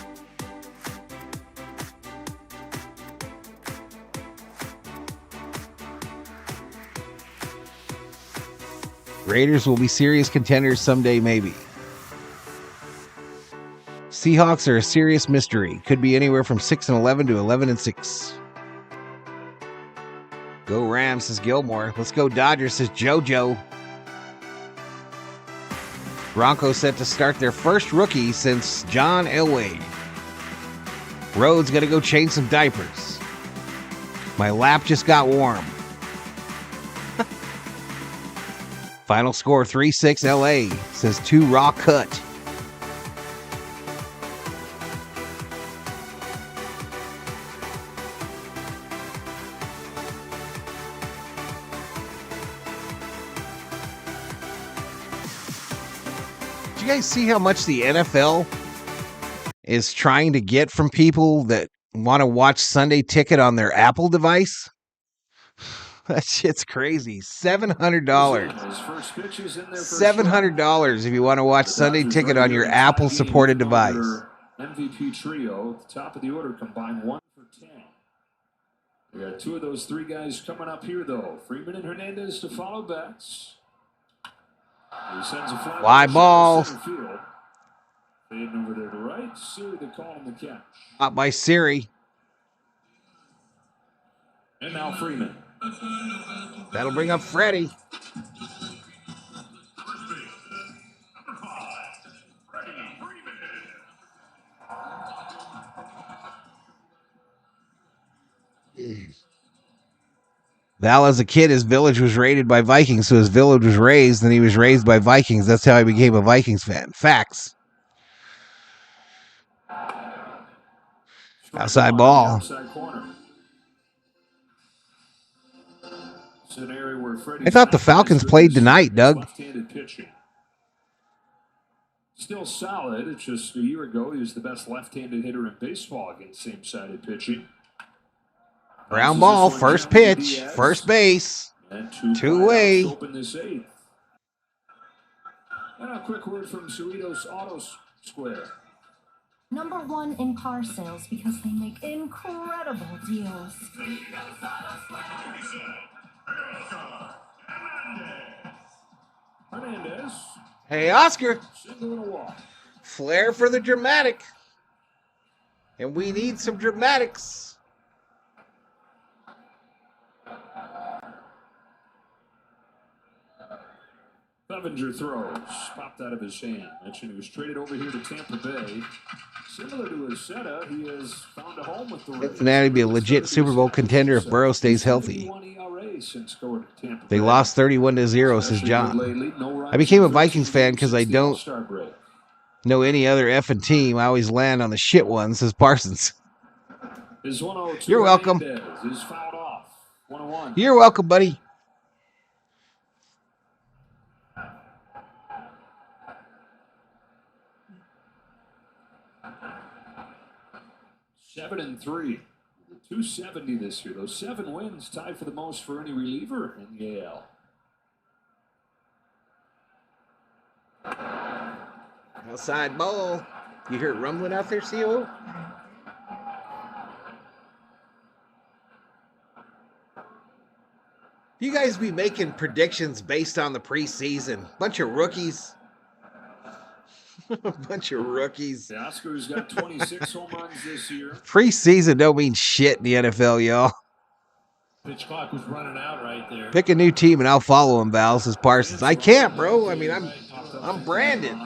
Raiders will be serious contenders someday, maybe. Seahawks are a serious mystery. Could be anywhere from 6-11 to 11-6. Go Rams, says Gilmore. Let's go Dodgers, says JoJo. Broncos set to start their first rookie since John Elway. Rhodes got to go change some diapers. My lap just got warm. Final score 3-6 LA, says 2 raw cut. Did you guys see how much the NFL is trying to get from people that want to watch Sunday Ticket on their Apple device? That shit's crazy. $700. $700 if you want to watch Sunday Ticket on your Apple-supported device. MVP trio at the top of the order combined 1 for 10. We got 2 of those 3 guys coming up here, though. Freeman and Hernandez to follow bats. He sends a fly ball. Fading over there to right. Siri the call on the catch. Out by Siri. And now Freeman. That'll bring up Freddy. Val, as a kid, his village was raided by Vikings, so his village was raised, and he was raised by Vikings. That's how he became a Vikings fan. Facts. Outside ball. I thought the Falcons played tonight, Doug. Still solid. It's just a year ago he was the best left-handed hitter in baseball against same-sided pitching. Ground ball, first pitch, first base, 2-way. Open this 8th. And a quick word from Cerritos Auto Square. #1 in car sales because they make incredible deals. Hernandez. Hey, Oscar. Single and a walk. Flair for the dramatic. And we need some dramatics. Clevenger throws. Popped out of his hand. Mentioned he was traded over here to Tampa Bay. Similar to Aceta, he has found a home with the Rays. Cincinnati be a legit Super Bowl contender if Burrow stays healthy. They lost 31-0, says John. I became a Vikings fan because I don't know any other effing team. I always land on the shit ones, says Parsons. You're welcome. Is fouled off. 1-1. You're welcome, buddy. Seven and 3. 270 this year. Those 7 wins tied for the most for any reliever in the AL. Outside ball. You hear it rumbling out there, CO? You guys be making predictions based on the preseason. Bunch of rookies. Bunch of rookies. The Oscars got 26 home runs this year. Preseason don't mean shit in the NFL, y'all. Pitch clock was running out right there. Pick a new team and I'll follow him, Val, says Parsons. I can't, bro. I mean, I'm branded.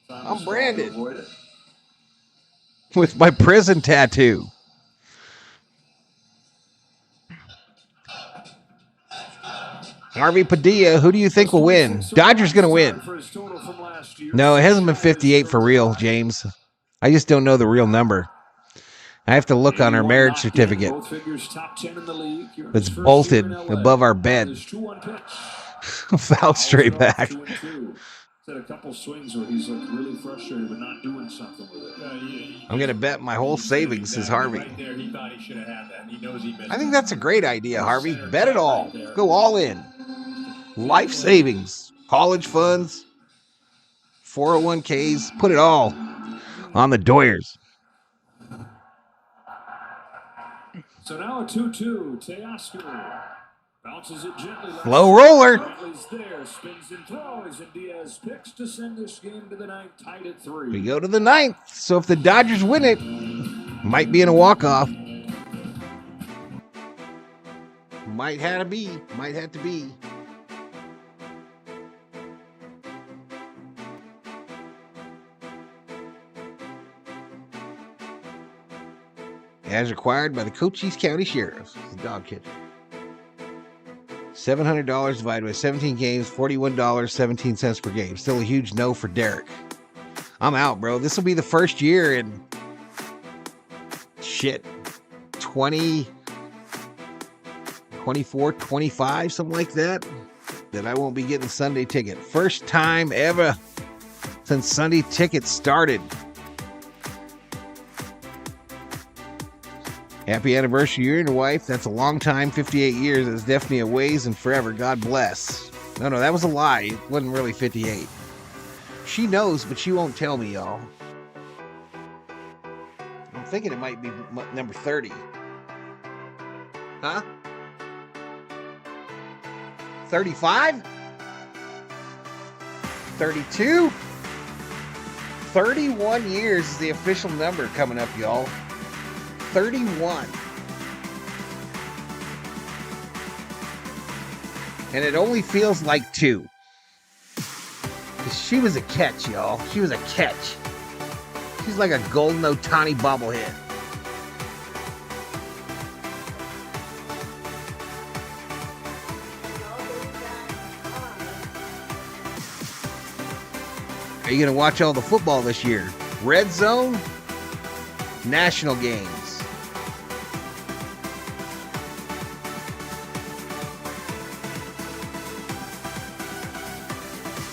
I'm branded with my prison tattoo. Harvey Padilla, who do you think will win? Dodgers going to win. No, it hasn't been 58 for real, James. I just don't know the real number. I have to look on our marriage certificate. It's bolted above our bed. Foul straight back. Had a couple swings where he's like really frustrated with not doing something with it. I'm gonna bet my whole savings, says Harvey. Right there, he thought he should have had that. He knows he missed I think that's a great idea, Harvey. Bet it all. Go all in. Life savings, college funds, 401ks. Put it all on the Doyers. So now a 2-2. Teoscar bounces it gently. Low roller. There, spins and throws, and Diaz picks to send this game to the 9th, tied at 3. We go to the 9th. So if the Dodgers win it, might be in a walk-off. Might have to be. Might have to be. As required by the Cochise County Sheriffs, the dog catcher. $700 divided by 17 games, $41.17 per game. Still a huge no for Derek. I'm out, bro. This will be the first year in 20, 24, 25, something like that I won't be getting Sunday ticket. First time ever since Sunday ticket started. Happy anniversary, you and your wife. That's a long time, 58 years. It's definitely a ways and forever. God bless. No, that was a lie. It wasn't really 58. She knows, but she won't tell me, y'all. I'm thinking it might be number 30. Huh? 35? 32? 31 years is the official number coming up, y'all. 31. And it only feels like 2. She was a catch, y'all. She was a catch. She's like a golden Ohtani bobblehead. Are you going to watch all the football this year? Red Zone? National games.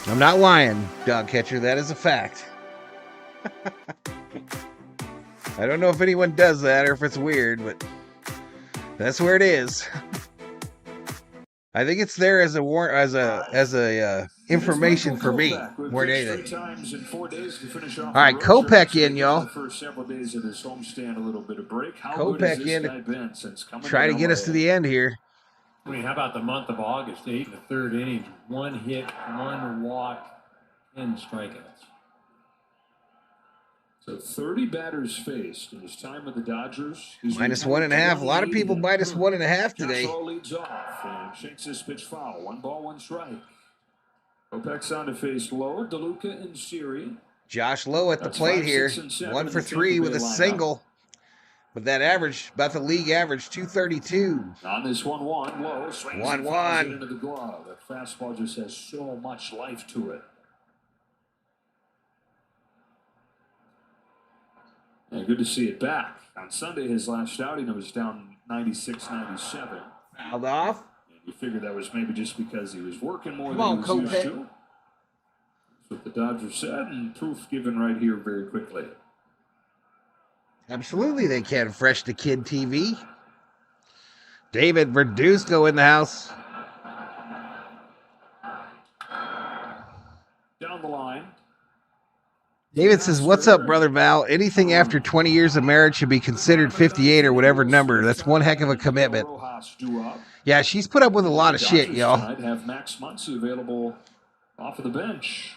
I'm not lying, dog catcher. That is a fact. I don't know if anyone does that or if it's weird, but that's where it is. I think it's there as a information for me more than anything. All right, Kopech in, y'all. Kopech in. Try to get us to the end here. I mean, how about the month of August? 8 1/3 innings, 1 hit, 1 walk, 10 strikeouts. So 30 batters faced in his time with the Dodgers. Minus 1.5. A lot of people minus 1.5 today. Leads off and shakes this pitch foul. 1 ball, 1 strike. Kopech's on to face Lowe, DeLuca, and Siri. Josh Lowe at the plate here. 1 for 3 with a single. But that average, about the league average, 232. On this 1-1, Lowe swings 1-1 into the glove. That fastball just has so much life to it. And good to see it back. On Sunday, his last outing, it was down 96-97. Fouled off. And you figured that was maybe just because he was working more Come than on, he was Kobe. used to. That's what the Dodgers said, and proof given right here very quickly. Absolutely, they can. Fresh to Kid TV. David Verduzco in the house. Down the line. David says, "What's up, brother Val? Anything after 20 years of marriage should be considered 58 or whatever number. That's one heck of a commitment." Yeah, she's put up with a lot of shit, y'all. Have Max Muncy available off of the bench.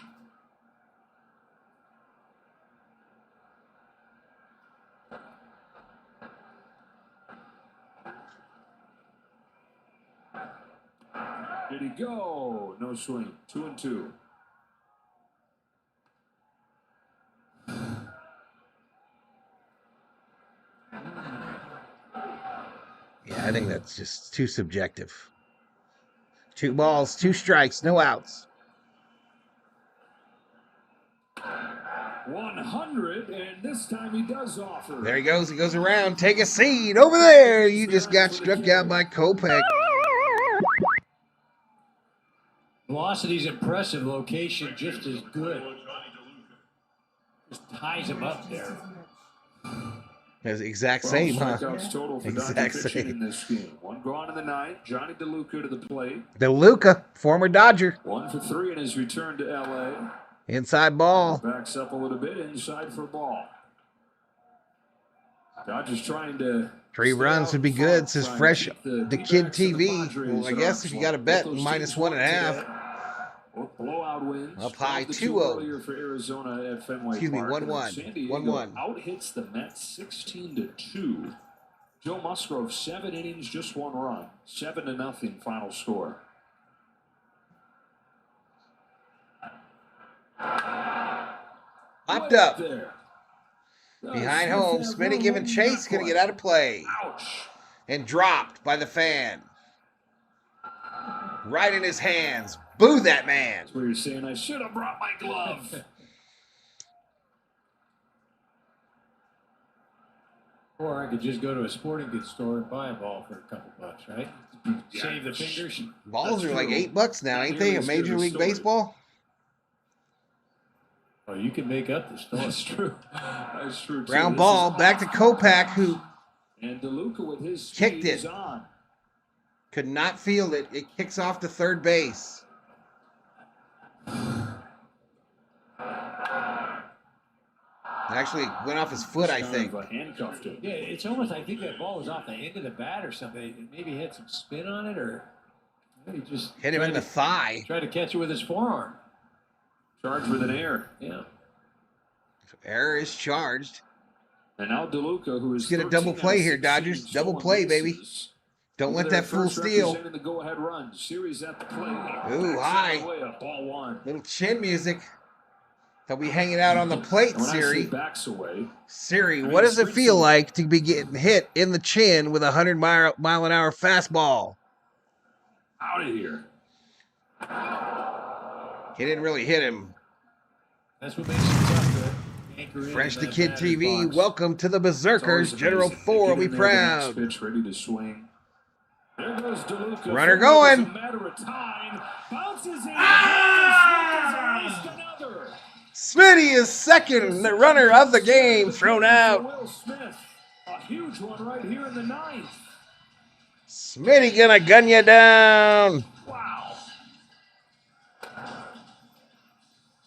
Did he go? No swing. 2-2. Yeah, I think that's just too subjective. 2 balls, 2 strikes, no outs. 100, and this time he does offer. There he goes. He goes around. Take a seat over there. You just got struck out by Kopech. Velocity's impressive. Location just as good. Just ties him up there. That's the exact same, huh? Total for Exact same. In same. this game. 1 gone in the 9th. Johnny DeLuca to the plate. DeLuca, former Dodger. 1 for 3 in his return to LA. Inside ball. Backs up a little bit inside for ball. Dodgers trying to 3 runs would be good, says Fresh the Kid TV. Well, I guess if you got a bet, -1.5. Both blowout wins. Up high, 2-0. Earlier for Arizona at Fenway Excuse me, Park. 1-1. San Diego 1-1. Out-hits the Mets 16-2. Joe Musgrove, 7 innings, just 1 run. 7-0 final score. Popped up. There. Behind home, Smitty giving chase, going to get out of play. Ouch. And dropped by the fan. Right in his hands. Boo that man. That's where you're saying, I should have brought my glove. Or I could just go to a sporting goods store and buy a ball for a couple bucks, right? Save the fingers. Balls are like $8 now, ain't they? A Major League Baseball? Oh, you can make up the store. That's true. That's true. Too. Ground ball back to Kopech, who and DeLuca with his kicked it. On. Could not field it. It kicks off to third base. Actually, went off his foot, I think. Handcuffed him. Yeah, it's almost, I think that ball was off the end of the bat or something. It maybe had some spin on it, or he just hit him in the thigh. Tried to catch it with his forearm. Charged with an error. Yeah. So error is charged. And now DeLuca, who is Let's get a double play here, Dodgers. Double play, baby. Don't let that fool steal. The go-ahead run. Series at the plate. Ooh, high. Ball 1. Little chin music. They'll be hanging out on the plate, Siri. Backs away. Siri, what does it feel like to be getting hit in the chin with a 100-mile-an-hour fastball? Out of here. He didn't really hit him. That's what makes it tough to anchor in. Fresh to Kid TV. Box. Welcome to the Berserkers. General 4 will be proud. Pitch ready to swing. There goes DeLuca. Runner going. A matter of time. Bounces in. Smitty is second, the runner of the game, thrown out. Will Smith, a huge one right here in the 9th. Smitty gonna gun you down. Wow.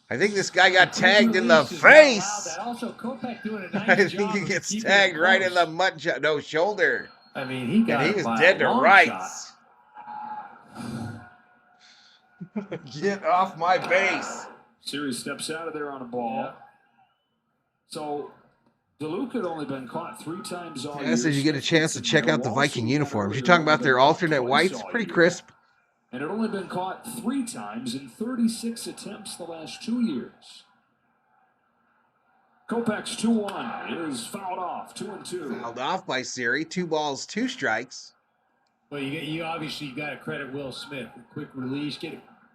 I think this guy got tagged in the face. Also, Kopech doing a nice I think he gets tagged right in the mud shot. No, shoulder. I mean, he got and he was dead to rights. Get off my base. Series steps out of there on a ball. Yeah. So, DeLuca had only been caught 3 times all year. That says you get a chance to check out the Viking uniforms. You're talking about their alternate whites? Pretty crisp. And had only been caught 3 times in 36 attempts the last 2 years. Kopech's 2-1 is fouled off, 2-2. Fouled off by Siri. 2 balls, 2 strikes. Well, you obviously got to credit Will Smith. A quick release,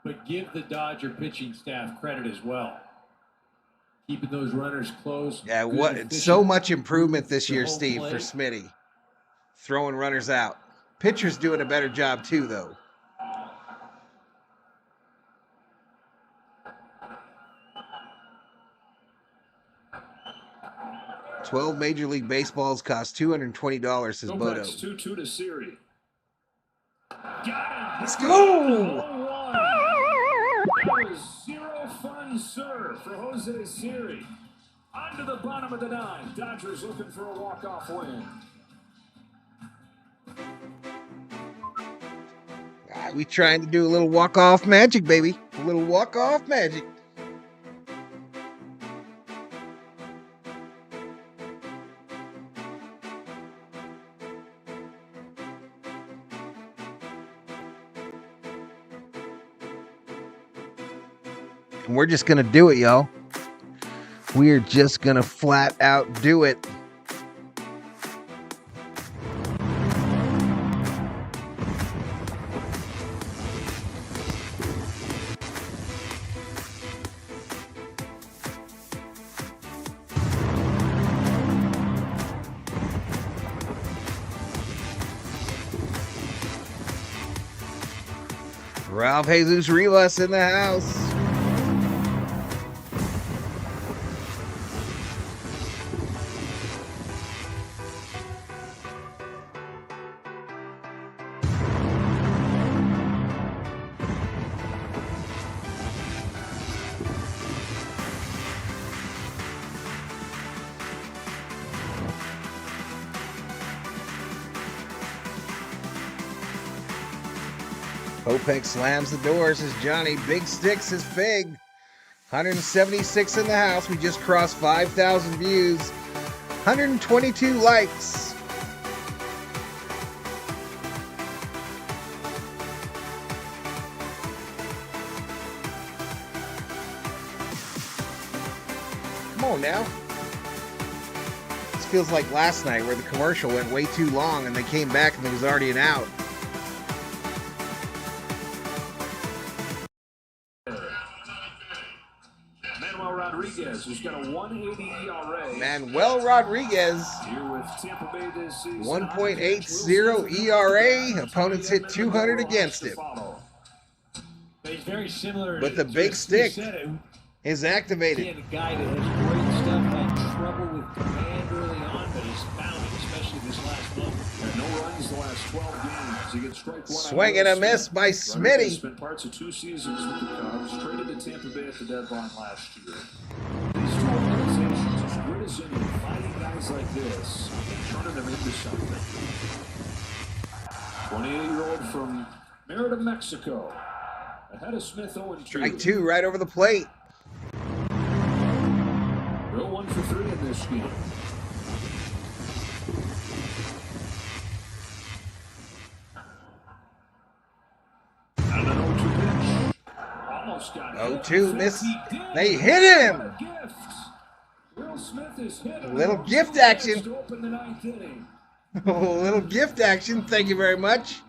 but give the Dodger pitching staff credit as well. keeping those runners close. Yeah, good, what? efficient, So much improvement this year, the whole Steve, play. for Smitty. Throwing runners out. Pitcher's doing a better job too, though. 12 Major League Baseballs cost $220, says Bodo. 2-2 to Siri. Let's go! That was zero fun serve for Jose Siri. On to the bottom of the 9. Dodgers looking for a walk-off win. We trying to do a little walk-off magic, baby. A little walk-off magic. And we're just going to do it, y'all. We're just going to flat out do it. Ralph Jesus Rivas in the house. Kopech slams the door, says Johnny. Big Sticks is Fig. 176 in the house. We just crossed 5,000 views. 122 likes. Come on now. This feels like last night where the commercial went way too long and they came back and there was already an out. Rodriguez, who's got a 180 ERA. Manuel Rodriguez, here with Tampa Bay this season. 1.80 ERA. Opponents hit 200 against him. He's very similar. But the big stick is activated. He had a guy that has great stuff, had trouble with command early on, but he's found it, especially this last month. And no runs the last 12 games. He gets strike one. Swing and a miss by Smitty. Spent parts of 2 seasons with the Cubs, traded to Tampa Bay at the deadline last year. These 2 organizations, as good as any, finding guys like this and turning them into something. 28-year-old from Merida, Mexico. Ahead of Smith 0-2. Strike 2 right over the plate. Go 1 for 3 in this game. And an 0-2 pitch. Almost got it. 0-2 miss. They hit him. Will Smith is hit. A little gift action. A little gift action. Thank you very much.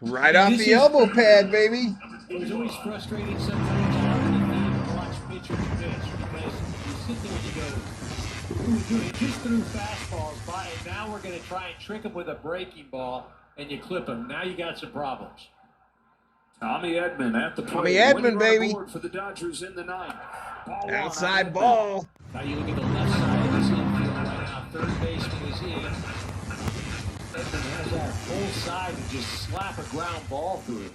Right off the elbow pad, baby. It was always frustrating sometimes out in the field to watch pitchers pitch because you sit there and you go, he just threw fastballs by, and now we're going to try and trick him with a breaking ball, and you clip him. Now you got some problems. Tommy Edman at the plate. Tommy Edman, baby. For the Dodgers in the 9th. Outside ball. Now you look at the left side of this infield right now. Third baseman is in. Edman has that full side and just slap a ground ball through it.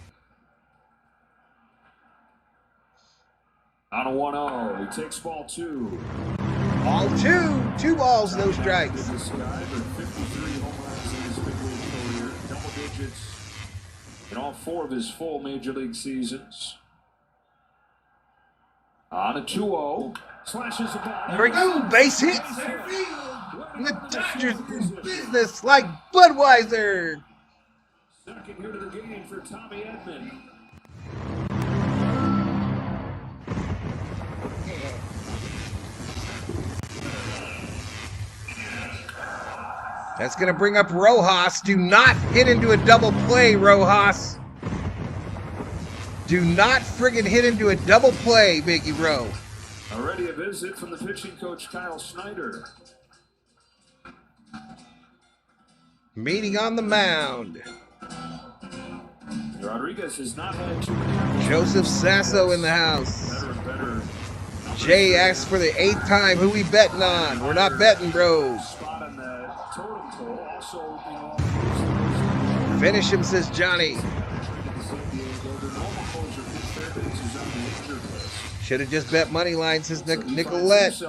On a 1-0, he takes ball 2. Ball 2. 2 balls, no strikes. This guy, 53 home runs in his big league career. Double digits in all 4 of his full major league seasons. On a 2-0, slashes the ball. There we go, base hit. The Dodgers do business like Budweiser. Second here to the game for Tommy Edman. That's going to bring up Rojas. Do not hit into a double play, Rojas. Do not friggin' hit into a double play, Biggie Rowe. Already a visit from the pitching coach, Kyle Snyder. Meeting on the mound. Rodriguez has not had too many. Joseph Sasso in the house. Jay asks for the 8th time. Who we betting on? We're not betting, bro. Finish him, says Johnny. Should have just bet money line, says Nicolette.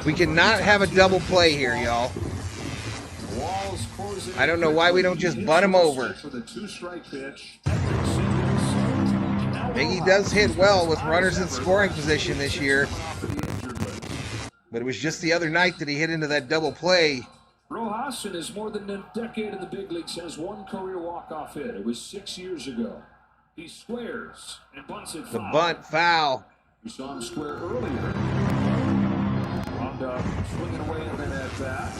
We cannot have a double play here, y'all. I don't know why we don't just butt him over. Biggie does hit well with runners in scoring position this year. But it was just the other night that he hit into that double play. Rojas, in his more than a decade in the big leagues, has one career walk-off hit. It was 6 years ago. He squares and bunts it foul. The bunt foul. We saw him square earlier. Wound up swinging away and then at bat.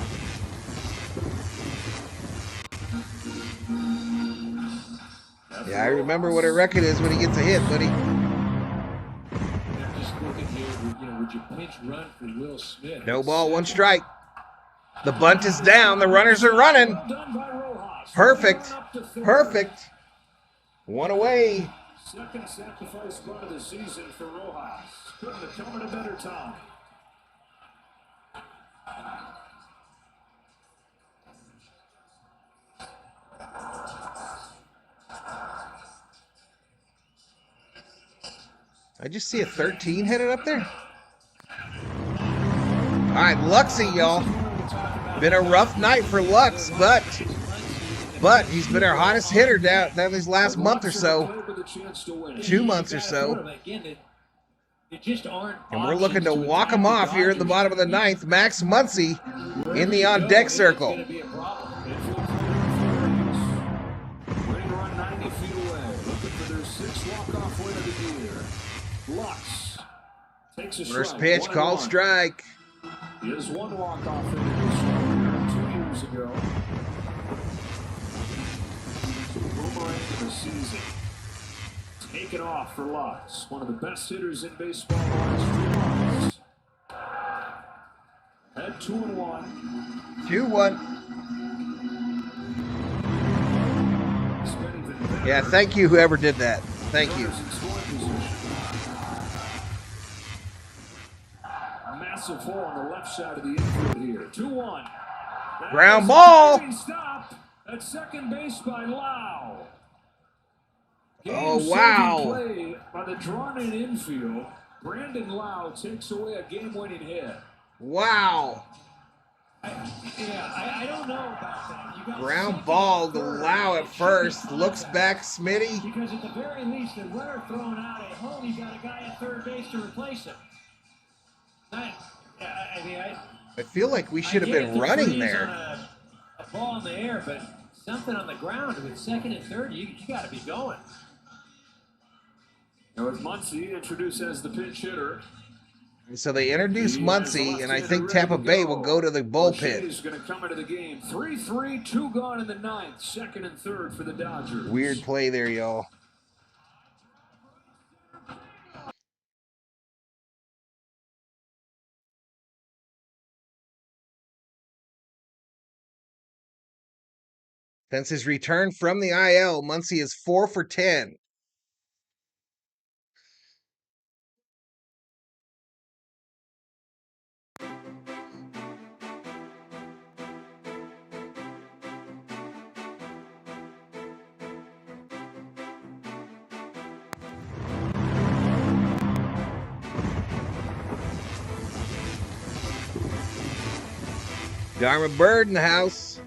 Yeah, I remember what a record is when he gets a hit, buddy. Just looking here, would you pinch run for Will Smith? No ball, 1 strike. The bunt is down. The runners are running. Perfect. Perfect. 1 away. Second sacrifice bunt of the season for Rojas. Couldn't have come at a better time. I just see a 13 headed up there. All right, Luxy, y'all. Been a rough night for Lux, but he's been our hottest hitter down these last month or so. 2 months or so. And we're looking to walk him off here at the bottom of the 9th. Max Muncy in the on-deck circle. First pitch, called strike. He has 1 walk-off hit this year, 2 years ago. Boomerang of the season. Taken off for Lux, one of the best hitters in baseball in the last 2 months. Had 2-1. 2-1. Yeah, thank you, whoever did that. Thank you. Massive hole on the left side of the infield here. 2-1. Ground ball. Stop at second base by Lau. Oh, wow. Play by the drawn-in infield. Brandon Lau takes away a game-winning hit. Wow. I don't know about that. You got ground ball to Lau at first. Looks back, Smitty. Because at the very least, the runner thrown out at home, you got a guy at third base to replace him. I feel like we should have been running there. A ball in the air, but something on the ground with second and third, you got to be going. Now with Muncy introduced as the pinch hitter. So they introduced Muncy, and I think Tampa Bay will go to the bullpen. Is going to come into the game. 3-3, 2 gone in the 9th. Second and third for the Dodgers. Weird play there, y'all. Since his return from the IL, Muncy is 4 for 10. Dharma Bird in the house.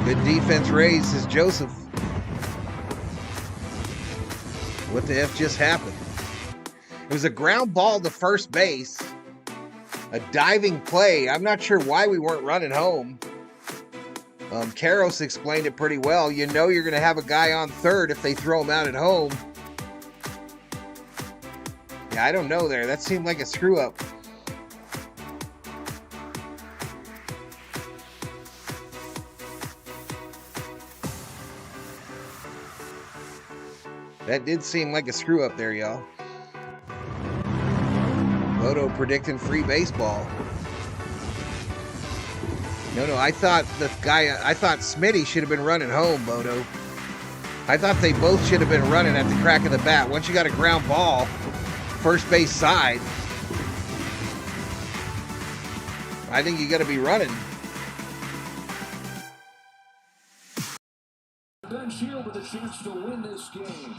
Good defense raised, says Joseph. What the F just happened? It was a ground ball to first base. A diving play. I'm not sure why we weren't running home. Karos explained it pretty well. You know you're going to have a guy on third if they throw him out at home. Yeah, I don't know there. That seemed like a screw up. That did seem like a screw up there, y'all. Bodo predicting free baseball. No, I thought Smitty should have been running home, Bodo. I thought they both should have been running at the crack of the bat. Once you got a ground ball, first base side, I think you got to be running. Ben Shield with a chance to win this game.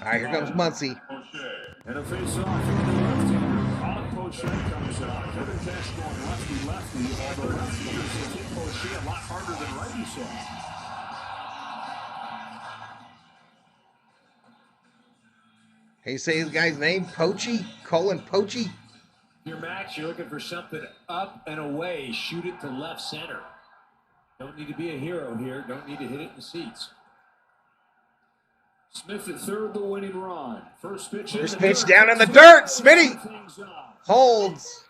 All right, here comes Muncy. And a face-off into the left-hander. Colin Poche comes out. Kevin Cash going lefty-lefty. Although left-handers have hit Poche a lot harder than righties have. Hey, say his guy's name? Poche? Colin Poche? Your Max, you're looking for something up and away. Shoot it to left center. Don't need to be a hero here. Don't need to hit it in the seats. Smith at third, the winning run. First pitch down in the dirt. Smitty holds.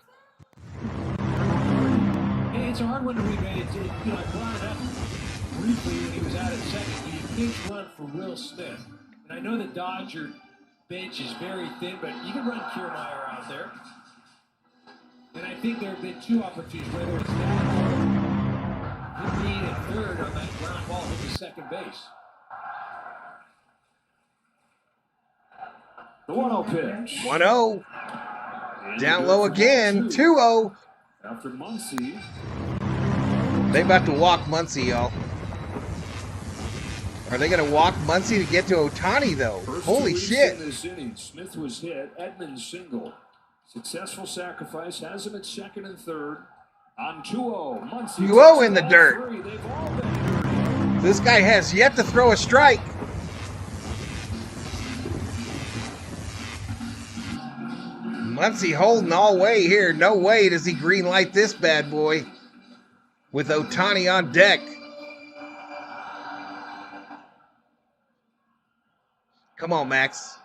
It's a hard one to read, man. I brought it up briefly when he was out at second. He pinch run for Will Smith. And I know the Dodger bench is very thin, but you can run Kiermaier out there. And I think there have been two opportunities, whether it's that or him being at third on that ground ball to second base. The 1-0 pitch. 1-0. Down low again. 2-0. After Muncy. They about to walk Muncy, y'all. Are they going to walk Muncy to get to Ohtani, though? Holy shit. In this inning, Smith was hit. Edmonds single. Successful sacrifice. Has him at second and third. On 2-0. Muncy. 2-0 in the dirt. This guy has yet to throw a strike. Muncy holding all way here. No way does he green light this bad boy with Ohtani on deck. Come on, Max.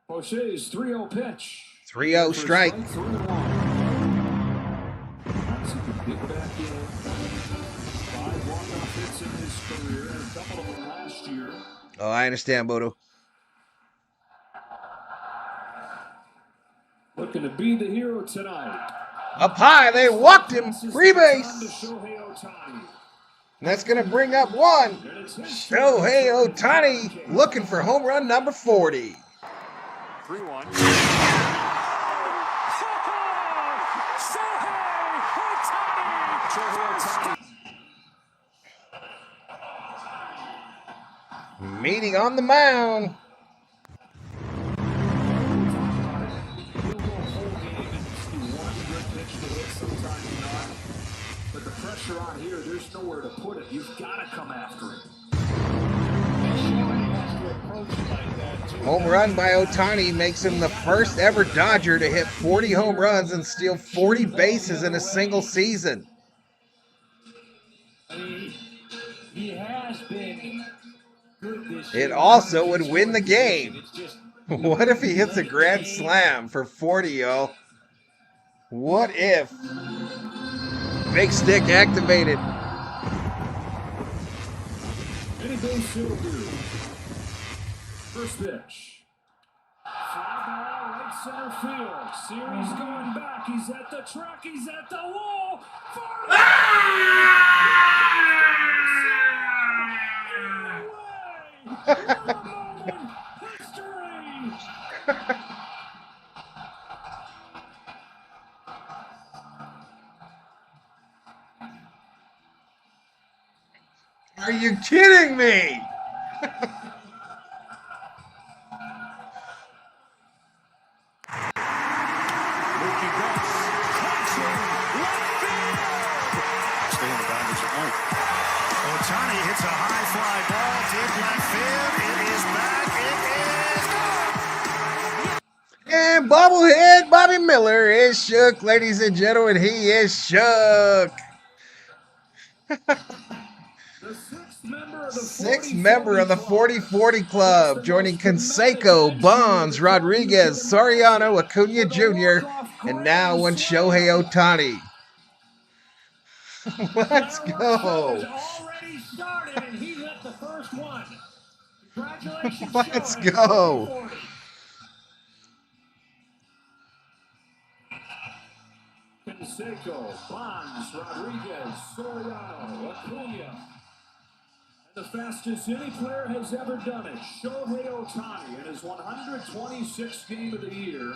Poche's 3-0 pitch. 3-0 strike. 3-1. Muncy could get back in. 5 walk-off hits in his career, and a couple of them last year. Oh, I understand, Bodo. Looking to be the hero tonight. Up high, they walked him. Free base. Shohei Ohtani. And that's going to bring up one. Shohei Ohtani looking for home run number 40. 3-1. Meeting on the mound. But the pressure on here, there's nowhere to put it. You've got to come after it. Home run by Ohtani makes him the first ever Dodger to hit 40 home runs and steal 40 bases in a single season. He has been good this It year. also would win the game. What if he hits a grand slam for 40, y'all? What if? Big stick activated. Any base will do. First pitch. Fly ball, right center field. Series going back. He's at the track. He's at the wall. Are you kidding me? Ohtani hits a high fly ball deep left field. It is back. It is gone. And bobblehead Bobby Miller is shook, ladies and gentlemen. He is shook. Sixth member of the 40-40 Club, joining Canseco, Bonds, Rodriguez, Soriano, Acuna Jr., and now one Shohei Ohtani. Let's go. Already started, and he lit the first one. Congratulations, Let's Shohei. go. 40. Canseco, Bonds, Rodriguez, Soriano, Acuna. And the fastest any player has ever done it, Shohei Ohtani, in his 126th game of the year,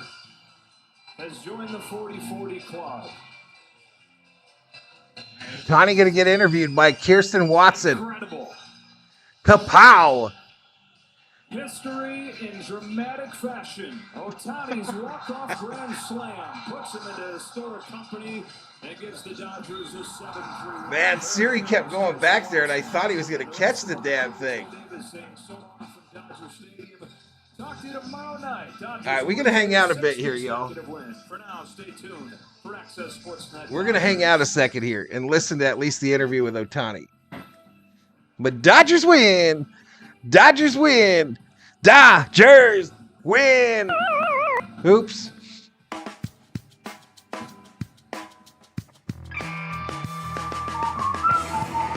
has joined the 40-40 club. Ohtani going to get interviewed by Kirsten Watson. Incredible. Kapow! History in dramatic fashion. Ohtani's walk-off grand slam puts him into historic company and gives the Dodgers a 7-3. Man, Siri kept going back there, and I thought he was going to catch the damn thing. Talk to you tomorrow night. All right, we're going to hang out a bit here, y'all. For now, stay tuned for Access Sports Net. We're going to hang out a second here and listen to at least the interview with Ohtani. But Dodgers win! Dodgers win! Dodgers win! Oops.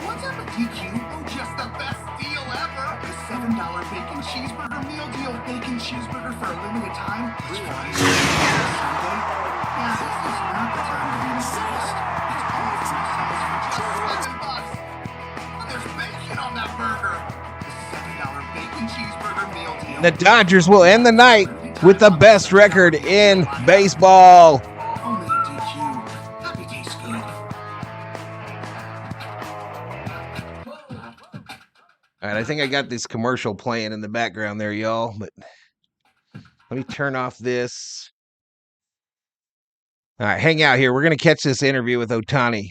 What's up with DQ? Oh, just the best deal ever! The $7 bacon cheeseburger meal deal. Bacon cheeseburger for a limited time. It's Friday, Sunday. Yeah, this is not the time to be insist. It's only $3 for just $7. There's bacon on that burger. The $7 bacon cheeseburger meal deal. The Dodgers will end the night with the best record in baseball. Only at DQ. Happy tastes good. All right, I think I got this commercial playing in the background there, y'all. But let me turn off this. All right, hang out here. We're going to catch this interview with Ohtani.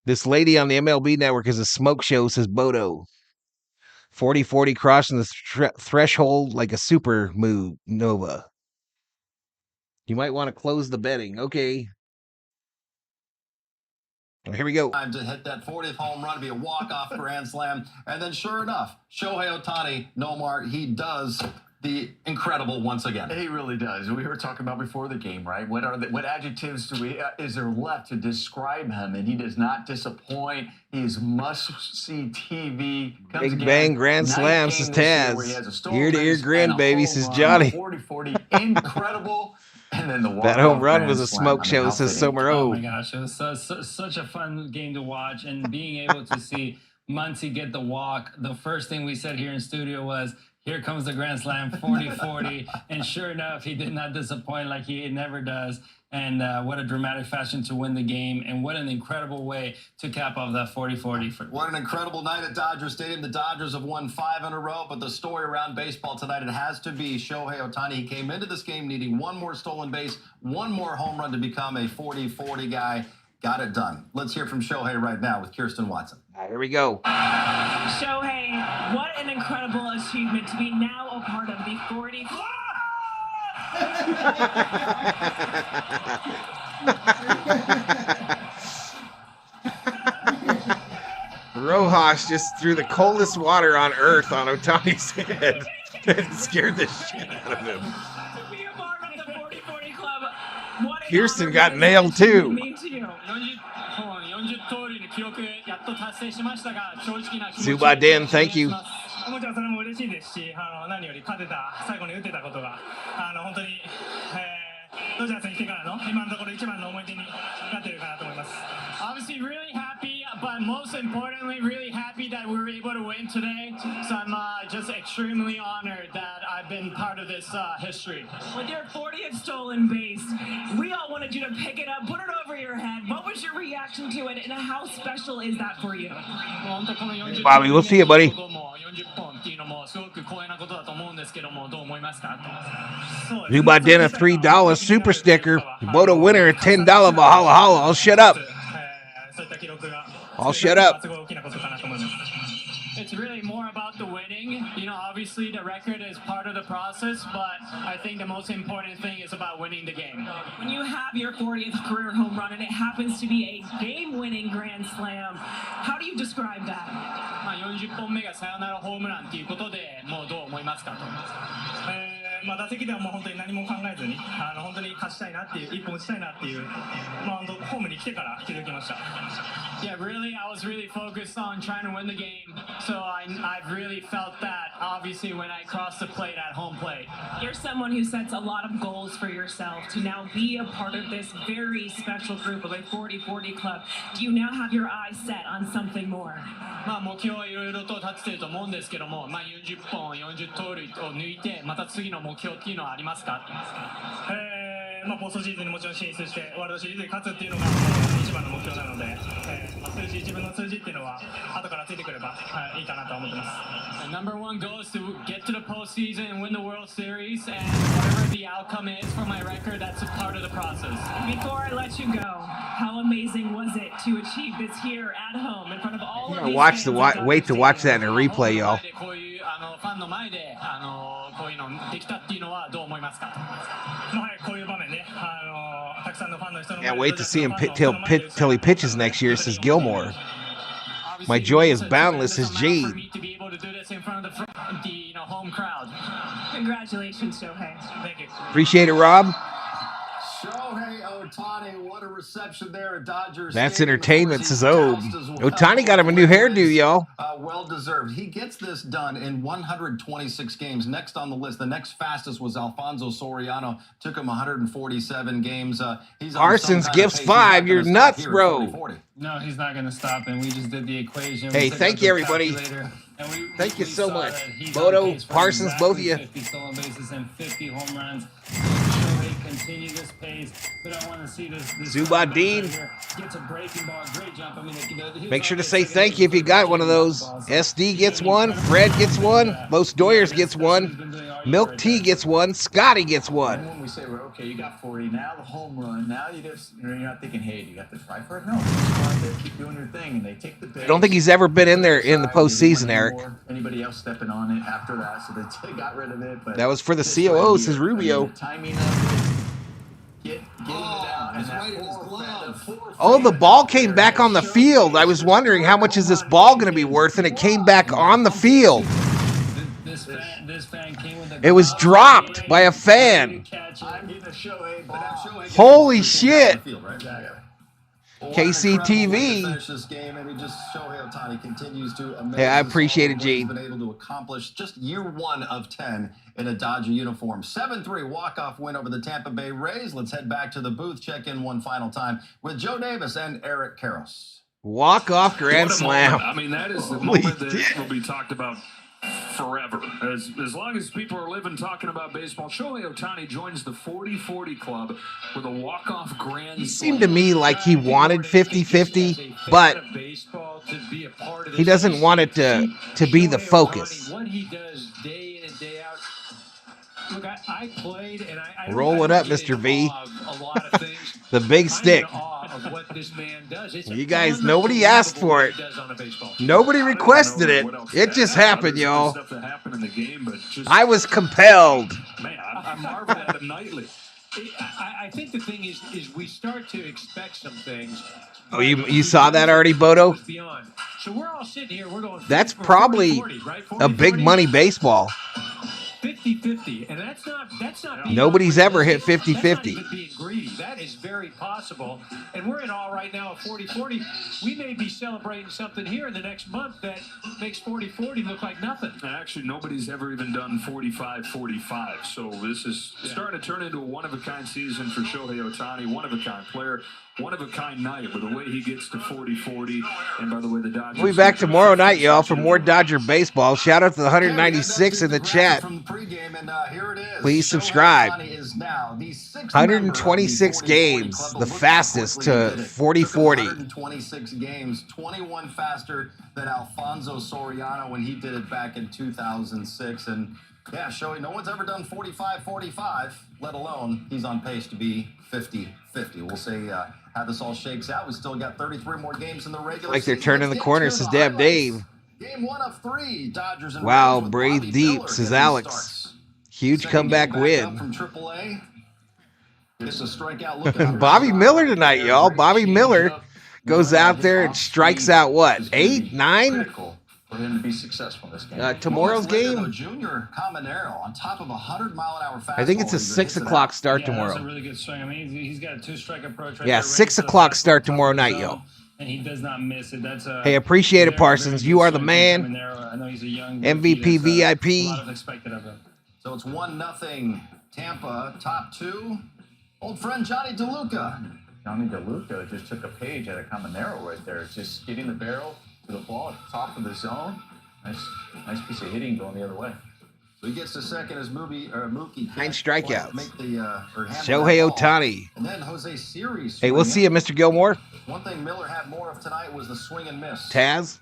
This lady on the MLB network is a smoke show, says Bodo. 40-40 crossing the threshold like a supernova. You might want to close the betting. Okay. Well, here we go. Time to hit that 40th home run to be a walk-off grand slam. And then sure enough, Shohei Ohtani, Nomar, he does the incredible once again. He really does. We were talking about before the game, right? What adjectives is there left to describe him? And he does not disappoint. He's must-see TV. Big again. Bang grand slam, says Taz. Ear-to-ear grin, baby, says Johnny. 40-40, incredible. And then the that home run was a smoke show, says Somero. Oh my gosh, it was such a fun game to watch, and being able to see Muncy get the walk. The first thing we said here in studio was, here comes the grand slam, 40-40, and sure enough, he did not disappoint like he never does. And what a dramatic fashion to win the game, and what an incredible way to cap off that 40-40. What an incredible night at Dodger Stadium. The Dodgers have won 5 in a row, but the story around baseball tonight, it has to be Shohei Ohtani. He came into this game needing one more stolen base, one more home run to become a 40-40 guy. Got it done. Let's hear from Shohei right now with Kirsten Watson. All right, here we go. Shohei, what an incredible achievement to be now a part of the 40. Rojas just threw the coldest water on earth on Ohtani's head. It scared the shit out of him. To be a part of the 40-40 club, what Kirsten got nailed too. Zubaden, thank you. もちろんそれも嬉しいですし、何より勝てた、最後に打てたことが、本当に、ドジャースに来てからの今のところ一番の思い出になっているかなと思います。Obviously, really happy, but most importantly, really happy that we were able to win today. So I'm just extremely honored that I've been part of this history. With your 40th stolen base, we all wanted you to pick it up, put it over your head. What was your reaction to it, and how special is that for you? Bobby, we'll see you, buddy. Zubaden, a $3 super sticker. Bodo winner, a $10 Valhalla. I'll shut up. I'll shut up. It's really more about the winning. You know, obviously the record is part of the process, but I think the most important thing is about winning the game. When you have your 40th career home run and it happens to be a game-winning grand slam, how do you describe that? 40本目がサヨナラホームランということで、もうどう思いますかと。まあ打席ではもう本当に何も考えずに、本当に勝ちたいなっていう、一本打ちたいなっていう、まあ本当ホームに来てから気づきました。Yeah, really, I was really focused on trying to win the game. So I've really felt that, obviously, when I crossed the plate at home plate. You're someone who sets a lot of goals for yourself to now be a part of this very special group of a 40-40 club. Do you now have your eyes set on something more? まあ目標はいろいろと立ててると思うんですけども、まあ40本、40盗塁を抜いて、また次の目標っていうのはありますか？まあポストシーズンにもちろん進出してワールドシリーズに勝つっていうのが一番の目標なので、まあ自分の数字っていうのは後からついてくればいいかなと思ってます。Number one goal is to get to the postseason and win the World Series, and whatever the outcome is for my record, that's a part of the process. Before I let you go, how amazing was it to achieve this here at home in front of all of these fans? Wait to watch that in a replay, y'all. こういうファンの前でこういうのできたっていうのはどう思いますか？はい、こういう場面でたくさんのファンの人の Can't wait to see him till he pitches next year, says Gilmore. My joy is boundless, says Gene. Congratulations, Shohei. Thank you. Appreciate it, Rob. Shohei Ohtani, what a reception there at Dodgers. That's entertainment, says Obe. Ohtani got him a new hairdo, y'all. Well deserved. He gets this done in 126 games. Next on the list, the next fastest was Alfonso Soriano. Took him 147 games. Parsons gives 5. You're nuts, bro. No, he's not going to stop, and we just did the equation. Hey, thank you, everybody. Thank you so much. Bodo, Parsons, both of you. 50 stolen bases and 50 home runs. Shohei continue this pace, but I want to see this Zubadin. Gets a breaking ball, great jump. I mean, Make sure to say thank you if you got one of those. SD gets one. Fred gets one. Los Doyers gets one. Milk Tea gets one. Scotty gets one. When we say, well, okay, you got 40, now the home run, now you're not thinking, hey, you got this right for it? No, they keep doing their thing, and they take the base. I don't think he's ever been in there in the postseason, Eric. Anybody else stepping on it after that, so they got rid of it. But that was for the COO, says Rubio. Timing of it, getting it down. And right in his glove. Oh, the ball came back on the field. I was wondering how much is this ball going to be worth, and it came back on the field. It was dropped by a fan. Holy shit. KCTV. Hey, I appreciate it, Gene. Been able to accomplish just year 1 of 10 in a Dodger uniform. 7-3 walk-off win over the Tampa Bay Rays. Let's head back to the booth, check in one final time with Joe Davis and Eric Karros. Walk-off grand slam. I mean, that is the moment that will be talked about forever. As long as people are living talking about baseball, Shohei Ohtani joins the 40-40 club with a walk-off grand slam. He seemed to me like he wanted 50-50, but he doesn't want it to be the focus. What he does day in and day out. Look, I played and I roll it up, Mr. V. A lot of things. The big stick. Of what this man does. You guys, nobody asked for it. Nobody requested it. It just happened, y'all. I was compelled. Man, I marvel at him nightly. I think the thing is we start to expect some things. Oh, you saw that already, Bodo? So we're all sitting here. We're going. That's probably 40, right? 40, a big 40? Money baseball. 50-50, and that's not. Nobody's ever hit 50-50. That's not even being greedy. That is very possible, and we're in all right now at 40-40. We may be celebrating something here in the next month that makes 40-40 look like nothing. Actually, nobody's ever even done 45-45. So this is starting to turn into a one-of-a-kind season for Shohei Ohtani, one-of-a-kind player. One-of-a-kind night with the way he gets to 40-40. And by the way, the Dodgers... We'll be back tomorrow night, y'all, for more Dodger baseball. Shout out to the 196 in the chat. Please subscribe. 126 games, the fastest to 40-40. 126 games, 21 faster than Alfonso Soriano when he did it back in 2006. And yeah, Shohei, no one's ever done 45-45, let alone he's on pace to be 50-50. We'll see how this all shakes out. We still got 33 more games in the regular like they're season. turning the corner, says Dab Dave. Game 1 of 3, Dodgers and wow, Rays breathe deep, says Alex. Huge comeback win. From AAA. It's a strikeout. Bobby Miller tonight, y'all. Bobby Miller goes out there and strikes out what? 8, 9? for him to be successful in this game. Tomorrow's game? Junior Caminero on top of a 100-mile-an-hour fastball. I think it's a 6 o'clock start tomorrow. That's a really good swing. I mean, he's got a 2-strike approach right yeah, there. 6 o'clock start tomorrow night, yo. And he does not miss it. That's a hey, appreciate it, Parsons. You are the man. I know he's a young MVP VIP. A lot of expected of him. So it's 1-0 Tampa, top 2. Old friend Johnny DeLuca. Johnny DeLuca just took a page out of Caminero right there. Just getting the barrel to the ball at the top of the zone. Nice piece of hitting going the other way. So he gets to second as Mookie. 9 strikeouts. Shohei Ohtani. And then Jose Siri. Hey, we'll see you, Mr. Gilmore. One thing Miller had more of tonight was the swing and miss. Taz.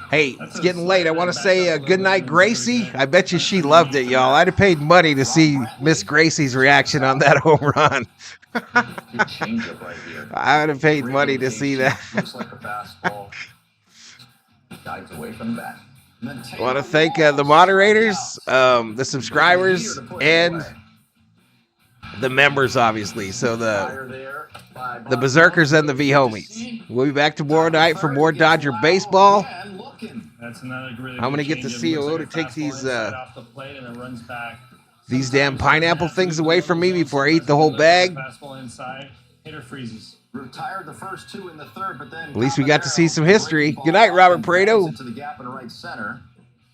Hey, it's getting late. I want to say good night, Gracie. I bet you she loved it, y'all. I'd have paid money to see Miss Gracie's reaction on that home run. Good changeup right here. I would have paid money to see that. Looks like a fastball. Dives away from the bat. I want to thank the moderators, the subscribers, and the members, obviously. So the Berserkers and the V-Homies. We'll be back tomorrow night for more Dodger baseball. That's another really I'm going to get the COO to take these off the plate and it runs back. These damn pineapple things away from me before I eat the whole bag. Fastball inside, hitter freezes. Retired the first 2 in the third, but then at least we got to see some history. Good night, Robert Pareto. To the gap in right center.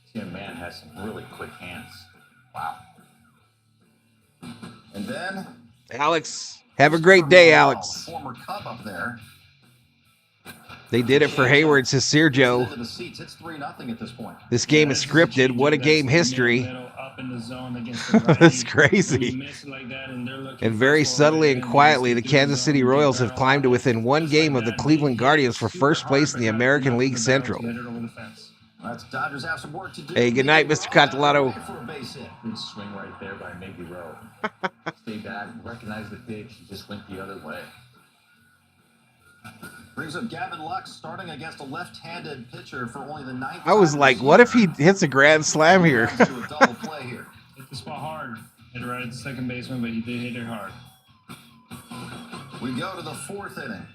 This young man has some really quick hands. Wow. And then Alex, have a great day, Alex. Former Cub up there. They did it for Hayward Joe. It's 3-0 at this point. This game is scripted. What a game history. That's crazy. And very subtly and quietly, the Kansas City Royals have climbed to within 1 game of the Cleveland Guardians for first place in the American League Central. Hey, good night, Mr. Catalano. Good swing right there by Maggie Rowe. Stay back, recognize the pitch, and just went the other way. Brings up Gavin Lux starting against a left-handed pitcher for only the 9th. I was like, what if he hits a grand slam here? Hit the spot hard. Hit it right at the second baseman, but he did hit it hard. We go to the 4th inning.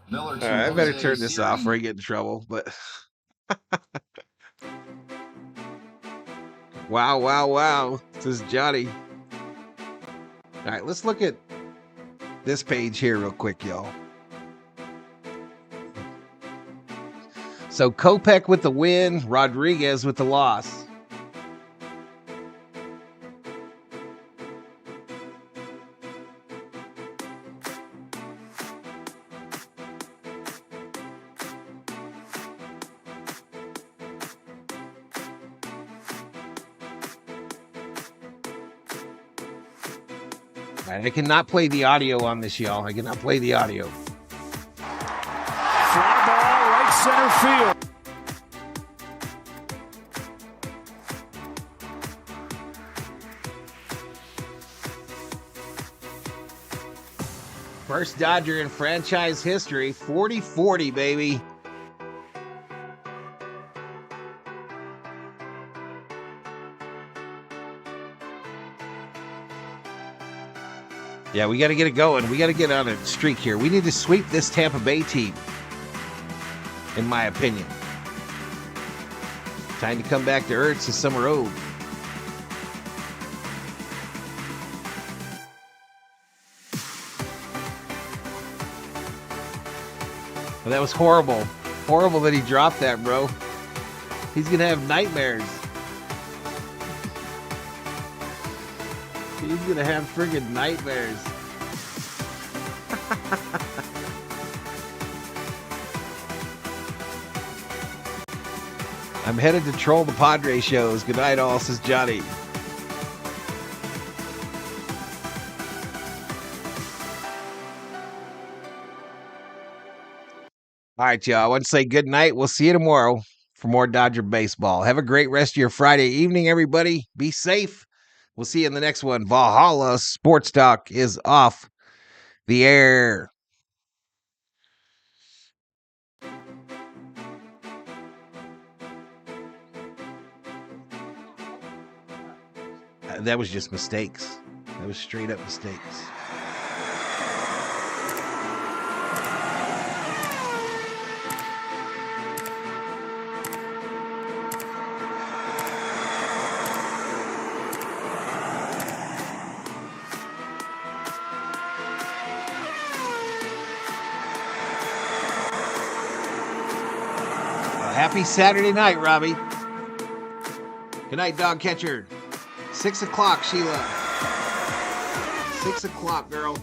Miller. All right, I better turn this off before I get in trouble. But wow. This is Johnny. All right, let's look at this page here real quick, y'all. So Kopech with the win, Rodriguez with the loss. I cannot play the audio on this, y'all. I cannot play the audio. Fly ball, right center field. First Dodger in franchise history, 40-40, baby. Yeah, we got to get it going. We got to get on a streak here. We need to sweep this Tampa Bay team, in my opinion. Time to come back to Earth to Summer Road. Well, that was horrible. Horrible that he dropped that, bro. He's going to have nightmares. He's going to have friggin' nightmares. I'm headed to troll the Padre shows. Good night, all, says Johnny. All right, y'all. I want to say good night. We'll see you tomorrow for more Dodger baseball. Have a great rest of your Friday evening, everybody. Be safe. We'll see you in the next one. Valhalla Sports Talk is off the air. That was just mistakes. That was straight up mistakes. Happy Saturday night, Robbie. Good night, dog catcher. 6 o'clock, Sheila. 6 o'clock, girl.